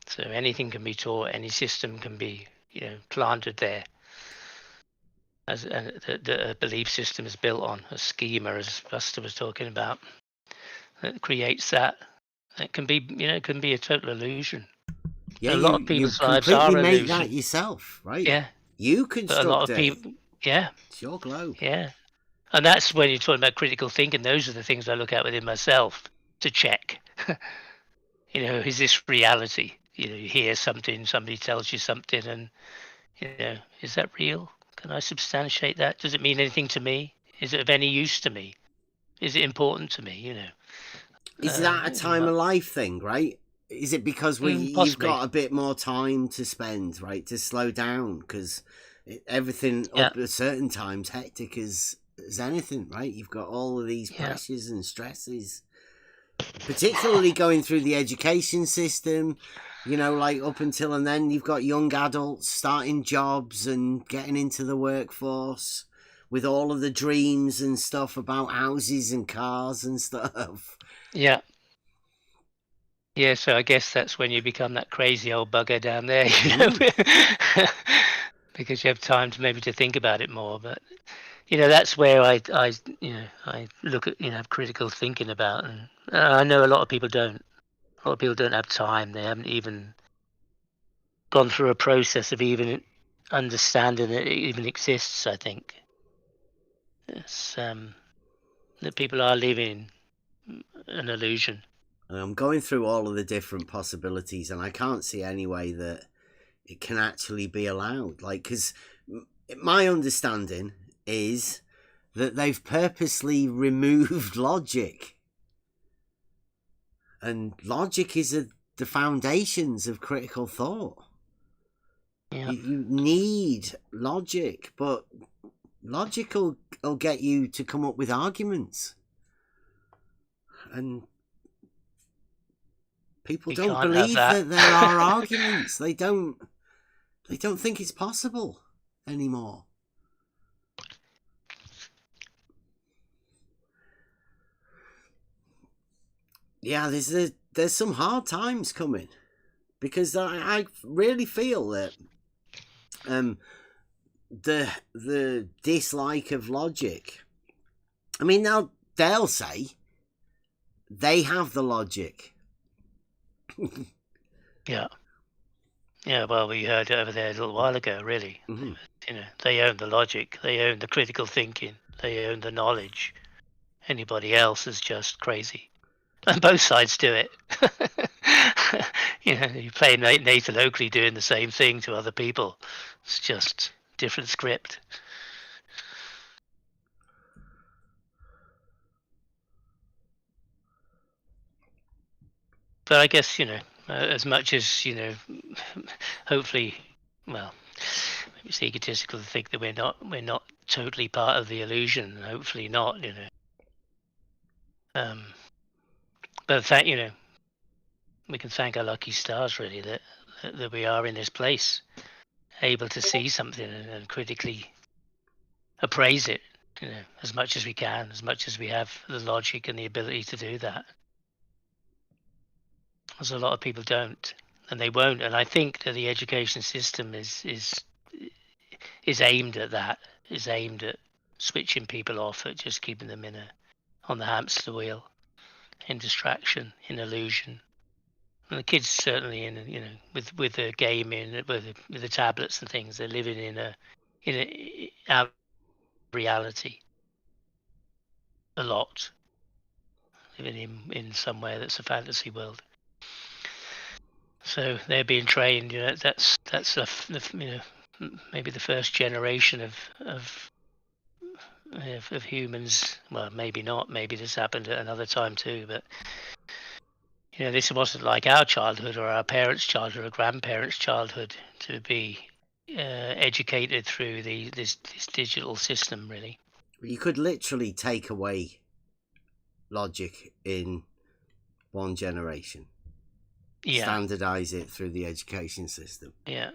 So anything can be taught, any system can be planted there. As the belief system is built on a schema, as Buster was talking about, that creates that. It can be can be a total illusion. Yeah, a lot of people's lives completely are make illusion. that yourself, right? Yeah, you construct but a lot of it. people. Yeah, it's your globe. Yeah. And that's when you're talking about critical thinking. Those are the things I look at within myself to check. Is this reality? You hear something, somebody tells you something, and is that real? Can I substantiate that? Does it mean anything to me? Is it of any use to me? Is it important to me? Is that a time of life thing, right? Is it because you've Possibly. got a bit more time to spend, right, to slow down? Because everything up at certain times hectic as anything, right? You've got all of these pressures and stresses, particularly going through the education system, you know, like up until and then you've got young adults starting jobs and getting into the workforce with all of the dreams and stuff about houses and cars and stuff. Yeah. Yeah, so I guess that's when you become that crazy old bugger down there, you know, because you have time to maybe to think about it more. But you know, that's where I look at have critical thinking about, and I know a lot of people don't. A lot of people don't have time. They haven't even gone through a process of even understanding that it even exists. I think it's that people are living an illusion. I'm going through all of the different possibilities, and I can't see any way that it can actually be allowed. Like, because my understanding is that they've purposely removed logic, and logic is the foundations of critical thought. Yeah. You need logic, but logic will get you to come up with arguments, and people don't believe that there are arguments. They don't think it's possible anymore. Yeah, there's some hard times coming, because I really feel that the dislike of logic. I mean, now they'll say they have the logic. Yeah. Well, we heard it over there a little while ago. Really, you know, they own the logic, they own the critical thinking, they own the knowledge. Anybody else is just crazy, and both sides do it. You know, you play Nathan Oakley doing the same thing to other people. It's just different script. But I guess, you know, as much as, you know, hopefully, well, maybe it's egotistical to think that we're not totally part of the illusion. Hopefully not, you know. But in fact, you know, we can thank our lucky stars really that we are in this place, able to see something and critically appraise it, you know, as much as we can, as much as we have the logic and the ability to do that. As a lot of people don't, and they won't. And I think that the education system is aimed at that. Is aimed at switching people off, at just keeping them on the hamster wheel, in distraction, in illusion. And the kids certainly with the gaming, with the tablets and things, they're living in a reality a lot, living in somewhere that's a fantasy world. So they're being trained. You know, that's maybe the first generation of humans. Well, maybe not. Maybe this happened at another time too. But you know, this wasn't like our childhood or our parents' childhood or grandparents' childhood to be educated through this digital system. Really, you could literally take away logic in one generation. Standardize it through the education system. Yeah,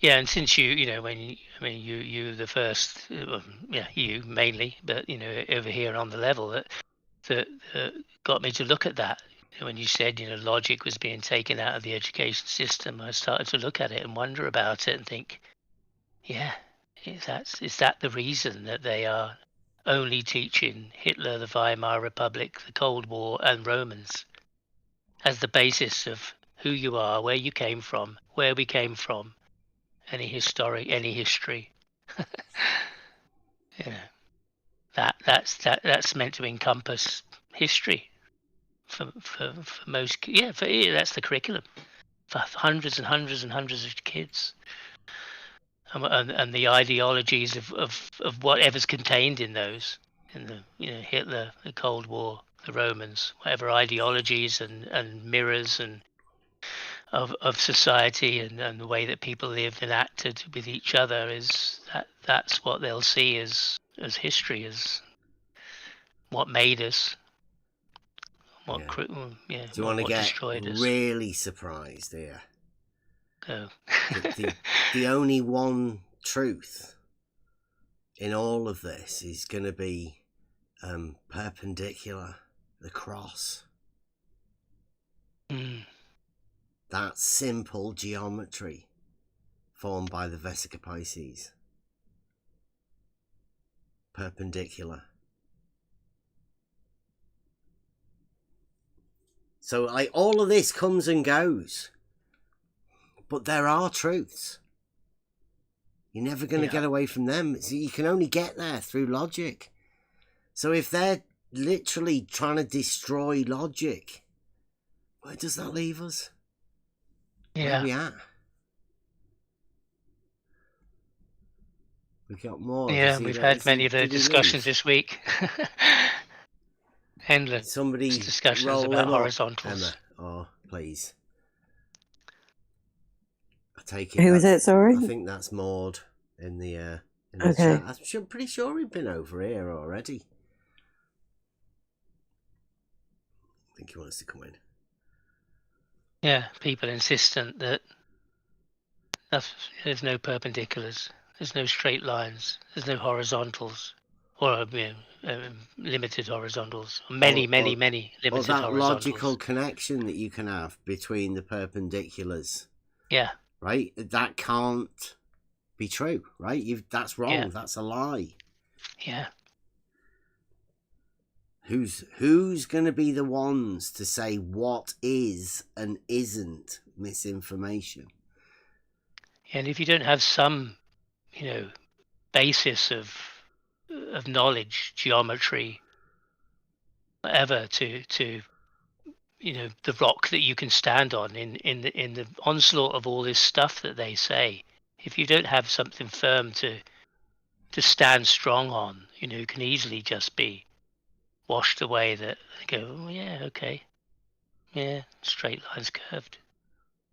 and since you the first, you mainly, but you know, over here on the level that got me to look at that. When you said, you know, logic was being taken out of the education system, I started to look at it and wonder about it and think, yeah, is that the reason that they are only teaching Hitler, the Weimar Republic, the Cold War, and Romans as the basis of who you are, where you came from, where we came from, any history. Yeah, that's meant to encompass history for most. That's the curriculum for hundreds and hundreds and hundreds of kids, and the ideologies of whatever's contained in those, in the Hitler, the Cold War, the Romans. Whatever ideologies and mirrors and of society and the way that people lived and acted with each other that's what they'll see as history, as what made us, what Do you want to what get destroyed us. really surprised here? Oh. The only one truth in all of this is going to be perpendicular, the cross. That simple geometry formed by the Vesica Pisces. Perpendicular. So like all of this comes and goes, but there are truths. You're never going to get away from them. So you can only get there through logic. So if they're literally trying to destroy logic, where does that leave us? Where are we at? We've got more. Yeah, we've had many of those discussions this week. Endless discussions about horizontals. Emma, oh, please. I take it. Who is it, sorry? I think that's Maud in the Okay. chat. I'm pretty sure we've been over here already. I think he wants to come in. Yeah, people insistent that there's no perpendiculars, there's no straight lines, there's no horizontals, or limited horizontals, many limited or that horizontals. Logical connection that you can have between the perpendiculars. Yeah. Right? That can't be true, right? That's wrong. Yeah. That's a lie. Yeah. Who's going to be the ones to say what is and isn't misinformation? And if you don't have some, basis of knowledge, geometry, whatever, to the rock that you can stand on in the onslaught of all this stuff that they say, if you don't have something firm to stand strong on, you can easily just be washed away. That go, oh, yeah, okay, yeah, straight lines curved.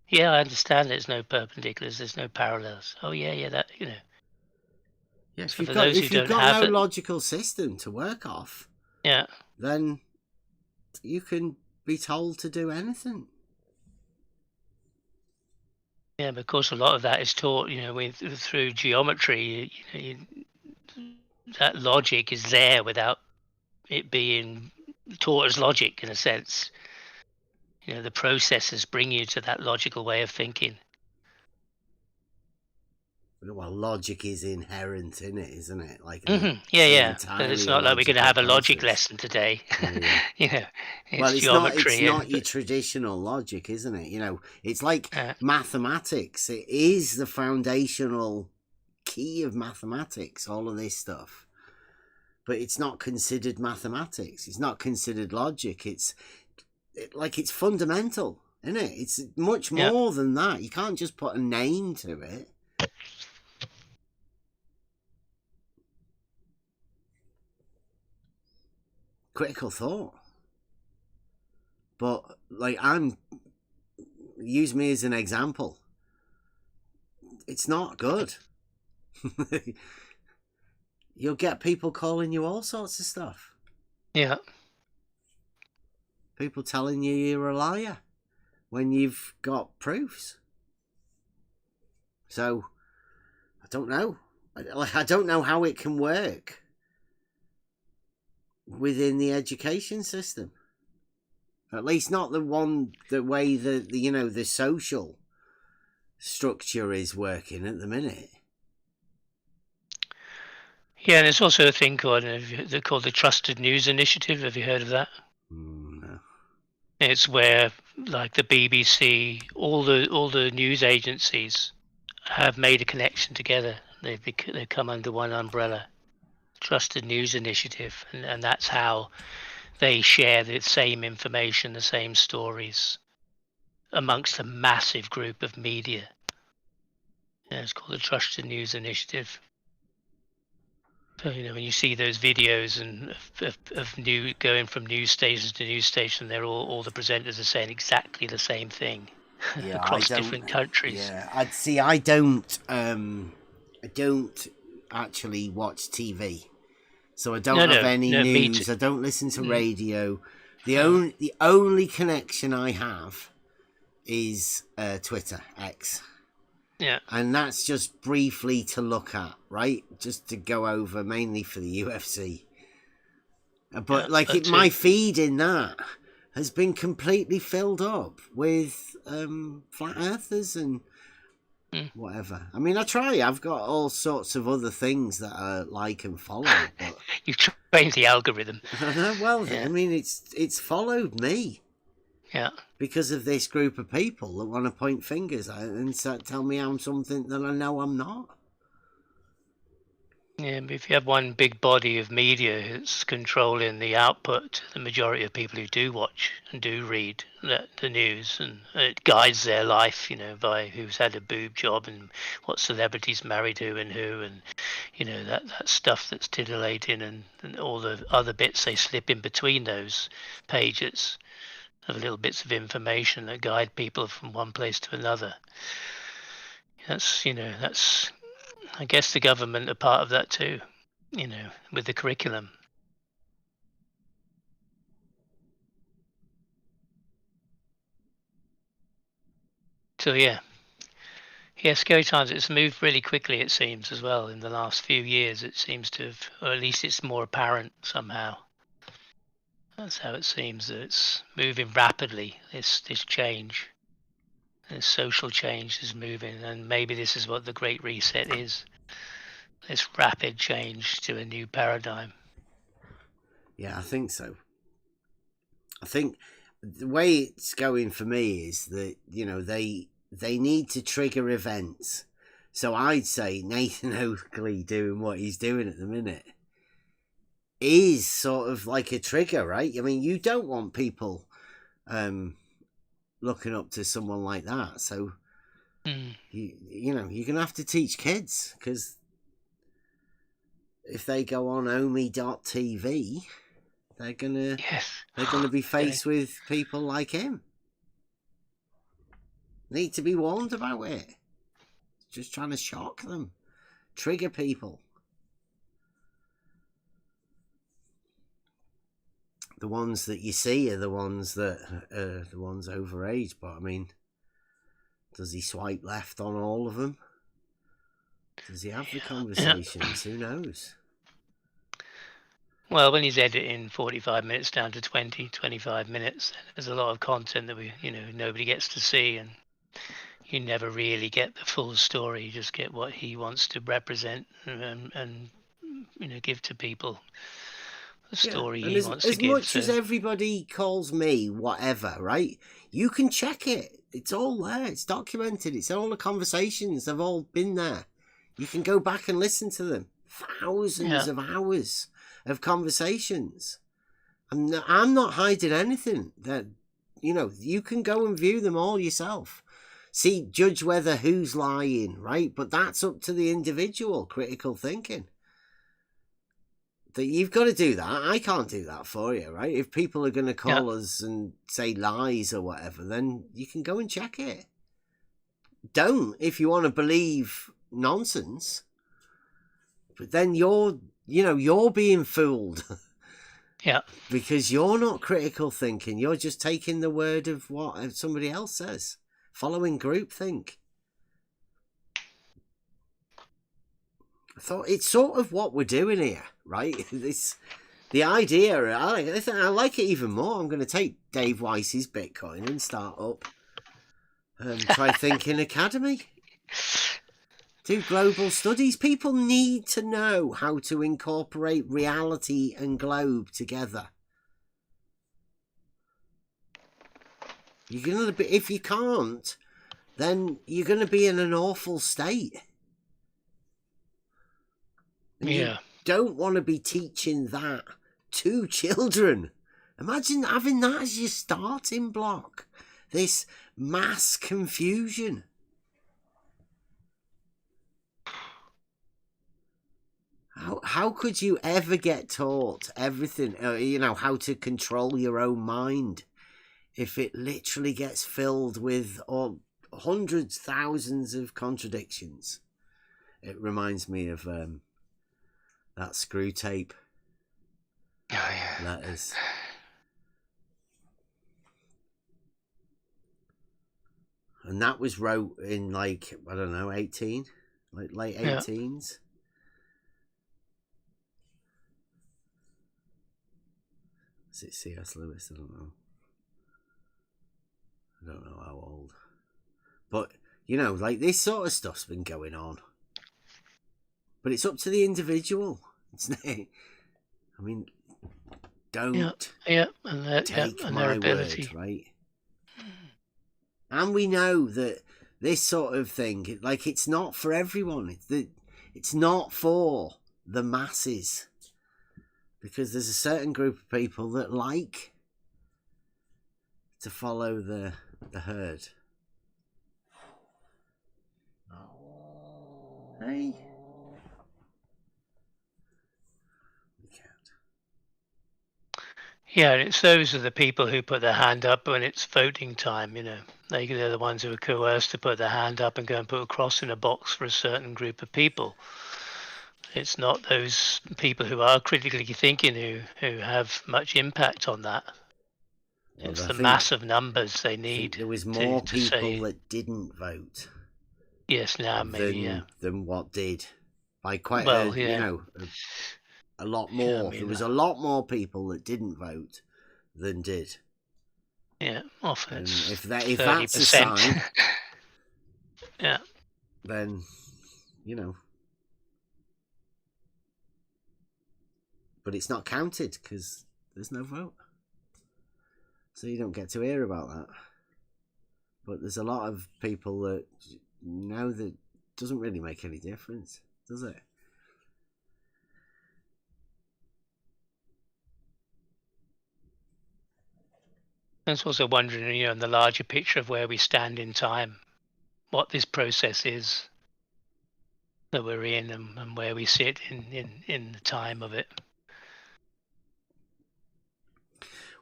Yeah, I understand there's no perpendiculars, there's no parallels. Oh yeah, that Yeah, if so you've got no logical system to work off, yeah, then you can be told to do anything. Yeah, but of course a lot of that is taught, through geometry. That logic is there without it being taught as logic, in a sense. The processes bring you to that logical way of thinking. Well, logic is inherent in it, isn't it? Like, yeah. But it's not like we're going to have a logic lesson today. It's geometry. It's not your traditional logic, isn't it? It's like mathematics. It is the foundational key of mathematics, all of this stuff. But it's not considered mathematics. It's not considered logic. It's fundamental, isn't it? It's much more than that. You can't just put a name to it. Critical thought. But use me as an example. It's not good. You'll get people calling you all sorts of stuff. Yeah. People telling you you're a liar when you've got proofs. So, I don't know. I don't know how it can work within the education system. At least not the way the social structure is working at the minute. Yeah, and there's also a thing called the Trusted News Initiative. Have you heard of that? No. It's where, like the BBC, all the news agencies have made a connection together. They come under one umbrella, Trusted News Initiative, and that's how they share the same information, the same stories amongst a massive group of media. Yeah, it's called the Trusted News Initiative. So, when you see those videos and of new going from news stations to news station, they're all the presenters are saying exactly the same thing across different countries. Yeah, I don't actually watch TV, so I don't have any news. I don't listen to radio. The only connection I have is Twitter, X. Yeah. And that's just briefly to look at, right? Just to go over mainly for the UFC. But my feed in that has been completely filled up with flat earthers and whatever. I mean, I try. I've got all sorts of other things that I like and follow. But You've trained the algorithm. Well, I mean, it's followed me. Yeah. Because of this group of people that want to point fingers and tell me I'm something that I know I'm not. Yeah, but if you have one big body of media that's controlling the output, the majority of people who do watch and do read the news, and it guides their life, by who's had a boob job and what celebrities married who, and that stuff that's titillating and all the other bits they slip in between those pages of little bits of information that guide people from one place to another. That's I guess the government are part of that too, with the curriculum. So scary times. It's moved really quickly, it seems, as well. In the last few years, it seems to have, or at least it's more apparent somehow. That's how it seems, that it's moving rapidly, this change. This social change is moving, and maybe this is what the Great Reset is. This rapid change to a new paradigm. Yeah, I think so. I think the way it's going for me is that, they need to trigger events. So I'd say Nathan Oakley doing what he's doing at the minute is sort of like a trigger, right? I mean, you don't want people looking up to someone like that. So, you're going to have to teach kids, because if they go on omi.tv, they're going to be faced with people like him. Need to be warned about it. Just trying to shock them, trigger people. The ones that you see are the ones that are the ones overage. But I mean, does he swipe left on all of them? Does he have the conversations? Who knows? Well, when he's editing 45 minutes down to 20, 25 minutes, there's a lot of content that nobody gets to see, and you never really get the full story. You just get what he wants to represent and give to people. The story he wants to give. As much as everybody calls me whatever, right? You can check it. It's all there. It's documented. It's all the conversations. They've all been there. You can go back and listen to them. Thousands of hours of conversations. I'm not hiding anything. That you can go and view them all yourself. See, judge whether who's lying, right? But that's up to the individual. Critical thinking. That you've got to do that. I can't do that for you, right? If people are going to call us and say lies or whatever, then you can go and check it. Don't if you want to believe nonsense. But then you're being fooled. Yeah. Because you're not critical thinking. You're just taking the word of what somebody else says. Following groupthink. I thought it's sort of what we're doing here, right? The idea, I like it even more. I'm going to take Dave Weiss's Bitcoin and start up Try Thinking Academy. Do global studies. People need to know how to incorporate reality and globe together. You're gonna be, if you can't, then you're going to be in an awful state. And you don't want to be teaching that to children. Imagine having that as your starting block. This mass confusion. How could you ever get taught everything, how to control your own mind if it literally gets filled with hundreds, thousands of contradictions? It reminds me of that screw tape letters. And that was wrote in 18, late 18s. Is it C.S. Lewis? I don't know. I don't know how old. But, this sort of stuff's been going on. But it's up to the individual. Don't take my word, right? And we know that this sort of thing, it's not for everyone. It's not for the masses. Because there's a certain group of people that like to follow the herd. Hey. Yeah, and it's those are the people who put their hand up when it's voting time, They're the ones who are coerced to put their hand up and go and put a cross in a box for a certain group of people. It's not those people who are critically thinking who have much impact on that. Well, it's the massive numbers they need. There was more people that didn't vote. Yes, now maybe than what did. By quite a lot more. There was a lot more people that didn't vote than did. Yeah, often it's if that's a sign, yeah, then but it's not counted because there's no vote, so you don't get to hear about that. But there's a lot of people that know that doesn't really make any difference, does it? I was also wondering, in the larger picture of where we stand in time, what this process is that we're in and where we sit in the time of it.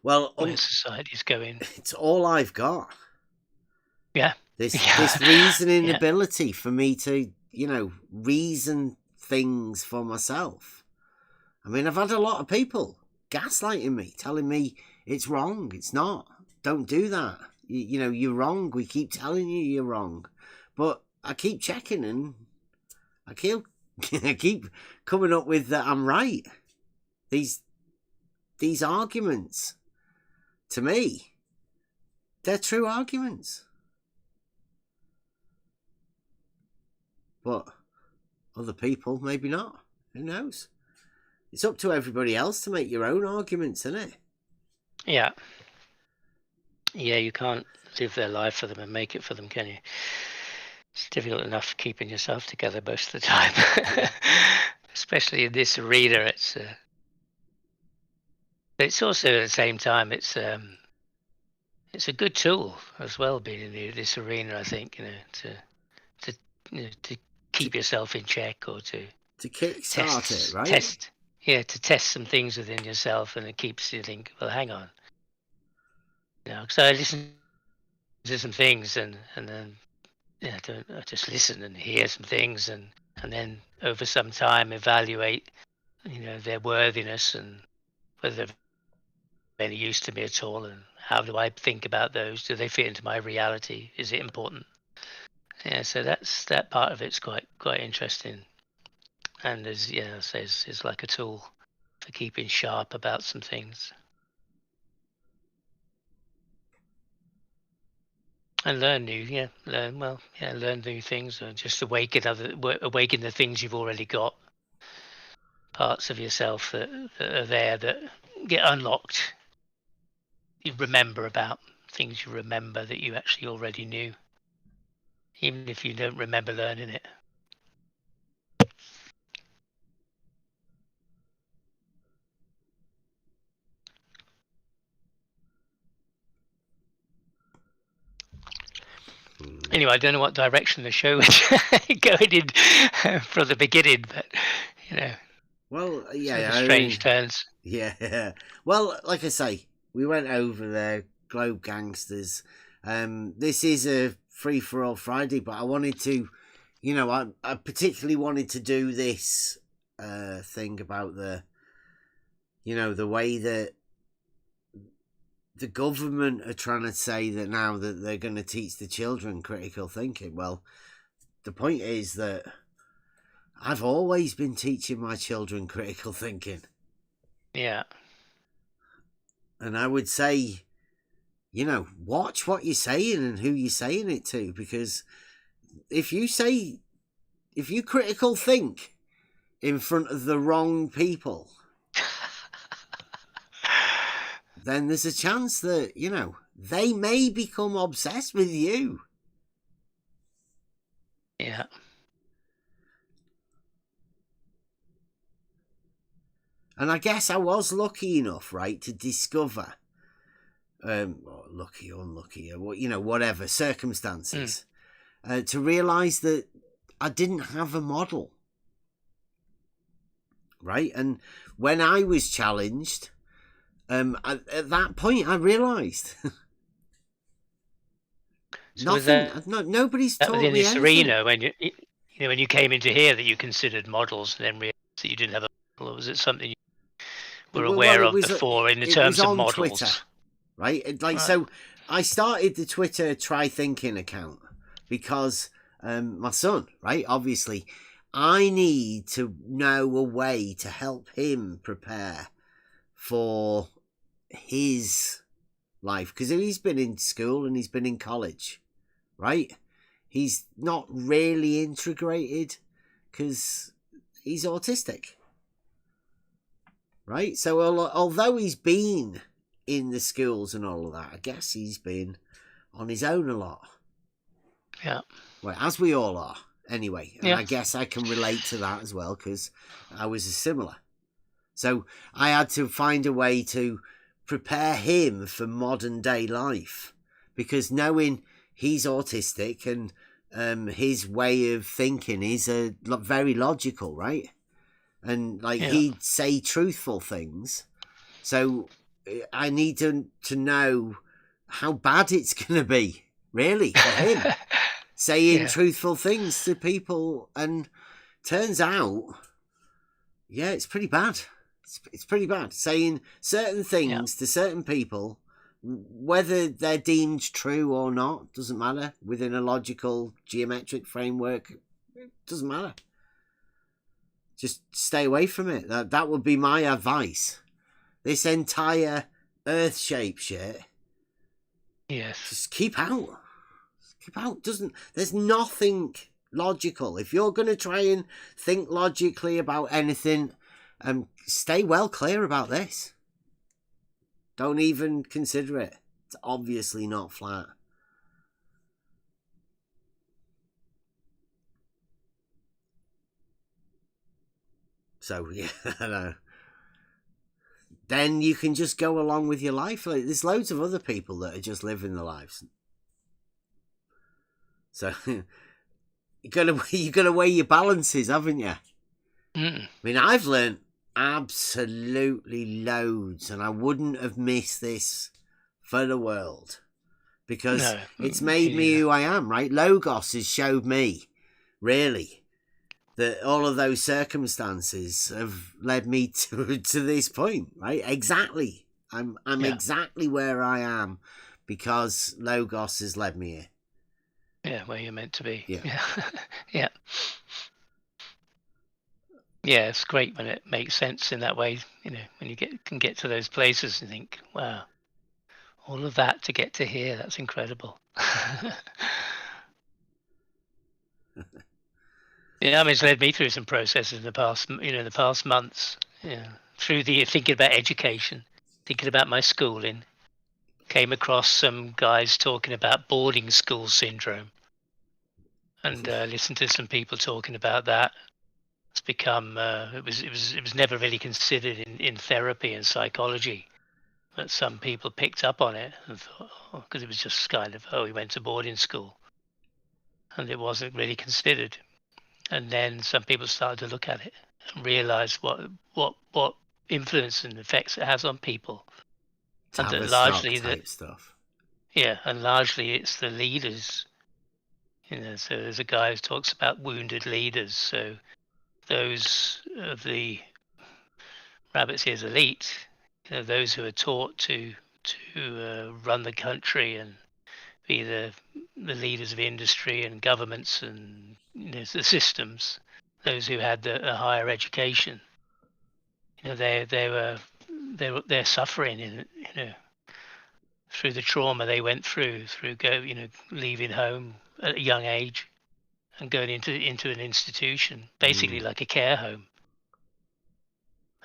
Well, where society's going. It's all I've got. Yeah. This reasoning ability for me to, reason things for myself. I mean, I've had a lot of people gaslighting me, telling me it's wrong. It's not. Don't do that. You're wrong. We keep telling you you're wrong. But I keep checking and I keep coming up with that I'm right. These arguments, to me, they're true arguments. But other people, maybe not. Who knows? It's up to everybody else to make your own arguments, isn't it? Yeah. Yeah, you can't live their life for them and make it for them, can you? It's difficult enough keeping yourself together most of the time. Especially in this arena, it's also at the same time it's a good tool as well, being in this arena. I think to keep yourself in check or to kickstart it, right? To test some things within yourself, and it keeps you think, well, hang on. Because I listen to some things and then I just listen and hear some things and then over some time evaluate their worthiness and whether they're any use to me at all, and how do I think about those? Do they fit into my reality? Is it important? Yeah, so that part of it's quite interesting, and is like a tool for keeping sharp about some things. And learn new things, or just awaken the things you've already got. Parts of yourself that are there that get unlocked. You remember about things you remember that you actually already knew, even if you don't remember learning it. Anyway, I don't know what direction the show is going in from the beginning, but Well, yeah, So the I strange mean, turns. yeah. Well, like I say, we went over there, Globe Gangsters. This is a free for all Friday, but I wanted to, I particularly wanted to do this thing about the way that the government are trying to say that now that they're going to teach the children critical thinking. Well, the point is that I've always been teaching my children critical thinking. Yeah. And I would say, watch what you're saying and who you're saying it to, because if you critical think in front of the wrong people, then there's a chance that, they may become obsessed with you. Yeah. And I guess I was lucky enough, right, to discover, lucky, unlucky, whatever circumstances, to realise that I didn't have a model, right? And when I was challenged, at that point, I realised So nobody's taught within me this anything. arena when you came into here that you considered models and then realised that you didn't have a model, or was it something you were aware of before in the terms of models? Twitter, right? So I started the Twitter Try Thinking account because my son, right? Obviously, I need to know a way to help him prepare for his life, because he's been in school and he's been in college, right? He's not really integrated because he's autistic, right? So although he's been in the schools and all of that, I guess he's been on his own a lot. Yeah. Well, as we all are, anyway. And Yeah. I guess I can relate to that as well, because I was similar. So I had to find a way to prepare him for modern day life, because knowing he's autistic and his way of thinking is very logical, right? And he'd say truthful things. So I need to know how bad it's going to be, really, for him. Saying truthful things to people, and turns out, it's pretty bad. It's pretty bad. Saying certain things to certain people, whether they're deemed true or not, doesn't matter. Within a logical, geometric framework, it doesn't matter. Just stay away from it. That would be my advice. This entire Earth-shaped shit, just keep out. There's nothing logical. If you're going to try and think logically about anything, stay well clear about this. Don't even consider it. It's obviously not flat. So, I know. Then you can just go along with your life. There's loads of other people that are just living their lives. So you gotta weigh your balances, haven't you? I mean, I've learned absolutely loads, and I wouldn't have missed this for the world, because it's made me who I am, right? Logos has showed me, really, that all of those circumstances have led me to this point, right? Exactly. I'm exactly where I am because Logos has led me here. Yeah, where you're meant to be. Yeah. Yeah. Yeah, it's great when it makes sense in that way. When you can get to those places and think, wow, all of that to get to here, that's incredible. Yeah, I mean, it's led me through some processes in the past months. Through the thinking about education, thinking about my schooling, came across some guys talking about boarding school syndrome, and listened to some people talking about that. It's become it was never really considered in therapy and psychology, but some people picked up on it and thought, because it was just kind of, he went to boarding school, and it wasn't really considered. And then some people started to look at it and realize what influence and effects it has on people, and that Tavistock largely type stuff. and largely it's the leaders. So there's a guy who talks about wounded leaders. So those of the rabbits here's elite, those who are taught to run the country and be the leaders of industry and governments and the systems, those who had a higher education, they're suffering in through the trauma they went through leaving home at a young age and going into an institution, basically like a care home,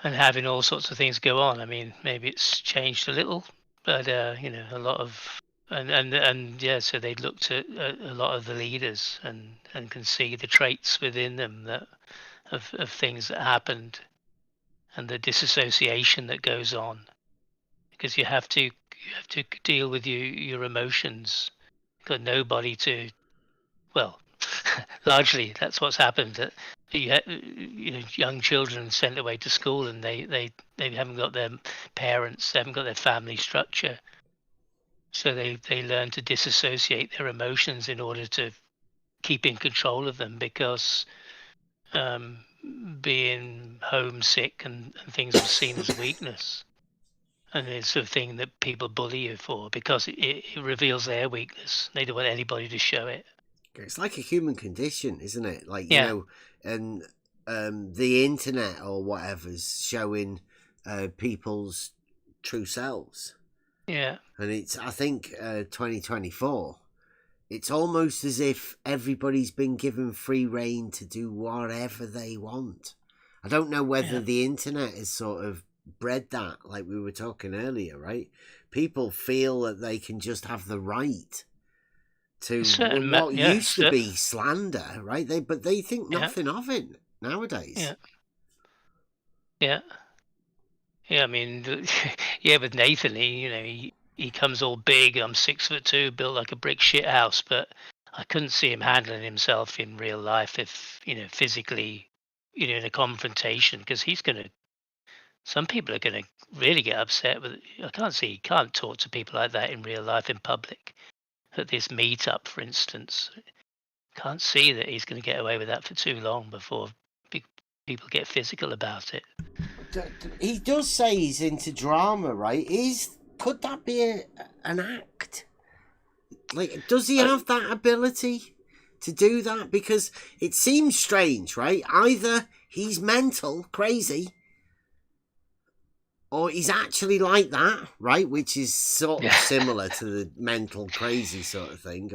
and having all sorts of things go on. I mean, maybe it's changed a little, but a lot of so they looked at a lot of the leaders and can see the traits within them that of things that happened and the disassociation that goes on, because you have to deal with your emotions. You've got nobody to, well, largely that's what's happened. That young children sent away to school and they haven't got their parents, they haven't got their family structure, so they learn to disassociate their emotions in order to keep in control of them, because being homesick and things are seen as weakness, and it's a thing that people bully you for because it reveals their weakness. They don't want anybody to show it. It's like a human condition, isn't it? Like, Yeah. And the internet or whatever's showing people's true selves. Yeah. And it's, I think, 2024, it's almost as if everybody's been given free rein to do whatever they want. I don't know whether the internet is sort of bred that, like we were talking earlier, right? People feel that they can just have the right to what used to be slander, right? But they think nothing of it nowadays. Yeah. I mean, with Nathan, he comes all big. I'm 6'2", built like a brick shit house, but I couldn't see him handling himself in real life if physically, in a confrontation, because some people are gonna really get upset with. I can't see. He can't talk to people like that in real life in public. At this meetup, for instance, can't see that he's going to get away with that for too long before people get physical about it. He does say he's into drama, right? Could that be an act? Like, does he have that ability to do that? Because it seems strange, right? Either he's mental, crazy, or he's actually like that, right? Which is sort of similar to the mental crazy sort of thing,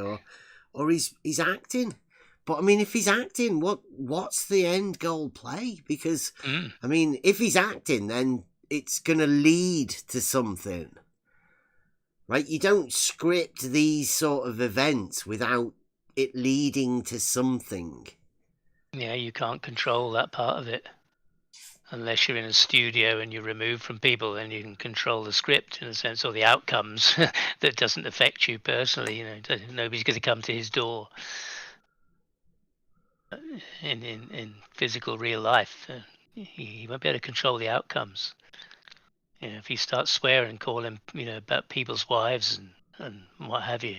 or he's acting. But I mean, if he's acting, what's the end goal play? Because I mean, if he's acting, then it's going to lead to something, right? You don't script these sort of events without it leading to something. Yeah, you can't control that part of it. Unless you're in a studio and you're removed from people, then you can control the script in a sense, or the outcomes that doesn't affect you personally. Nobody's going to come to his door in physical real life. He won't be able to control the outcomes. If he starts swearing, calling about people's wives and what have you.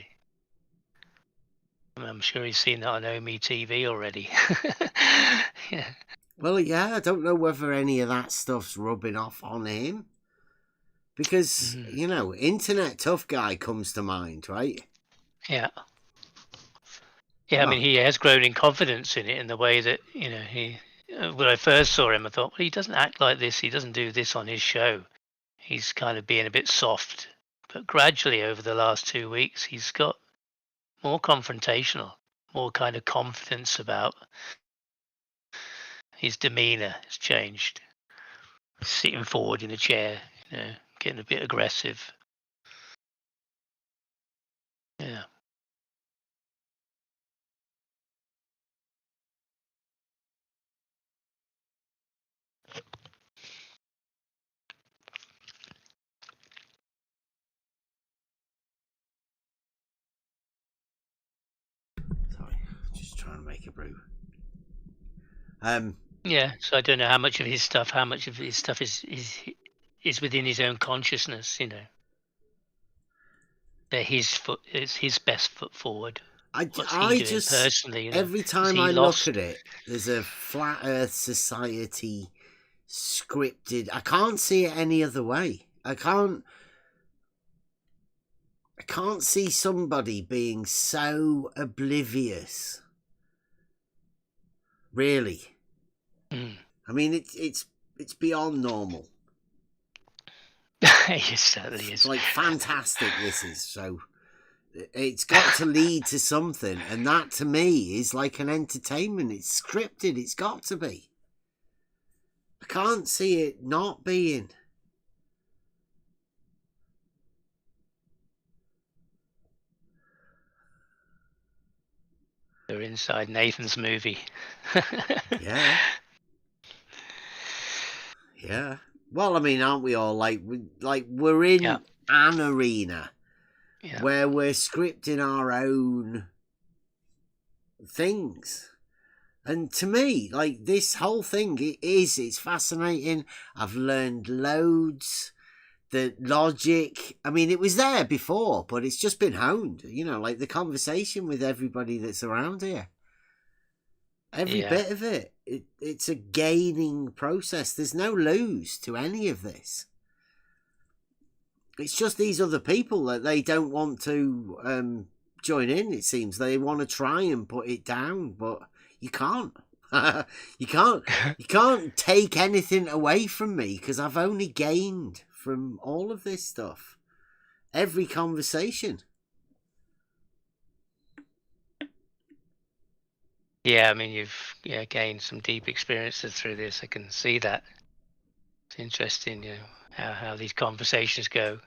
I'm sure he's seen that on Omi TV already. Yeah. Well, yeah, I don't know whether any of that stuff's rubbing off on him. Because, internet tough guy comes to mind, right? Yeah. Yeah, I mean, he has grown in confidence in it in the way that, when I first saw him, I thought, well, he doesn't act like this. He doesn't do this on his show. He's kind of being a bit soft. But gradually over the last 2 weeks, he's got more confrontational, more kind of confidence about his demeanor has changed. Sitting forward in a chair, getting a bit aggressive. Yeah. Sorry, just trying to make a brew. Yeah, so I don't know how much of his stuff is within his own consciousness. That is his best foot forward. What's he doing just personally? every Is time he I lost? look at it, there's a flat Earth society scripted. I can't see it any other way. I can't see somebody being so oblivious. Really. Mm. I mean, it's beyond normal. It certainly is. It's like fantastic. This is so. It's got to lead to something, and that to me is like an entertainment. It's scripted. It's got to be. I can't see it not being. They're inside Nathan's movie. Yeah. Yeah. Well, I mean, aren't we all we're in an arena where we're scripting our own things. And to me, like, this whole thing, it's fascinating. I've learned loads. The logic, I mean, it was there before, but it's just been honed, like the conversation with everybody that's around here. Every bit of it. It's a gaining process. There's no lose to any of this. It's just these other people that they don't want to join in, it seems. They want to try and put it down, but you can't. You can't take anything away from me, because I've only gained from all of this stuff. Every conversation. Yeah, I mean, you've gained some deep experiences through this. I can see that. It's interesting, how these conversations go.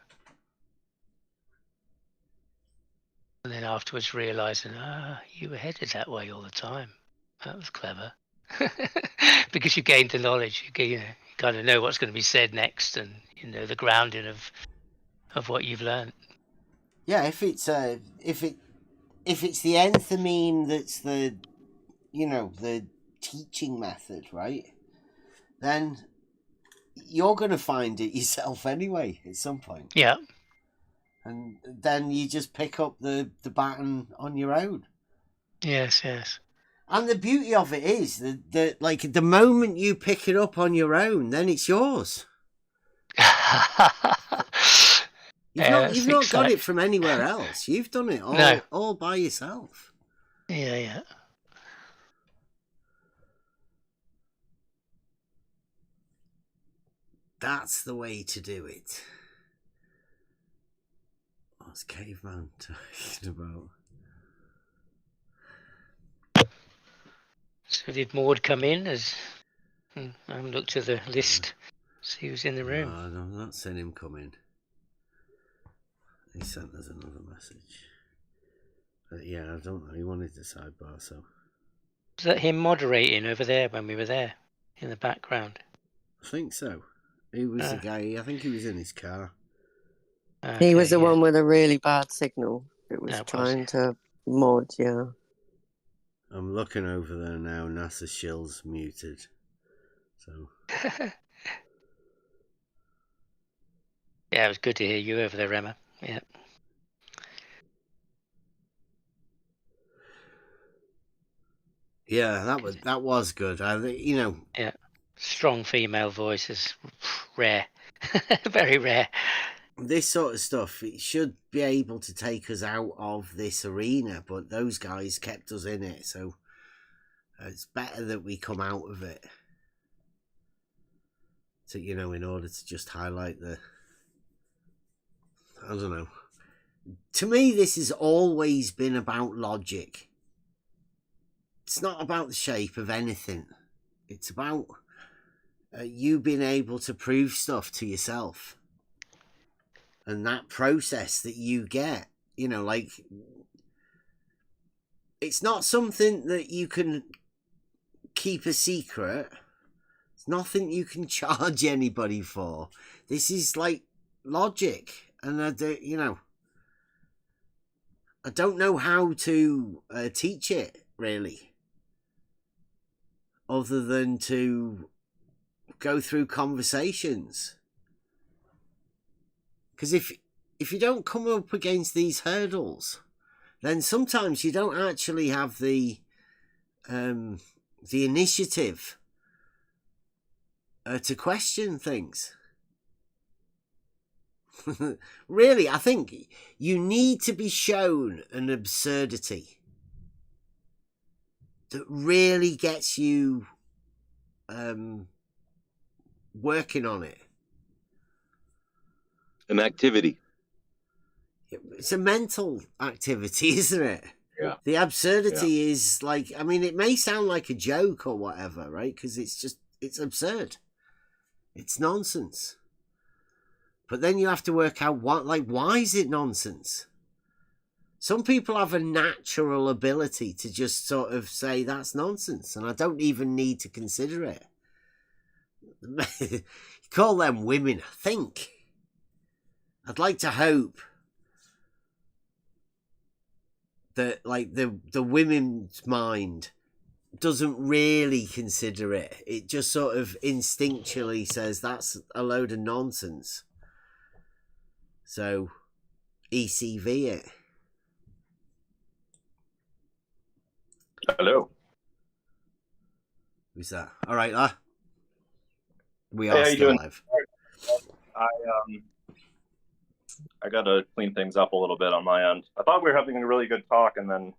And then afterwards realizing, you were headed that way all the time. That was clever. Because you gained the knowledge. You kind of know what's going to be said next, and the grounding of what you've learned. Yeah, if it's the enthymeme that's the the teaching method, right? Then you're going to find it yourself anyway at some point. Yeah. And then you just pick up the baton on your own. Yes. And the beauty of it is that like the moment you pick it up on your own, then it's yours. You've not got it from anywhere else. You've done it all by yourself. Yeah. That's the way to do it. What's Caveman talking about? So did Maud come in? I haven't looked at the list. See who's in the room. No, I'm not seeing him come in. He sent us another message. Yeah, I don't know. He wanted to sidebar, so. Was that him moderating over there when we were there in the background? I think so. He was the guy. I think he was in his car. Okay, he was the one with a really bad signal. It was trying to mod, yeah. I'm looking over there now. NASA shill's muted. So. Yeah, it was good to hear you over there, Emma. Yeah. Yeah, that was good. Yeah, strong female voice is rare, very rare. This sort of stuff, it should be able to take us out of this arena, but those guys kept us in it, so it's better that we come out of it. So, in order to just highlight I don't know. To me, this has always been about logic. It's not about the shape of anything. It's about you being able to prove stuff to yourself. And that process that you get, it's not something that you can keep a secret. It's nothing you can charge anybody for. This is like logic. And, I don't know how to teach it, really. other than to go through conversations. Because if you don't come up against these hurdles, then sometimes you don't actually have the initiative to question things. Really, I think you need to be shown an absurdity that really gets you working on it. An activity. It's a mental activity, isn't it? Yeah. The absurdity is like, I mean, it may sound like a joke or whatever, right? Because it's absurd. It's nonsense. But then you have to work out why is it nonsense? Some people have a natural ability to just sort of say that's nonsense, and I don't even need to consider it. You call them women, I think. I'd like to hope that like the women's mind doesn't really consider it. It just sort of instinctually says that's a load of nonsense. So ECV it. Hello. Who's that? All right, we Hey, are how you still doing? live. I got to clean things up a little bit on my end. I thought we were having a really good talk, and then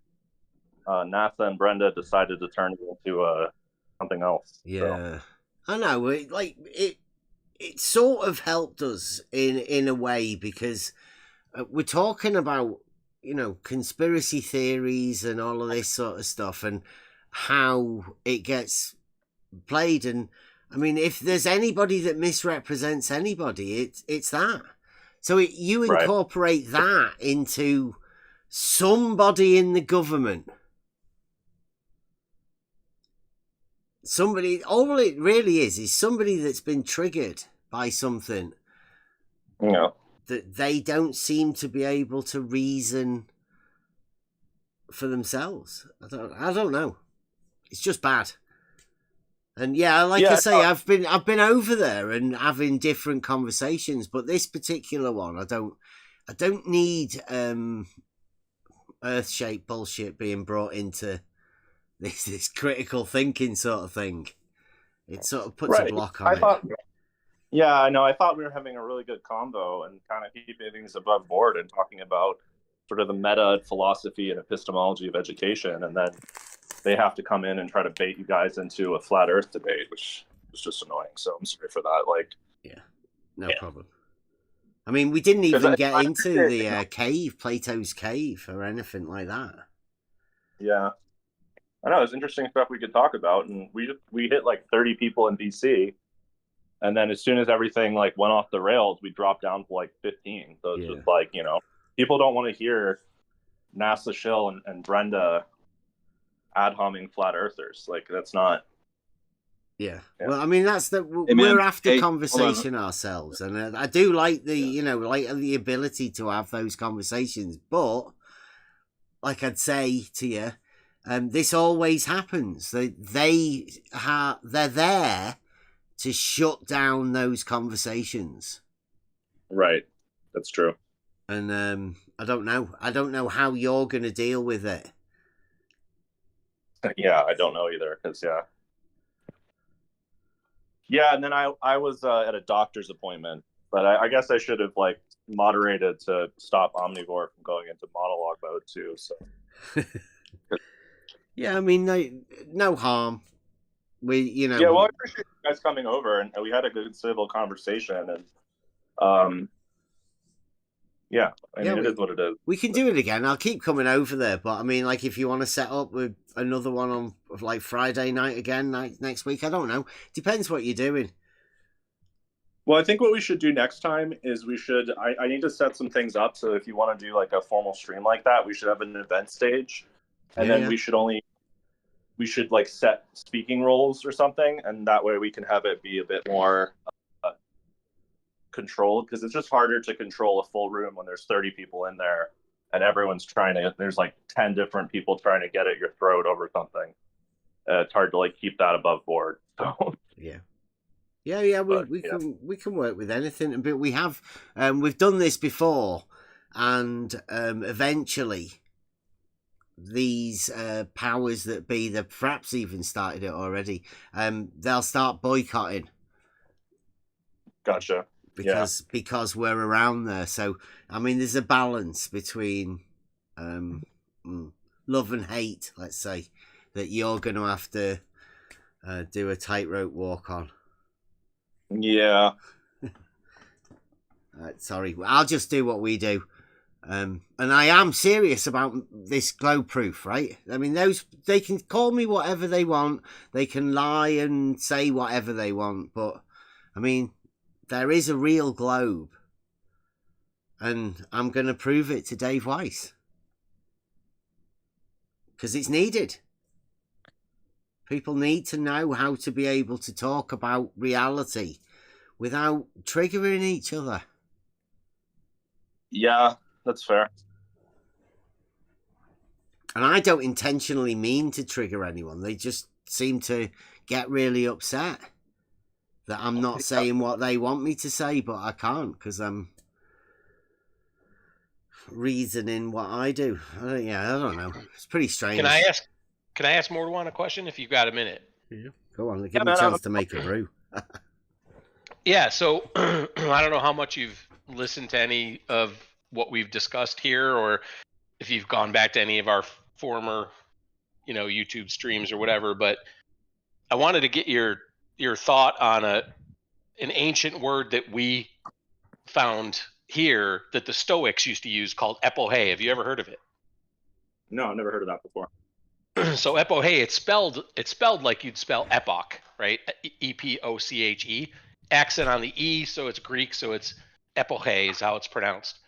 NASA and Brenda decided to turn it into something else. Yeah, I know. It sort of helped us in a way because we're talking about conspiracy theories and all of this sort of stuff and how it gets played. And I mean, if there's anybody that misrepresents anybody, it's that. So you incorporate that into somebody in the government. Somebody, all it really is somebody that's been triggered by something that they don't seem to be able to reason for themselves. I don't know. It's just bad. And I say, I've been over there and having different conversations, but this particular one, I don't need earth-shaped bullshit being brought into this critical thinking sort of thing. It sort of puts a block on it. Yeah, I know. I thought we were having a really good combo and kind of keeping things above board and talking about sort of the meta philosophy and epistemology of education, and then they have to come in and try to bait you guys into a flat Earth debate, which is just annoying. So I'm sorry for that. No problem. I mean, we didn't even get into the cave, Plato's cave, or anything like that. Yeah. I know, it's interesting stuff we could talk about, and we hit like 30 people in DC, and then as soon as everything like went off the rails, we dropped down to like 15. So it's just like, people don't want to hear NASA shill and Brenda ad homing flat earthers. Like, that's not. Yeah. Well, I mean, that's we're after conversation ourselves, and I do like the the ability to have those conversations, but like I'd say to you, this always happens. They're there to shut down those conversations. Right. That's true. And I don't know how you're going to deal with it. Yeah, I don't know either. Because and then I was at a doctor's appointment, but I guess I should have like moderated to stop Omnivore from going into monologue mode too. So. Yeah, I mean, no harm. Yeah, well, I appreciate you guys coming over, and we had a good civil conversation, and I mean, it is what it is. We can do it again. I'll keep coming over there, but I mean, like, if you want to set up with another one on like Friday night again, next week, I don't know. Depends what you're doing. Well, I think what we should do next time is I need to set some things up. So if you want to do like a formal stream like that, we should have an event stage, and then we should like set speaking roles or something, and that way we can have it be a bit more controlled, because it's just harder to control a full room when there's 30 people in there and everyone's there's like 10 different people trying to get at your throat over something. it's hard to like keep that above board. So yeah. We can work with anything, but we have we've done this before, and eventually these powers that be, that perhaps even started it already, they'll start boycotting. Gotcha. Because we're around there. So I mean, there's a balance between love and hate, let's say, that you're going to have to do a tightrope walk on. Yeah. Sorry, I'll just do what we do. And I am serious about this globe proof, right? I mean, they can call me whatever they want. They can lie and say whatever they want. But, I mean, there is a real globe. And I'm going to prove it to Dave Weiss. Because it's needed. People need to know how to be able to talk about reality without triggering each other. Yeah, that's fair. And I don't intentionally mean to trigger anyone. They just seem to get really upset that I'm not saying what they want me to say, but I can't because I'm reasoning what I do. I don't know. It's pretty strange. Can I ask Mortawan a question if you've got a minute? Yeah. Go on, give me a chance to make a brew. Yeah, so I don't know how much you've listened to any of what we've discussed here, or if you've gone back to any of our former, YouTube streams or whatever, but I wanted to get your thought on an ancient word that we found here that the Stoics used to use called epohe. Have you ever heard of it? No, I've never heard of that before. So epohe, it's spelled like you'd spell epoch, right? E-P-O-C-H-E. Accent on the E, so it's Greek, so it's epohe is how it's pronounced.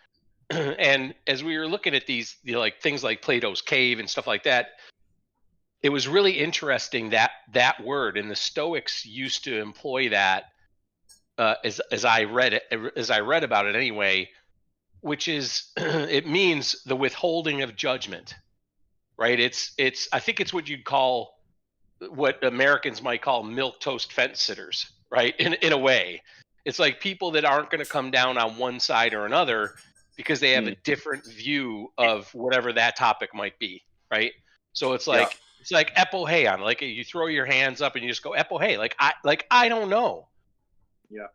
And as we were looking at these, like things like Plato's cave and stuff like that, it was really interesting that word, and the Stoics used to employ that as I read about it anyway, which is it means the withholding of judgment, right? It's I think it's what you'd call, what Americans might call milquetoast fence sitters, right? In a way, it's like people that aren't going to come down on one side or another because they have a different view of whatever that topic might be, right? So it's like it's like epohe on, like you throw your hands up and you just go epohe, like I don't know,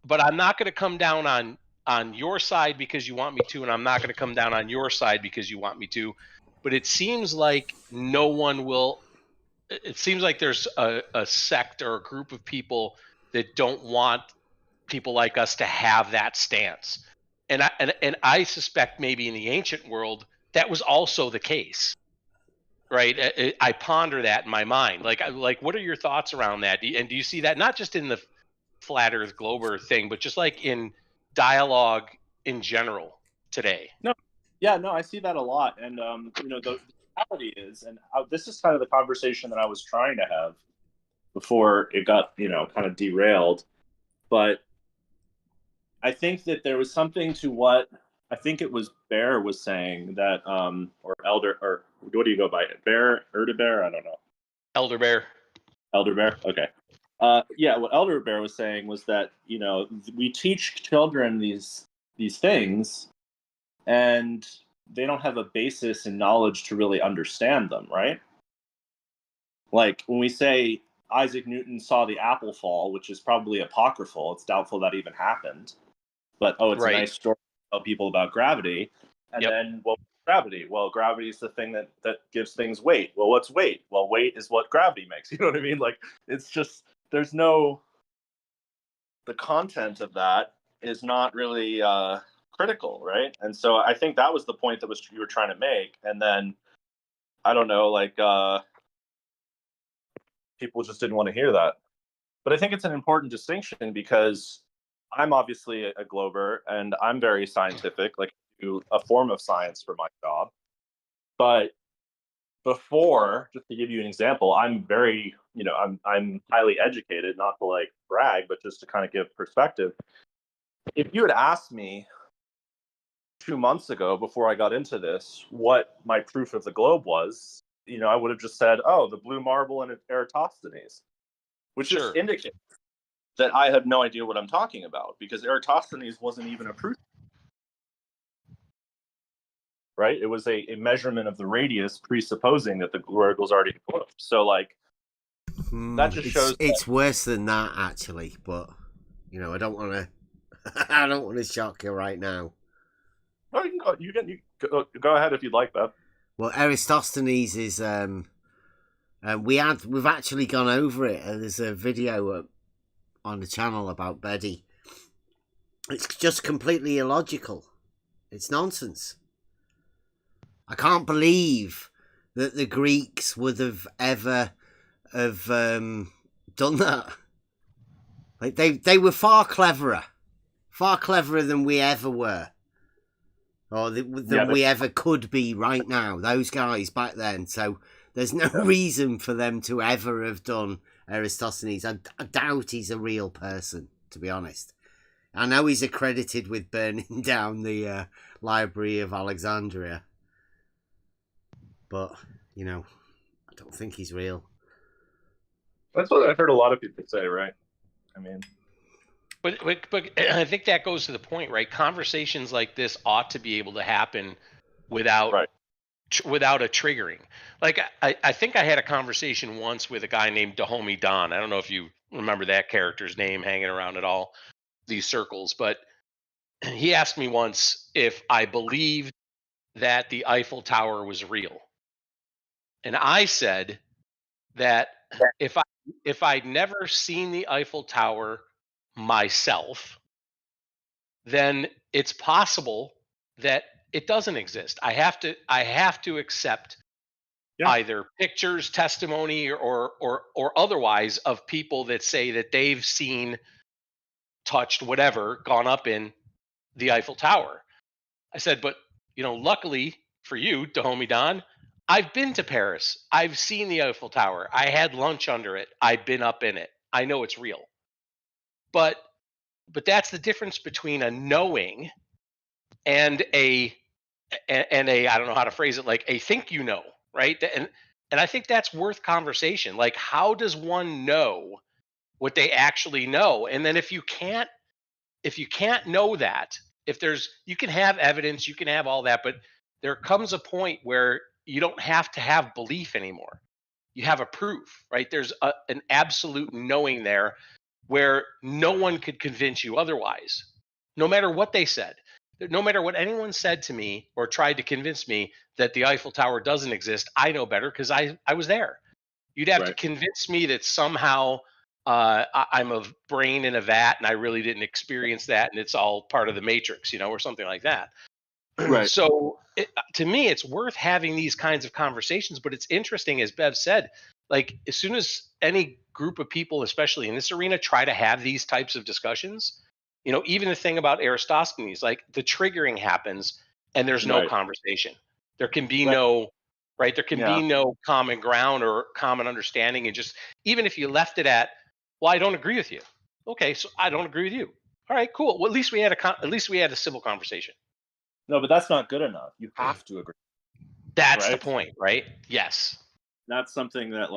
but I'm not going to come down on your side because you want me to, and I'm not going to come down on your side because you want me to. But it seems like no one will. It seems like there's a sect or a group of people that don't want people like us to have that stance. And I suspect maybe in the ancient world that was also the case, right? I ponder that in my mind. Like what are your thoughts around that? And do you see that not just in the flat Earth globe thing, but just like in dialogue in general today? No, I see that a lot, and the reality is, and this is kind of the conversation that I was trying to have before it got kind of derailed, but I think that there was something to what I think it was Bear was saying that, or Elder, or what do you go by? Bear, Bear? I don't know. Elder Bear. Okay. What Elder Bear was saying was that we teach children these things, and they don't have a basis in knowledge to really understand them, right? Like when we say Isaac Newton saw the apple fall, which is probably apocryphal, it's doubtful that even happened. But it's a nice story to tell people about gravity. And then, gravity. Well, gravity is the thing that gives things weight. Well, what's weight? Well, weight is what gravity makes. You know what I mean? Like, it's just, the content of that is not really critical, right? And so I think that was the point that you were trying to make. And then, I don't know, like, people just didn't want to hear that. But I think it's an important distinction because I'm obviously a glober and I'm very scientific, like I do a form of science for my job. But before, just to give you an example, I'm very, I'm highly educated, not to like brag, but just to kind of give perspective. If you had asked me 2 months ago before I got into this what my proof of the globe was, I would have just said, oh, the blue marble and Eratosthenes, which just indicates that I have no idea what I'm talking about, because Eratosthenes wasn't even a proof. Right? It was a measurement of the radius, presupposing that the vertical's already closed. So, like, that just shows it's worse than that, actually. But I don't want to. I don't want to shock you right now. Oh, you can go ahead if you'd like, Bev. Well, Eratosthenes is we've actually gone over it. There's a video on the channel about Betty. It's just completely illogical. It's nonsense. I can't believe that the Greeks would have ever done that. Like they were far cleverer than we ever were, or than we ever could be right now. Those guys back then. So there's no reason for them to ever have done Eratosthenes. I doubt he's a real person, to be honest. I know he's accredited with burning down the Library of Alexandria, but I don't think he's real. That's what I've heard a lot of people say, right? I mean, but I think that goes to the point, right? Conversations like this ought to be able to happen without a triggering. Like I think I had a conversation once with a guy named Dahomey Don. I don't know if you remember that character's name hanging around at all these circles, but he asked me once if I believed that the Eiffel Tower was real, and I said that if I'd never seen the Eiffel Tower myself, then it's possible that it doesn't exist. I have to accept either pictures, testimony, or otherwise of people that say that they've seen, touched, whatever, gone up in the Eiffel Tower. I said, but luckily for you, Dahomey Don, I've been to Paris. I've seen the Eiffel Tower. I had lunch under it. I've been up in it. I know it's real. But that's the difference between a knowing and a I don't know how to phrase it, like a think right? And I think that's worth conversation. Like, how does one know what they actually know? And then if you can't know that, you can have evidence, you can have all that, but there comes a point where you don't have to have belief anymore. You have a proof, right? There's an absolute knowing there where no one could convince you otherwise, no matter what they said. No matter what anyone said to me or tried to convince me that the Eiffel Tower doesn't exist, I know better because I was there. You'd have to convince me that somehow I'm a brain in a vat and I really didn't experience that and it's all part of the Matrix, or something like that. Right. So to me, it's worth having these kinds of conversations, but it's interesting, as Bev said, like as soon as any group of people, especially in this arena, try to have these types of discussions, even the thing about Eratosthenes, like the triggering happens and there's no conversation. There can be no, right? There can be no common ground or common understanding. And just, even if you left it at, well, I don't agree with you. Okay. So I don't agree with you. All right, cool. Well, at least we had a civil conversation. No, but that's not good enough. You have to agree. That's the point, right? Yes. That's something that,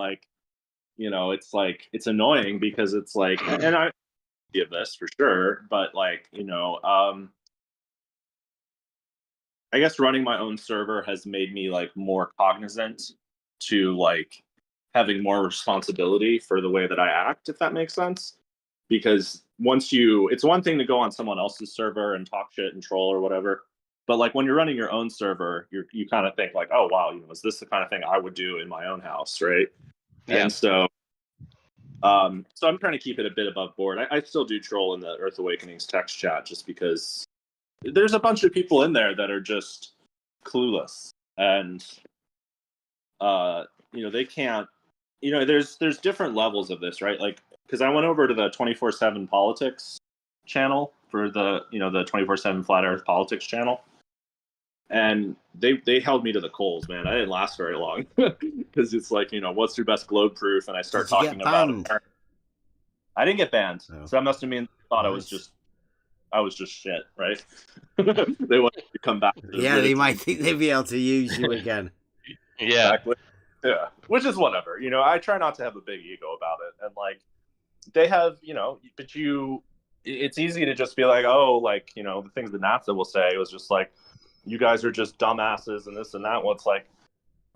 it's annoying because it's like, and I give this for sure, but I guess running my own server has made me more cognizant to having more responsibility for the way that I act, if that makes sense. Because it's one thing to go on someone else's server and talk shit and troll or whatever. But when you're running your own server, you kind of think oh wow, is this the kind of thing I would do in my own house, right? Yeah. And so I'm trying to keep it a bit above board. I still do troll in the Earth Awakenings text chat just because there's a bunch of people in there that are just clueless, and they can't. There's different levels of this, right? Because I went over to the 24/7 politics channel for the the 24/7 Flat Earth politics channel. And they held me to the coals, man. I didn't last very long because it's what's your best globe proof? And I start talking about it. I didn't get banned, so that must have mean thought I was just shit, right? They want to come back. They might think they'd be able to use you again. Yeah. Exactly. Yeah, which is whatever. I try not to have a big ego about it, and like they have, but it's easy to just be like, oh, like the things that NASA will say was just like, you guys are just dumbasses and this and that. Well, it's like,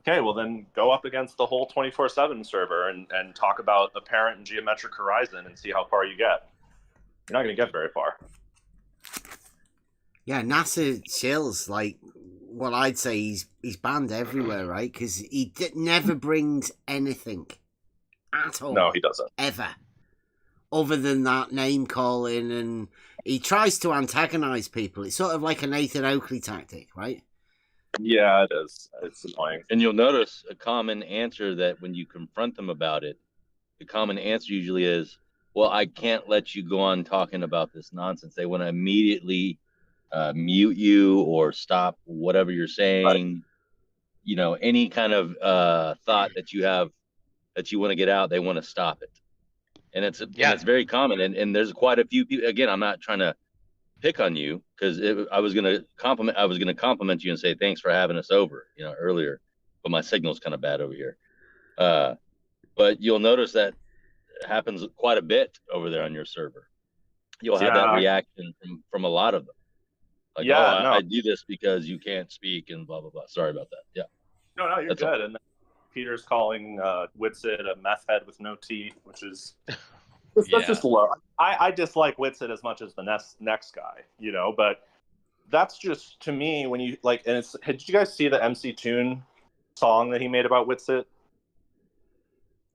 okay, well then go up against the whole 24/7 server and talk about apparent and geometric horizon and see how far you get. You're not going to get very far. Yeah, NASA chills. Like, what I'd say, he's banned everywhere, right? Because he never brings anything at all. No, he doesn't. Ever. Other than that name calling, and he tries to antagonize people. It's sort of like a Nathan Oakley tactic, right? Yeah, it is. It's annoying. And you'll notice a common answer that when you confront them about it, the common answer usually is, well, I can't let you go on talking about this nonsense. They want to immediately mute you or stop whatever you're saying. Right. Any kind of thought that you have that you want to get out, they want to stop it. And it's very common. And there's quite a few people. Again, I'm not trying to pick on you because I was going to compliment you and say thanks for having us over earlier, but my signal's kind of bad over here. But you'll notice that happens quite a bit over there on your server. You'll have that reaction from a lot of them, like, I do this because you can't speak and blah blah blah. Sorry about that. Yeah, no, you're That's good. all. And then Peter's calling Whitsit a meth head with no teeth, which is that's just low. I dislike Whitsit as much as the next guy, but that's just, to me, when you like, and did you guys see the MC Tune song that he made about Whitsit?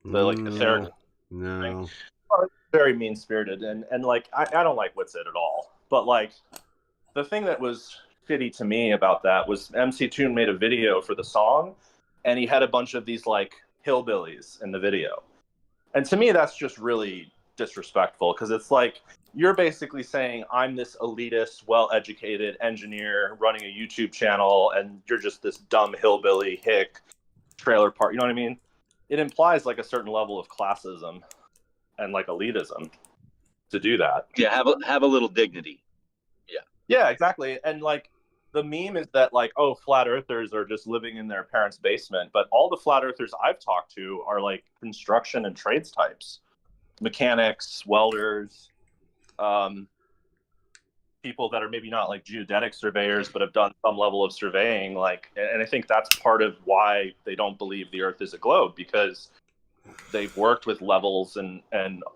The etheric. No. Very mean spirited, and like I don't like Whitsit at all. But like the thing that was shitty to me about that was MC Tune made a video for the song, and he had a bunch of these like hillbillies in the video, and to me that's just really disrespectful, because it's like you're basically saying I'm this elitist, well-educated engineer running a YouTube channel, and you're just this dumb hillbilly hick trailer park. You know what I mean? It implies like a certain level of classism and like elitism to do that. Yeah, have a little dignity. Yeah, exactly. And like the meme is that like, oh, flat earthers are just living in their parents' basement, but all the flat earthers I've talked to are like construction and trades types, mechanics, welders, people that are maybe not like geodetic surveyors but have done some level of surveying. Like, and I think that's part of why they don't believe the Earth is a globe, because they've worked with levels and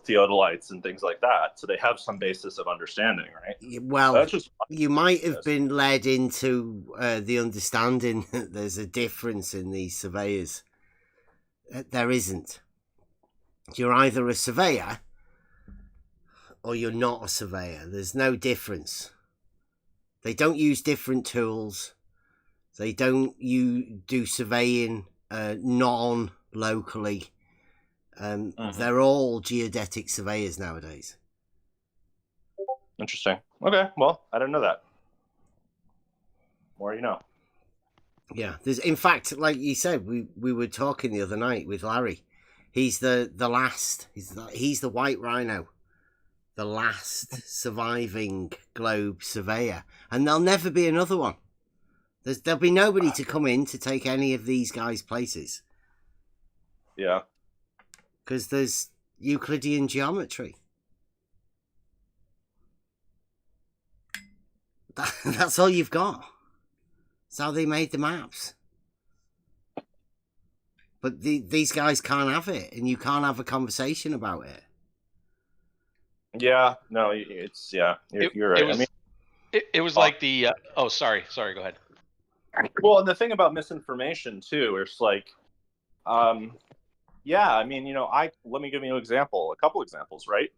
theodolites and things like that, so they have some basis of understanding, right? Well, that's just, you might have been led into the understanding that there's a difference in these surveyors. There isn't. You're either a surveyor or you're not a surveyor. There's no difference. They don't use different tools. They don't do surveying non-locally. They're all geodetic surveyors nowadays. Interesting. Okay, well, I didn't know that. More you know. Yeah, there's, in fact, like you said, we were talking the other night with Larry. He's the last. He's the white rhino, the last surviving globe surveyor, and there'll never be another one. There'll be nobody to come in to take any of these guys' places. Yeah. Because there's Euclidean geometry. That's all you've got. That's how they made the maps. But these guys can't have it, and you can't have a conversation about it. Yeah, no, it's you're right. It was like the oh, sorry, go ahead. Well, and the thing about misinformation too, it's like, yeah, I mean, let me give you a couple examples, right?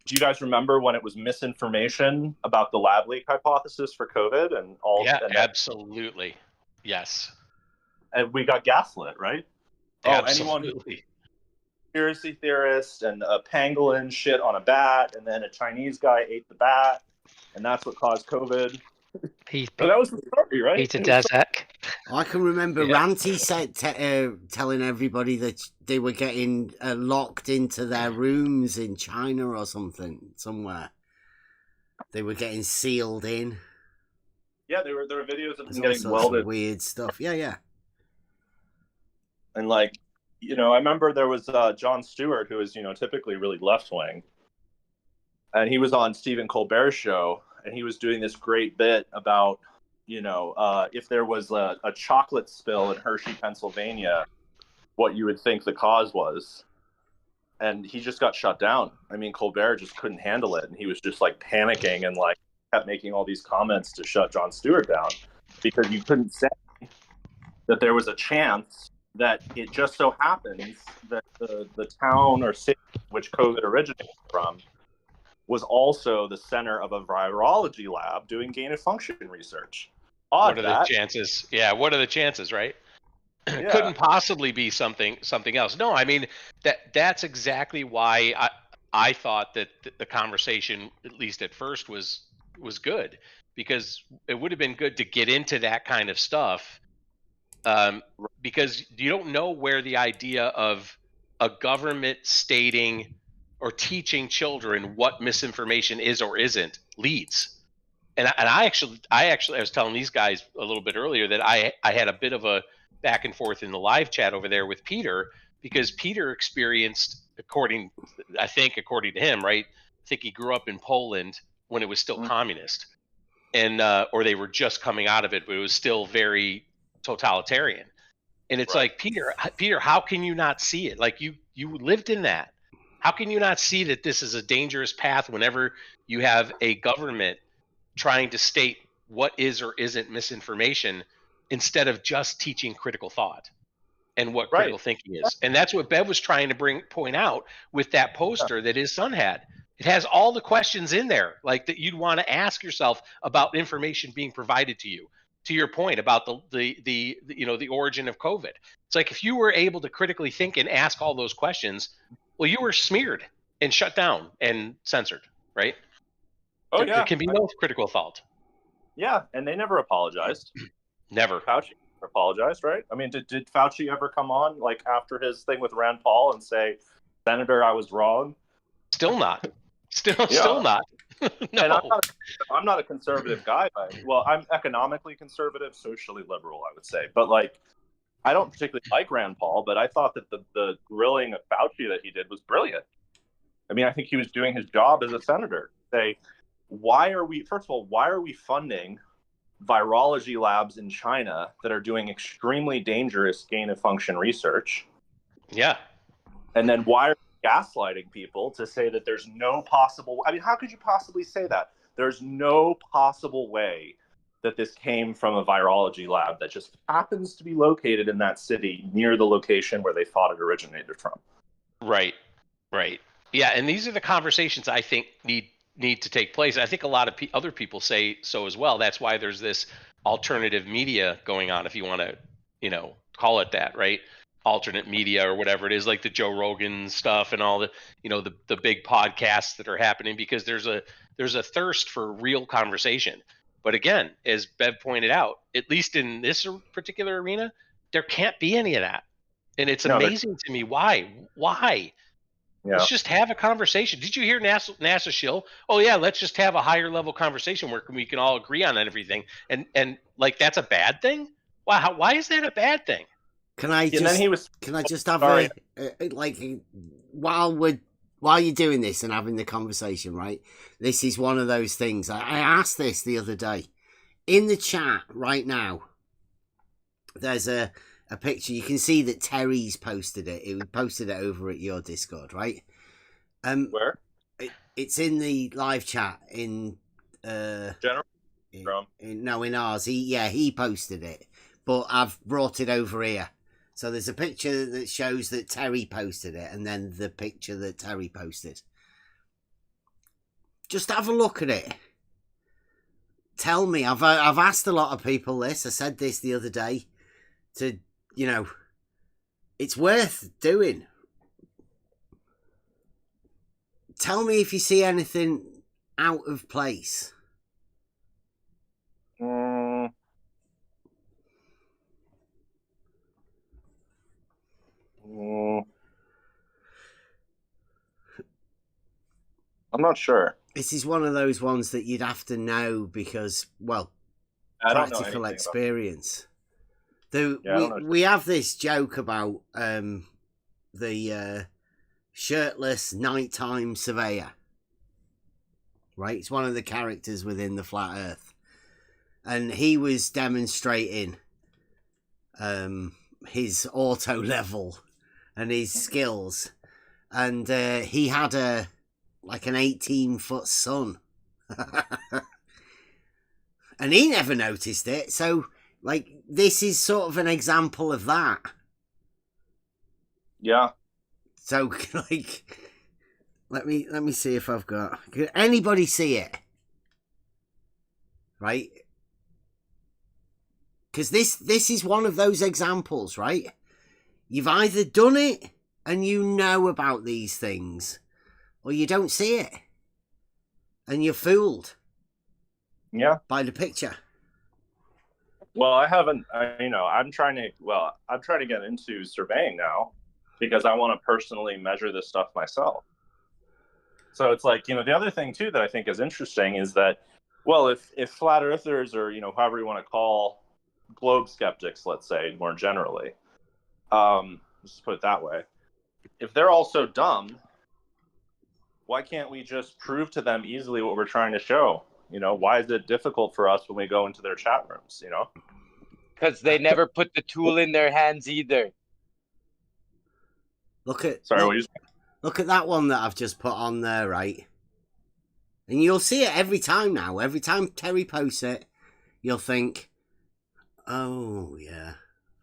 Do you guys remember when it was misinformation about the lab leak hypothesis for COVID and all? Yeah, absolutely. Yes. And we got gaslit, right? Absolutely. Anyone conspiracy theorist and a pangolin shit on a bat, and then a Chinese guy ate the bat, and that's what caused COVID. That was the story, right? Peter Daszak. I can remember Ranty said telling everybody that they were getting locked into their rooms in China or somewhere. They were getting sealed in. Yeah, there were videos of them There's getting welded. weird stuff. Yeah. And like, I remember there was Jon Stewart, who is, typically really left wing, and he was on Stephen Colbert's show, and he was doing this great bit about, if there was a chocolate spill in Hershey, Pennsylvania, what you would think the cause was. And he just got shut down. I mean, Colbert just couldn't handle it, and he was just like panicking and like kept making all these comments to shut Jon Stewart down, because you couldn't say that there was a chance that it just so happens that the town or city which COVID originated from was also the center of a virology lab doing gain of function research. What are the chances? Yeah, what are the chances, right? Yeah. Couldn't possibly be something else. No, I mean that's exactly why I thought that the conversation, at least at first, was good, because it would have been good to get into that kind of stuff, because you don't know where the idea of a government stating or teaching children what misinformation is or isn't leads. And I was telling these guys a little bit earlier that I had a bit of a back and forth in the live chat over there with Peter, because Peter experienced, according to him, right? I think he grew up in Poland when it was still communist, and or they were just coming out of it, but it was still very totalitarian. And it's like, Peter, how can you not see it? Like you lived in that. How can you not see that this is a dangerous path whenever you have a government trying to state what is or isn't misinformation, instead of just teaching critical thought and what critical thinking is? And that's what Bev was trying to point out with that poster that his son had. It has all the questions in there, like, that you'd want to ask yourself about information being provided to you. To your point about the origin of COVID, it's like, if you were able to critically think and ask all those questions, well, you were smeared and shut down and censored, right? Oh, There can be no critical thought. Yeah, and they never apologized. Never. Fauci apologized, right? I mean, did Fauci ever come on, like, after his thing with Rand Paul and say, "Senator, I was wrong"? Still not. Still not. No. And I'm not a conservative guy. Well, I'm economically conservative, socially liberal, I would say. But like, I don't particularly like Rand Paul, but I thought that the grilling of Fauci that he did was brilliant. I mean, I think he was doing his job as a senator. Say, first of all, why are we funding virology labs in China that are doing extremely dangerous gain of function research? Yeah. And then why are we gaslighting people to say that there's no possible, I mean, how could you possibly say that? There's no possible way that this came from a virology lab that just happens to be located in that city near the location where they thought it originated from. Right. Yeah, and these are the conversations I think need to take place. I think a lot of other people say so as well. That's why there's this alternative media going on, if you want to, call it that, right? Alternate media or whatever it is, like the Joe Rogan stuff and all the, the big podcasts that are happening, because there's a thirst for real conversation. But again, as Bev pointed out, at least in this particular arena, there can't be any of that. And it's amazing to me why. Yeah. Let's just have a conversation. Did you hear NASA shill? Oh yeah, let's just have a higher level conversation where we can all agree on everything. And like, that's a bad thing? Wow, why is that a bad thing? Can I just have while you're doing this and having the conversation, right? This is one of those things. I asked this the other day in the chat right now. There's a picture. You can see that Terry's posted it. He posted it over at your Discord, right? Where? It's in the live chat in General. In ours. He posted it, but I've brought it over here. So there's a picture that shows that Terry posted it, and then the picture that Terry posted. Just have a look at it. Tell me. I've asked a lot of people this. I said this the other day. To it's worth doing. Tell me if you see anything out of place. I'm not sure. This is one of those ones that you'd have to know because, well, I don't know practical anything experience. We have this joke about the shirtless nighttime surveyor, right? It's one of the characters within the Flat Earth, and he was demonstrating his auto level and his skills, and he had an 18-foot son. And he never noticed it. So, like, this is sort of an example of that. Yeah. So, like, let me see if I've got. Can anybody see it? Right? Because this is one of those examples, right? You've either done it and you know about these things, or you don't see it, and you're fooled. Yeah. By the picture. Well, I'm trying to get into surveying now because I want to personally measure this stuff myself. So it's like, the other thing too that I think is interesting is that, well, if flat earthers or, however you want to call globe skeptics, let's say more generally, let's put it that way, if they're all so dumb, why can't we just prove to them easily what we're trying to show? Why is it difficult for us when we go into their chat rooms, Because they never put the tool in their hands either. Look at look at that one that I've just put on there, right? And you'll see it every time now. Every time Terry posts it, you'll think, oh, yeah,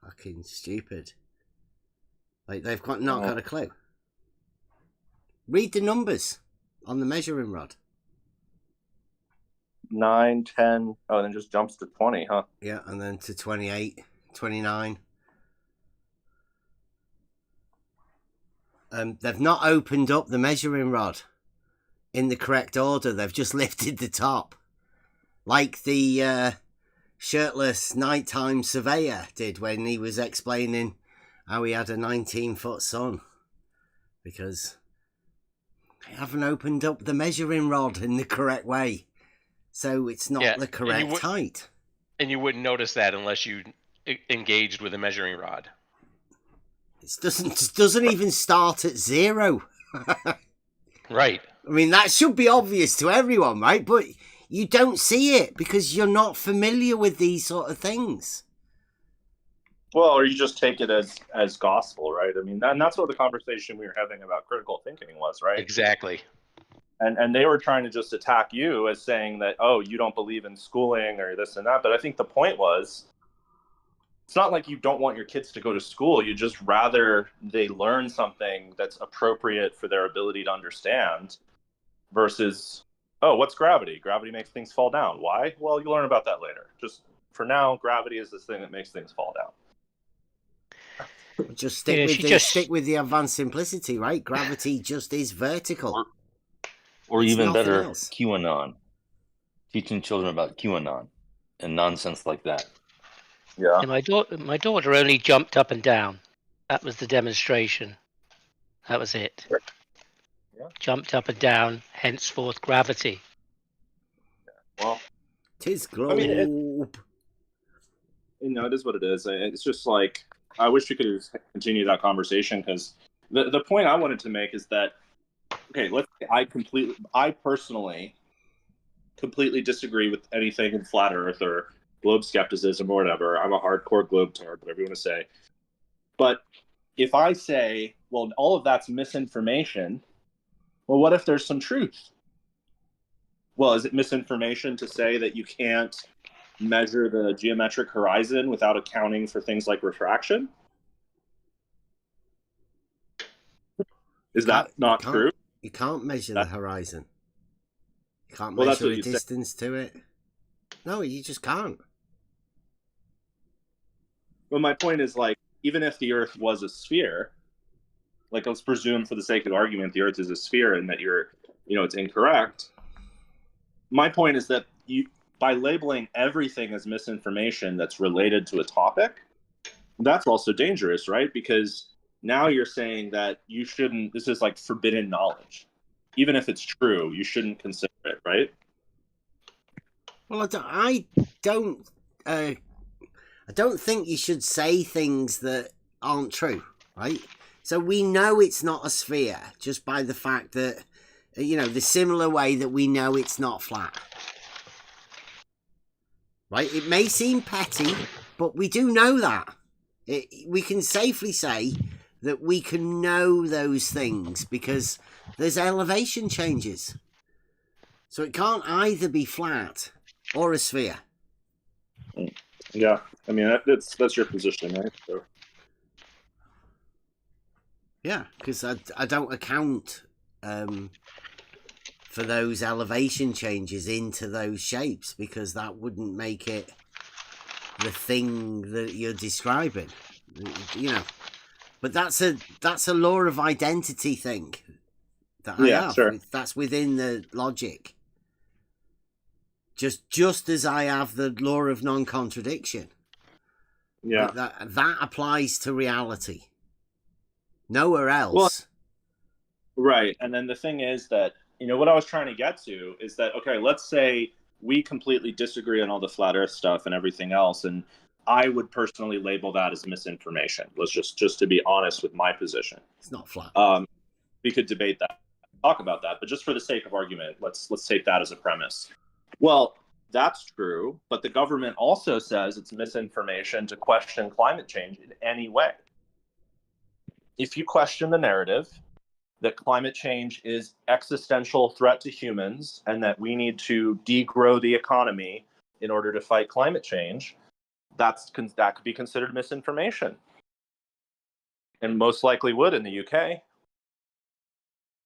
fucking stupid. Like, they've not got a clue. Read the numbers on the measuring rod. 9, 10, oh, then just jumps to 20, huh? Yeah, and then to 28, 29. They've not opened up the measuring rod in the correct order. They've just lifted the top. Like the shirtless nighttime surveyor did when he was explaining how he had a 19-foot son. Because they haven't opened up the measuring rod in the correct way. So it's not the correct height. And you wouldn't notice that unless you engaged with a measuring rod. It doesn't even start at 0. Right. I mean, that should be obvious to everyone, right? But you don't see it because you're not familiar with these sort of things. Well, or you just take it as gospel, right? I mean, and that's what the conversation we were having about critical thinking was, right? Exactly. And they were trying to just attack you as saying that, oh, you don't believe in schooling or this and that. But I think the point was, it's not like you don't want your kids to go to school. You just rather they learn something that's appropriate for their ability to understand versus, oh, what's gravity? Gravity makes things fall down. Why? Well, you learn about that later. Just for now, gravity is this thing that makes things fall down. Just stick with the advanced simplicity, right? Gravity just is vertical. Or It's even better, else. QAnon. Teaching children about QAnon and nonsense like that. Yeah. My daughter only jumped up and down. That was the demonstration. That was it. Yeah. Jumped up and down, henceforth gravity. Well, 'tis globe. I mean, it is what it is. It's just like, I wish we could continue that conversation because the point I wanted to make is that, okay, I personally completely disagree with anything in flat earth or globe skepticism or whatever. I'm a hardcore globe tard, whatever you want to say. But if I say, well, all of that's misinformation, well, what if there's some truth? Well, is it misinformation to say that you can't measure the geometric horizon without accounting for things like refraction? Is that not true? You can't measure the horizon. You can't Well, that's measure what a you say. distance to it. No, you just can't. Well, my point is, like, even if the Earth was a sphere, like, let's presume for the sake of argument the Earth is a sphere and that it's incorrect. My point is that by labeling everything as misinformation that's related to a topic, that's also dangerous, right? Because now you're saying that you shouldn't, this is like forbidden knowledge. Even if it's true, you shouldn't consider it, right? Well, I I don't think you should say things that aren't true, right? So we know it's not a sphere just by the fact that, you know, the similar way that we know it's not flat. Right? It may seem petty, but we do know that. We can safely say that we can know those things because there's elevation changes. So it can't either be flat or a sphere. Yeah, I mean that's your position, right? So. Yeah, because I don't account for those elevation changes into those shapes because that wouldn't make it the thing that you're describing, you know. But that's a law of identity thing that I have. Sure. That's within the logic. Just as I have the law of non-contradiction. Yeah. That applies to reality. Nowhere else. Well, right. And then the thing is that, you know, what I was trying to get to is that, okay, let's say we completely disagree on all the flat earth stuff and everything else. And I would personally label that as misinformation. Let's just to be honest with my position. It's not flat. We could debate that, talk about that, but just for the sake of argument, let's take that as a premise. Well, that's true, but the government also says it's misinformation to question climate change in any way. If you question the narrative that climate change is existential threat to humans and that we need to degrow the economy in order to fight climate change, that could be considered misinformation, and most likely would in the UK.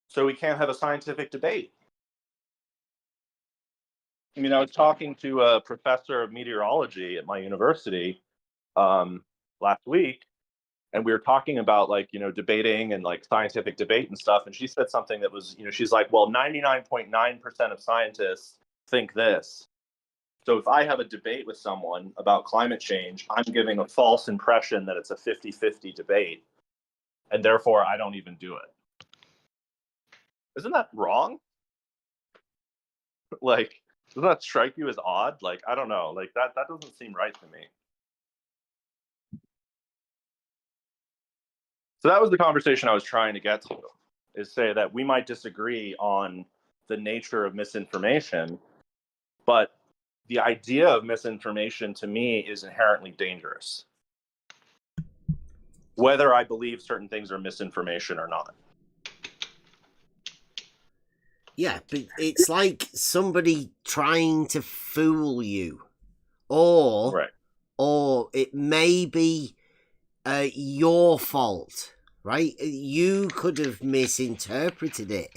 So we can't have a scientific debate. I mean, I was talking to a professor of meteorology at my university last week, and we were talking about, like, you know, debating and like scientific debate and stuff. And she said something that was, you know, she's like, well, 99.9% of scientists think this. So if I have a debate with someone about climate change, I'm giving a false impression that it's a 50-50 debate, and therefore I don't even do it. Isn't that wrong? Like, doesn't that strike you as odd? Like, I don't know. Like, that doesn't seem right to me. So that was the conversation I was trying to get to, is say that we might disagree on the nature of misinformation, but the idea of misinformation to me is inherently dangerous, whether I believe certain things are misinformation or not. Yeah, but it's like somebody trying to fool you, or it may be your fault, right? You could have misinterpreted it,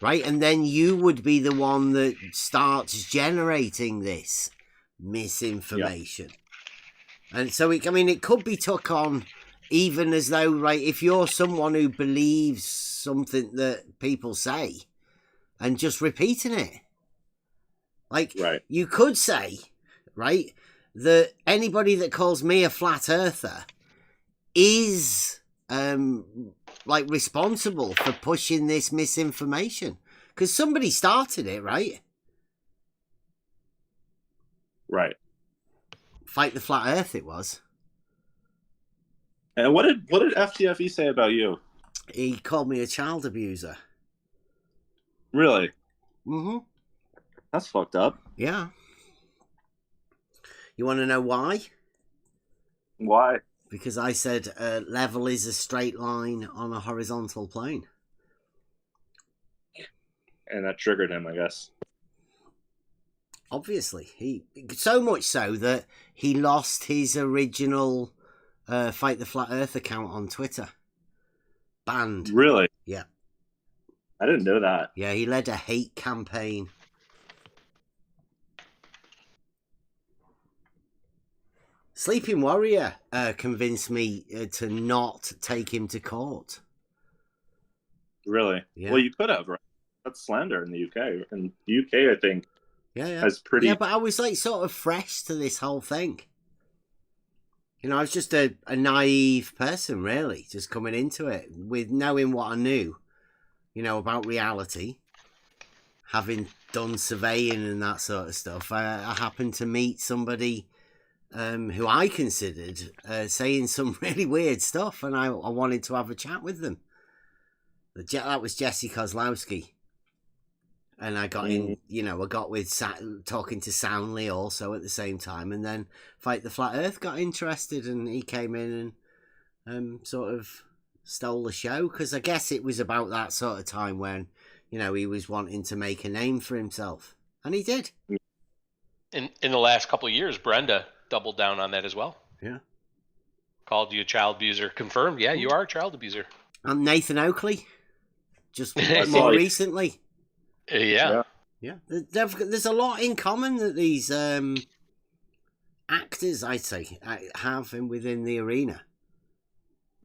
right? And then you would be the one that starts generating this misinformation. Yeah. And so, it could be took on even as though, right, if you're someone who believes something that people say and just repeating it. Like, you could say, right, that anybody that calls me a flat earther is like responsible for pushing this misinformation because somebody started it, right? Right. Fight the flat earth it was. And what did FTFE say about you? He called me a child abuser. Really? Mm-hmm. That's fucked up. Yeah. You want to know why? Why? Because I said level is a straight line on a horizontal plane. And that triggered him, I guess. Obviously. So much so that he lost his original Fight the Flat Earth account on Twitter. Banned. Really? Yeah. I didn't know that. Yeah, he led a hate campaign. Sleeping Warrior convinced me to not take him to court. Really? Yeah. Well, you could have, right? That's slander in the UK. In the UK, I think, has pretty... Yeah, but I was like sort of fresh to this whole thing. You know, I was just a naive person, really, just coming into it with knowing what I knew, you know, about reality, having done surveying and that sort of stuff. I happened to meet somebody who I considered saying some really weird stuff, and I wanted to have a chat with them. That was Jesse Kozlowski. And I got in, I got with talking to Soundly also at the same time. And then Fight the Flat Earth got interested, and he came in and sort of stole the show. Because I guess it was about that sort of time when, he was wanting to make a name for himself. And he did. In the last couple of years, Brenda doubled down on that as well. Yeah. Called you a child abuser. Confirmed. Yeah, you are a child abuser. And Nathan Oakley, just more recently. Yeah. There's a lot in common that these actors, I'd say, have within the arena.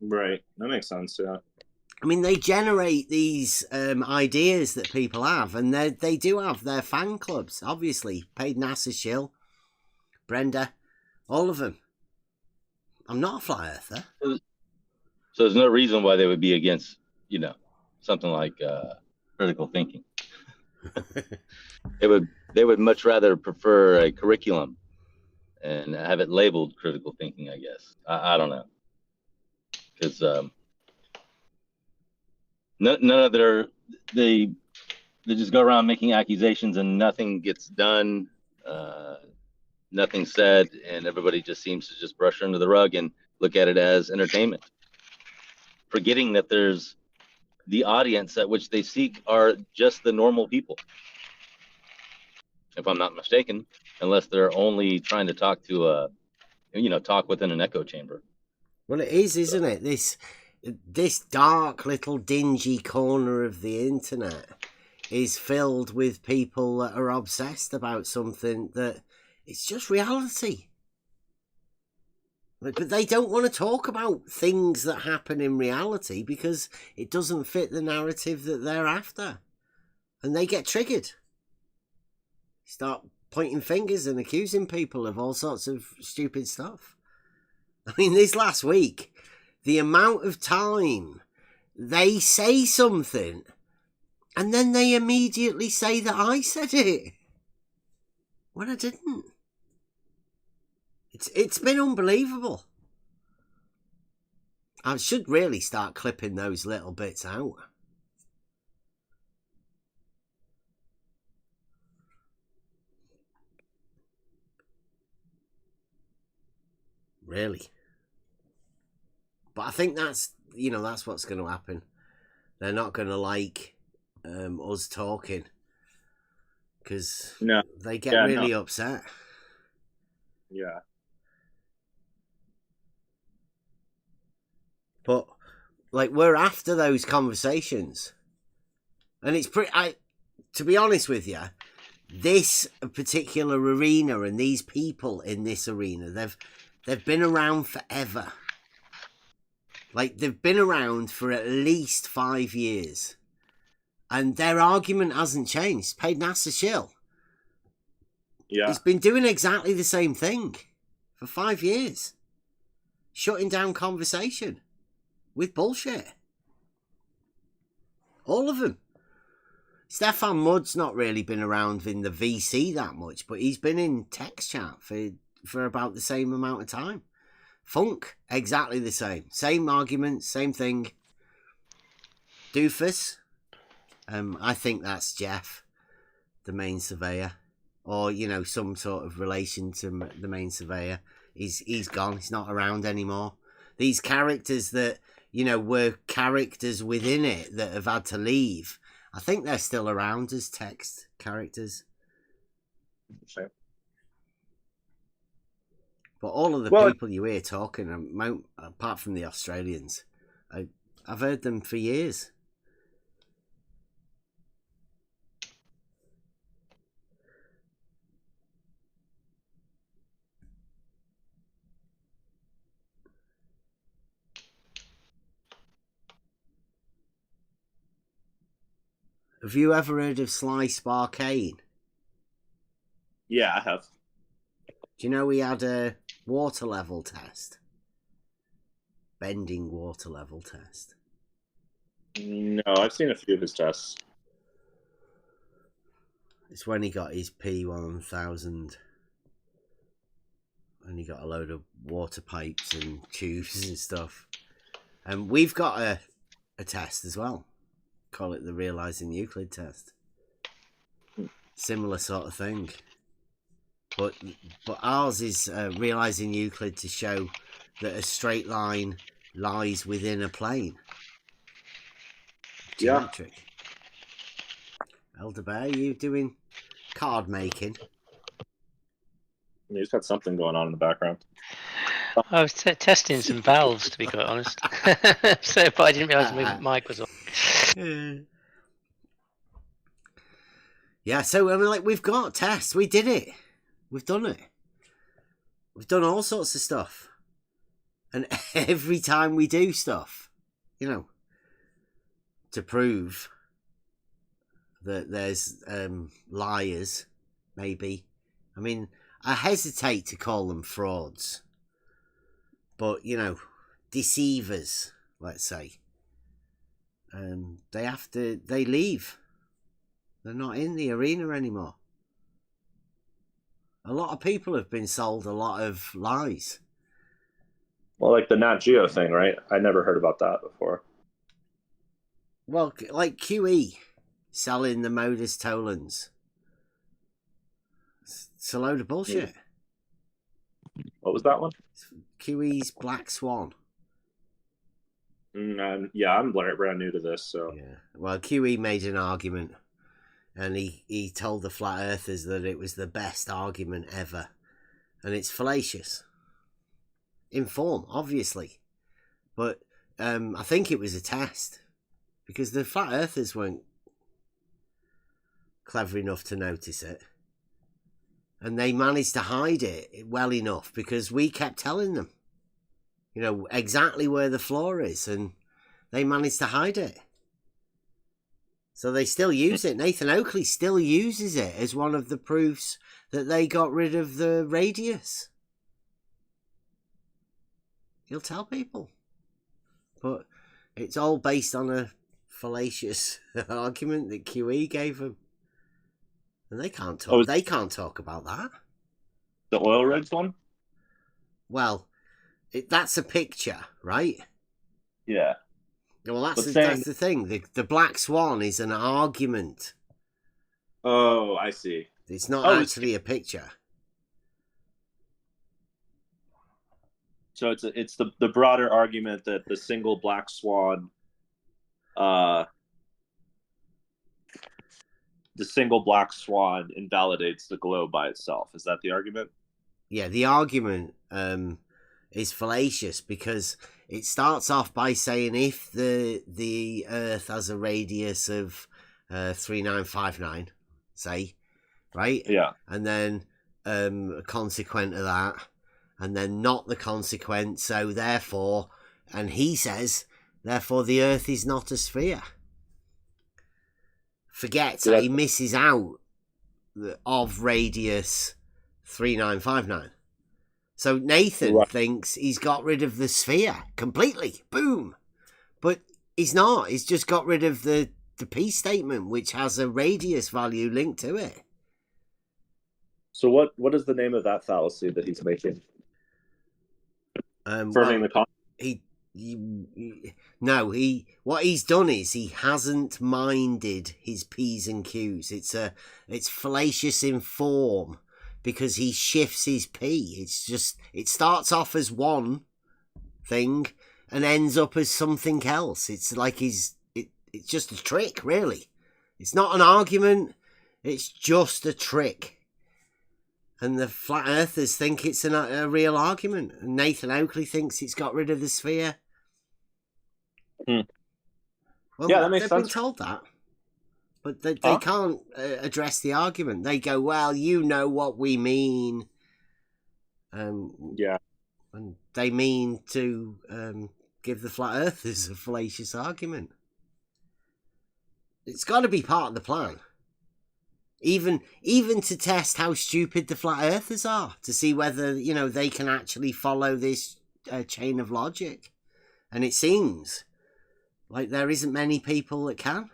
Right. That makes sense, yeah. I mean, they generate these ideas that people have, and they do have their fan clubs, obviously. Paid NASA Shill, Brenda, all of them. I'm not a flat earther. So there's no reason why they would be against, something like critical thinking. They would much rather prefer a curriculum and have it labeled critical thinking, I guess. I don't know, because none of they just go around making accusations and nothing gets done, nothing said, and everybody just seems to just brush under the rug and look at it as entertainment, forgetting that there's the audience at which they seek are just the normal people, if I'm not mistaken, unless they're only trying to talk to talk within an echo chamber. Well, it is, isn't it? This dark little dingy corner of the internet is filled with people that are obsessed about something that it's just reality. But they don't want to talk about things that happen in reality because it doesn't fit the narrative that they're after. And they get triggered. Start pointing fingers and accusing people of all sorts of stupid stuff. I mean, this last week, the amount of time they say something and then they immediately say that I said it when I didn't. It's been unbelievable. I should really start clipping those little bits out. Really. But I think that's what's going to happen. They're not going to like us talking because they get really upset. Yeah. But we're after those conversations, and it's pretty. To be honest with you, this particular arena and these people in this arena, they've been around forever. They've been around for at least 5 years, and their argument hasn't changed. Paid NASA Shill. Yeah, he's been doing exactly the same thing for 5 years, shutting down conversation with bullshit. All of them. Stefan Mudd's not really been around in the VC that much, but he's been in text chat for about the same amount of time. Funk, exactly the same. Same argument, same thing. Doofus, I think that's Jeff, the main surveyor. Or, some sort of relation to the main surveyor. He's gone. He's not around anymore. These characters that, were characters within it that have had to leave, I think they're still around as text characters. Sure. But all of the people you hear talking, apart from the Australians, I've heard them for years. Have you ever heard of Sly Sparkane? Yeah, I have. Do you know he had a water level test? Bending water level test. No, I've seen a few of his tests. It's when he got his P1000. And and you got a load of water pipes and tubes and stuff. And we've got a test as well. Call it the Realising Euclid Test. Similar sort of thing. But ours is Realising Euclid to show that a straight line lies within a plane. Geometric. Elder Bear, you doing card making? You just got something going on in the background. I was testing some valves, to be quite honest. So, but I didn't realise my mic was on. Yeah, so I mean, like, we've got tests. We did it. We've done it. We've done all sorts of stuff. And every time we do stuff, you know, to prove that there's liars, maybe. I mean, I hesitate to call them frauds. But, you know, deceivers, let's say. They leave. They're not in the arena anymore. A lot of people have been sold a lot of lies. Well, like the Nat Geo thing, right? I never heard about that before. Well, like QE selling the Modus Tolans. It's a load of bullshit. What was that one? QE's Black Swan. Yeah, I'm brand new to this, so. Yeah. Well, QE made an argument, and he told the flat earthers that it was the best argument ever, and it's fallacious. In form, obviously, but I think it was a test because the flat earthers weren't clever enough to notice it, and they managed to hide it well enough because we kept telling them, you know, exactly where the flaw is, and they managed to hide it. So they still use it. Nathan Oakley still uses it as one of the proofs that they got rid of the radius. He'll tell people. But it's all based on a fallacious argument that QE gave them. And they can't talk. They can't talk about that. The oil rigs one? Well, that's a picture, right? Yeah. Well, that's the thing. The Black Swan is an argument. Oh, I see. It's not actually a picture. So it's the broader argument that the single black swan, invalidates the globe by itself. Is that the argument? Yeah, the argument is fallacious because it starts off by saying if the Earth has a radius of 3959, say, right? Yeah. And then consequent of that, and then not the consequent, so therefore, and he says, therefore the Earth is not a sphere. Forget, he misses out of radius 3959. So Nathan thinks he's got rid of the sphere completely. Boom. But he's not. He's just got rid of the P statement, which has a radius value linked to it. So what is the name of that fallacy that he's making? Confirming the what he's done is he hasn't minded his P's and Q's. It's fallacious in form because he shifts his P. It starts off as one thing and ends up as something else. It's like it's just a trick, really. It's not an argument. It's just a trick. And the flat earthers think it's a real argument. And Nathan Oakley thinks it's got rid of the sphere. Well, yeah, that makes they've sense. been told that. But they can't address the argument. They go, well, you know what we mean. Yeah. And they mean to give the flat earthers a fallacious argument. It's got to be part of the plan. Even to test how stupid the flat earthers are, to see whether, you know, they can actually follow this chain of logic. And it seems like there isn't many people that can.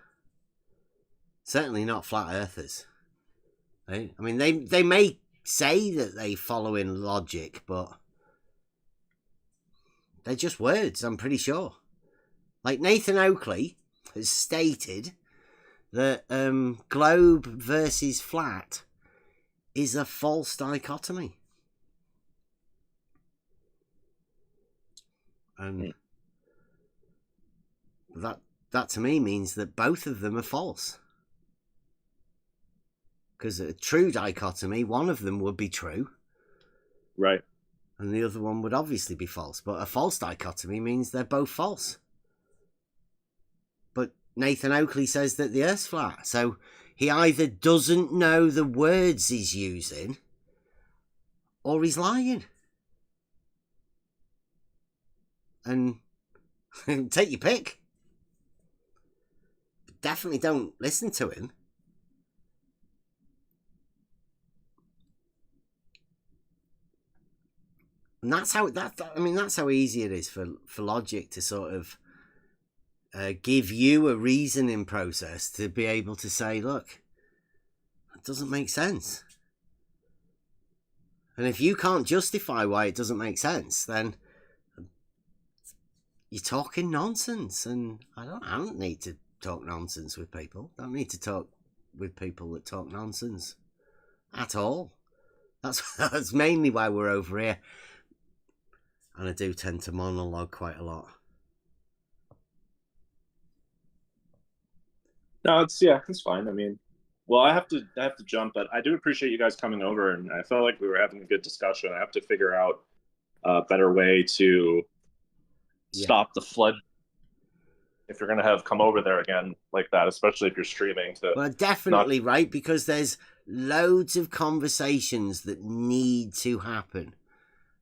Certainly not flat earthers. Right? I mean, they may say that they follow in logic, but they're just words, I'm pretty sure. Like Nathan Oakley has stated that globe versus flat is a false dichotomy. And that to me means that both of them are false. Because a true dichotomy, one of them would be true. Right. And the other one would obviously be false. But a false dichotomy means they're both false. But Nathan Oakley says that the Earth's flat. So he either doesn't know the words he's using, or he's lying. And take your pick. But definitely don't listen to him. And that's how that's how easy it is for logic to sort of give you a reasoning process to be able to say, look, it doesn't make sense. And if you can't justify why it doesn't make sense, then you're talking nonsense. And I don't need to talk nonsense with people. I don't need to talk with people that talk nonsense at all. That's mainly why we're over here. And I do tend to monologue quite a lot. No, it's fine. I mean, well, I have to jump, but I do appreciate you guys coming over, and I felt like we were having a good discussion. I have to figure out a better way to stop the flood if you're going to have come over there again like that, especially if you're streaming. Well, definitely, right? Because there's loads of conversations that need to happen.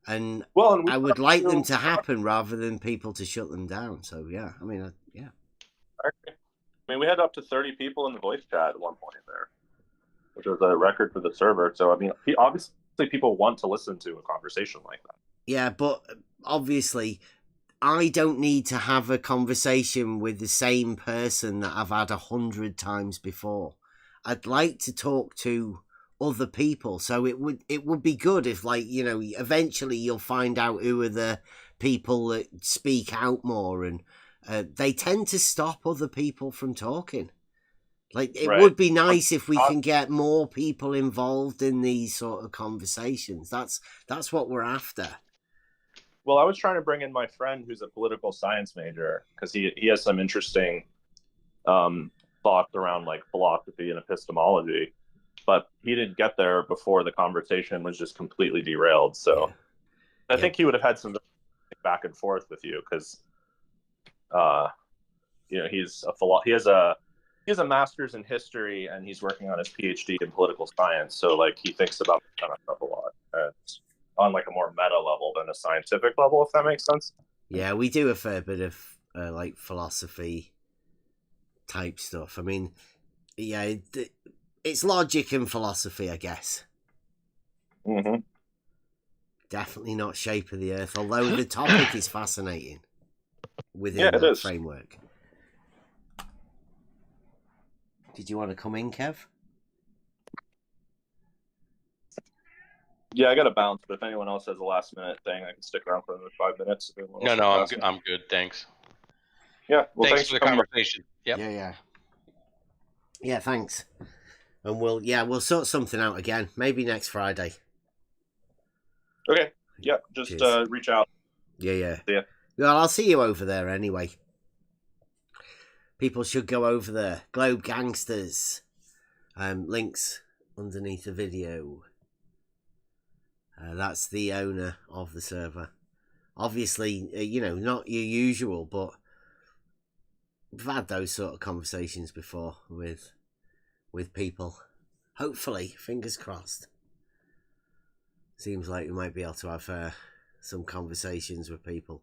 And I would like them to happen rather than people to shut them down. So, yeah, I mean, yeah. I mean, we had up to 30 people in the voice chat at one point there, which was a record for the server. So, I mean, obviously people want to listen to a conversation like that. Yeah, but obviously I don't need to have a conversation with the same person that I've had 100 times before. I'd like to talk to other people, so it would be good if, like, you know, eventually you'll find out who are the people that speak out more, and they tend to stop other people from talking. Like, it would be nice if we can get more people involved in these sort of conversations. That's what we're after. Well, I was trying to bring in my friend who's a political science major, because he has some interesting thoughts around, like, philosophy and epistemology. But he didn't get there before the conversation was just completely derailed. So I think he would have had some back and forth with you, because, you know, he has a master's in history, and he's working on his PhD in political science. So, like, he thinks about that kind of stuff a lot, and on, like, a more meta level than a scientific level, if that makes sense. Yeah, we do a fair bit of like philosophy type stuff. I mean, yeah. It's logic and philosophy, I guess. Mm-hmm. Definitely not shape of the earth, although the topic is fascinating within that framework. Did you want to come in, Kev? Yeah, I got to bounce, but if anyone else has a last minute thing, I can stick around for another 5 minutes. No, I'm good. Thanks. Yeah, well, thanks for the conversation. Yep. Yeah, thanks. And we'll sort something out again. Maybe next Friday. Okay. Yeah, just reach out. Yeah. See ya. Well, I'll see you over there anyway. People should go over there. Globe Gangsters. Links underneath the video. That's the owner of the server. Obviously, you know, not your usual, but we've had those sort of conversations before with people. Hopefully, fingers crossed. Seems like we might be able to have some conversations with people.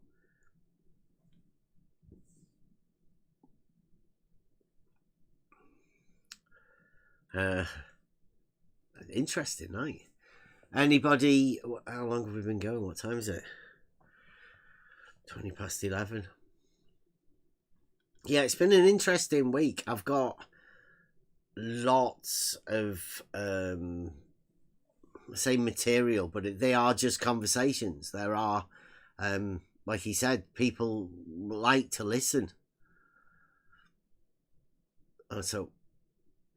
Interesting night. Anybody? How long have we been going? What time is it? 20 past 11. Yeah, it's been an interesting week. I've got lots of say material, but they are just conversations. There are, like he said, people like to listen. So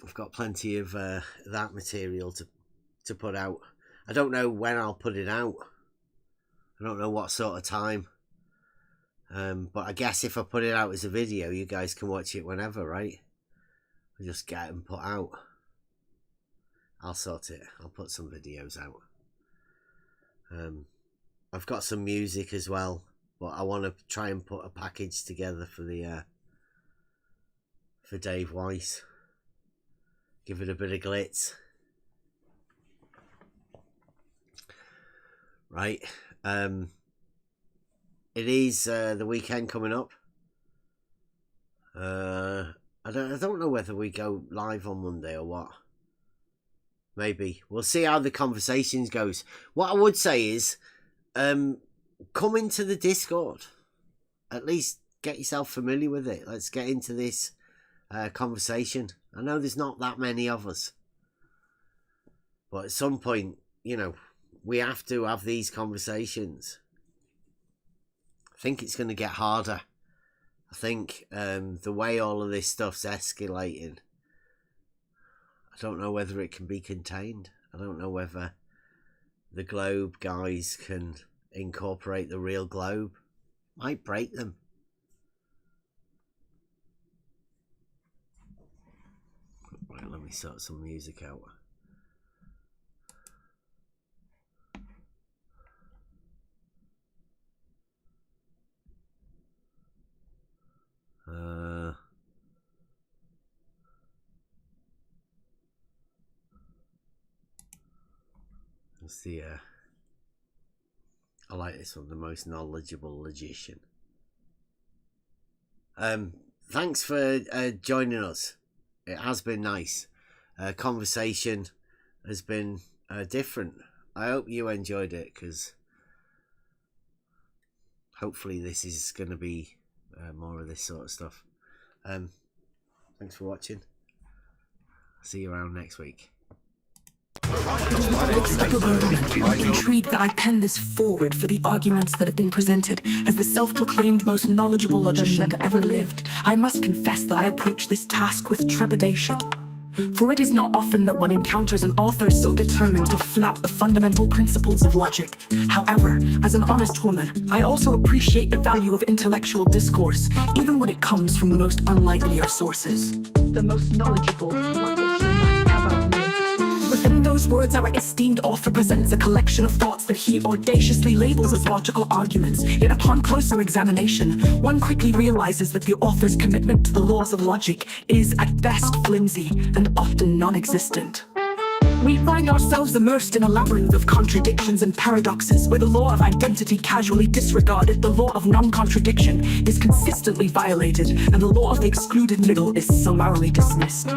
I've got plenty of that material to put out. I don't know when I'll put it out. I don't know what sort of time. But I guess if I put it out as a video, you guys can watch it whenever, right? I'll just get them put out. I'll sort it. I'll put some videos out. I've got some music as well, but I want to try and put a package together for the for Dave Weiss. Give it a bit of glitz. Right. It is the weekend coming up. I don't know whether we go live on Monday or what. Maybe. We'll see how the conversations goes. What I would say is come into the Discord. At least get yourself familiar with it. Let's get into this conversation. I know there's not that many of us. But at some point, you know, we have to have these conversations. I think it's going to get harder. I think the way all of this stuff's escalating, I don't know whether it can be contained. I don't know whether the globe guys can incorporate the real globe. Might break them. Right, let me sort some music out. Let's see. I like this one, the most knowledgeable logician. Thanks for joining us. It has been nice. Conversation has been different. I hope you enjoyed it, because hopefully this is going to be more of this sort of stuff. Thanks for watching. See you around next week. Intrigued that I pen this forward for the arguments that have been presented as the self-proclaimed most knowledgeable logician that ever lived, I must confess that I approach this task with trepidation. For it is not often that one encounters an author so determined to flout the fundamental principles of logic. However, as an honest woman, I also appreciate the value of intellectual discourse, even when it comes from the most unlikely of sources. The most knowledgeable logician ever lived. Within those words, our esteemed author presents a collection of thoughts that he audaciously labels as logical arguments. Yet upon closer examination, one quickly realizes that the author's commitment to the laws of logic is at best flimsy and often non-existent. We find ourselves immersed in a labyrinth of contradictions and paradoxes, where the law of identity casually disregarded, the law of non-contradiction is consistently violated, and the law of the excluded middle is summarily dismissed.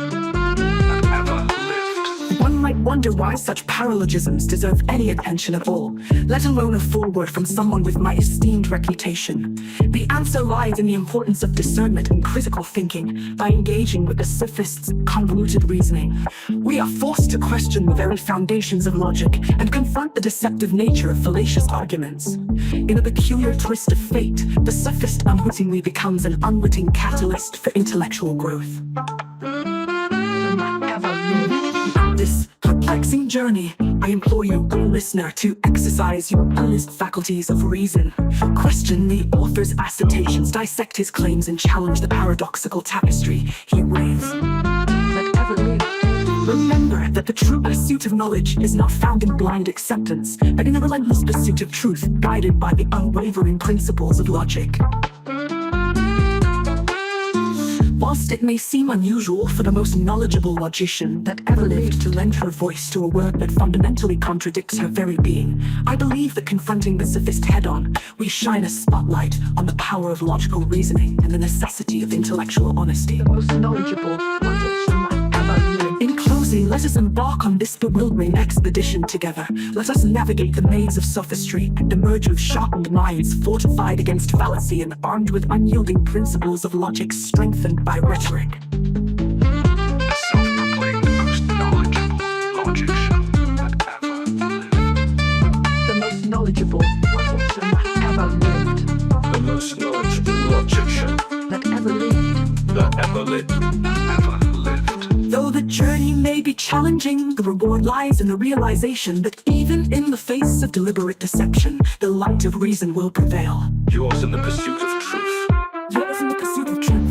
One might wonder why such paralogisms deserve any attention at all, let alone a foreword from someone with my esteemed reputation. The answer lies in the importance of discernment and critical thinking. By engaging with the sophist's convoluted reasoning, we are forced to question the very foundations of logic and confront the deceptive nature of fallacious arguments. In a peculiar twist of fate, the sophist unwittingly becomes an unwitting catalyst for intellectual growth. This perplexing journey, I implore you, O listener, to exercise your fullest faculties of reason. Question the author's assertions, dissect his claims, and challenge the paradoxical tapestry he weaves. Remember that the true pursuit of knowledge is not found in blind acceptance, but in a relentless pursuit of truth, guided by the unwavering principles of logic. Whilst it may seem unusual for the most knowledgeable logician that ever lived to lend her voice to a word that fundamentally contradicts her very being, I believe that confronting the sophist head-on, we shine a spotlight on the power of logical reasoning and the necessity of intellectual honesty. The most knowledgeable logician ever lived. In closing, let us embark on this bewildering expedition together. Let us navigate the maze of sophistry and emerge with sharpened minds, fortified against fallacy and armed with unyielding principles of logic strengthened by rhetoric. Self-proclaimed most knowledgeable logician that ever knowledgeable logician that ever lived. The most knowledgeable logician That ever lived. that ever lived. Though the journey may be challenging, the reward lies in the realization that even in the face of deliberate deception, the light of reason will prevail. Yours in the pursuit of truth. Yours in the pursuit of truth.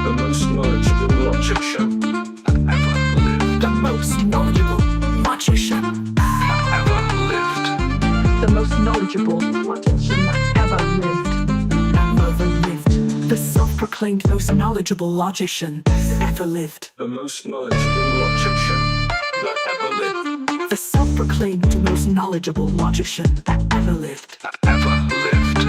The most knowledgeable logician that ever lived. The most knowledgeable logician That ever lived. The most knowledgeable logician that ever lived. Ever lived. The self-proclaimed most knowledgeable logician ever lived. The most knowledgeable logician that ever lived. The self-proclaimed most knowledgeable logician that ever lived. That ever lived.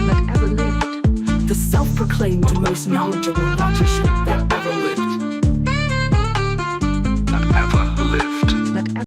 That ever lived. The self-proclaimed most knowledgeable logician that ever lived.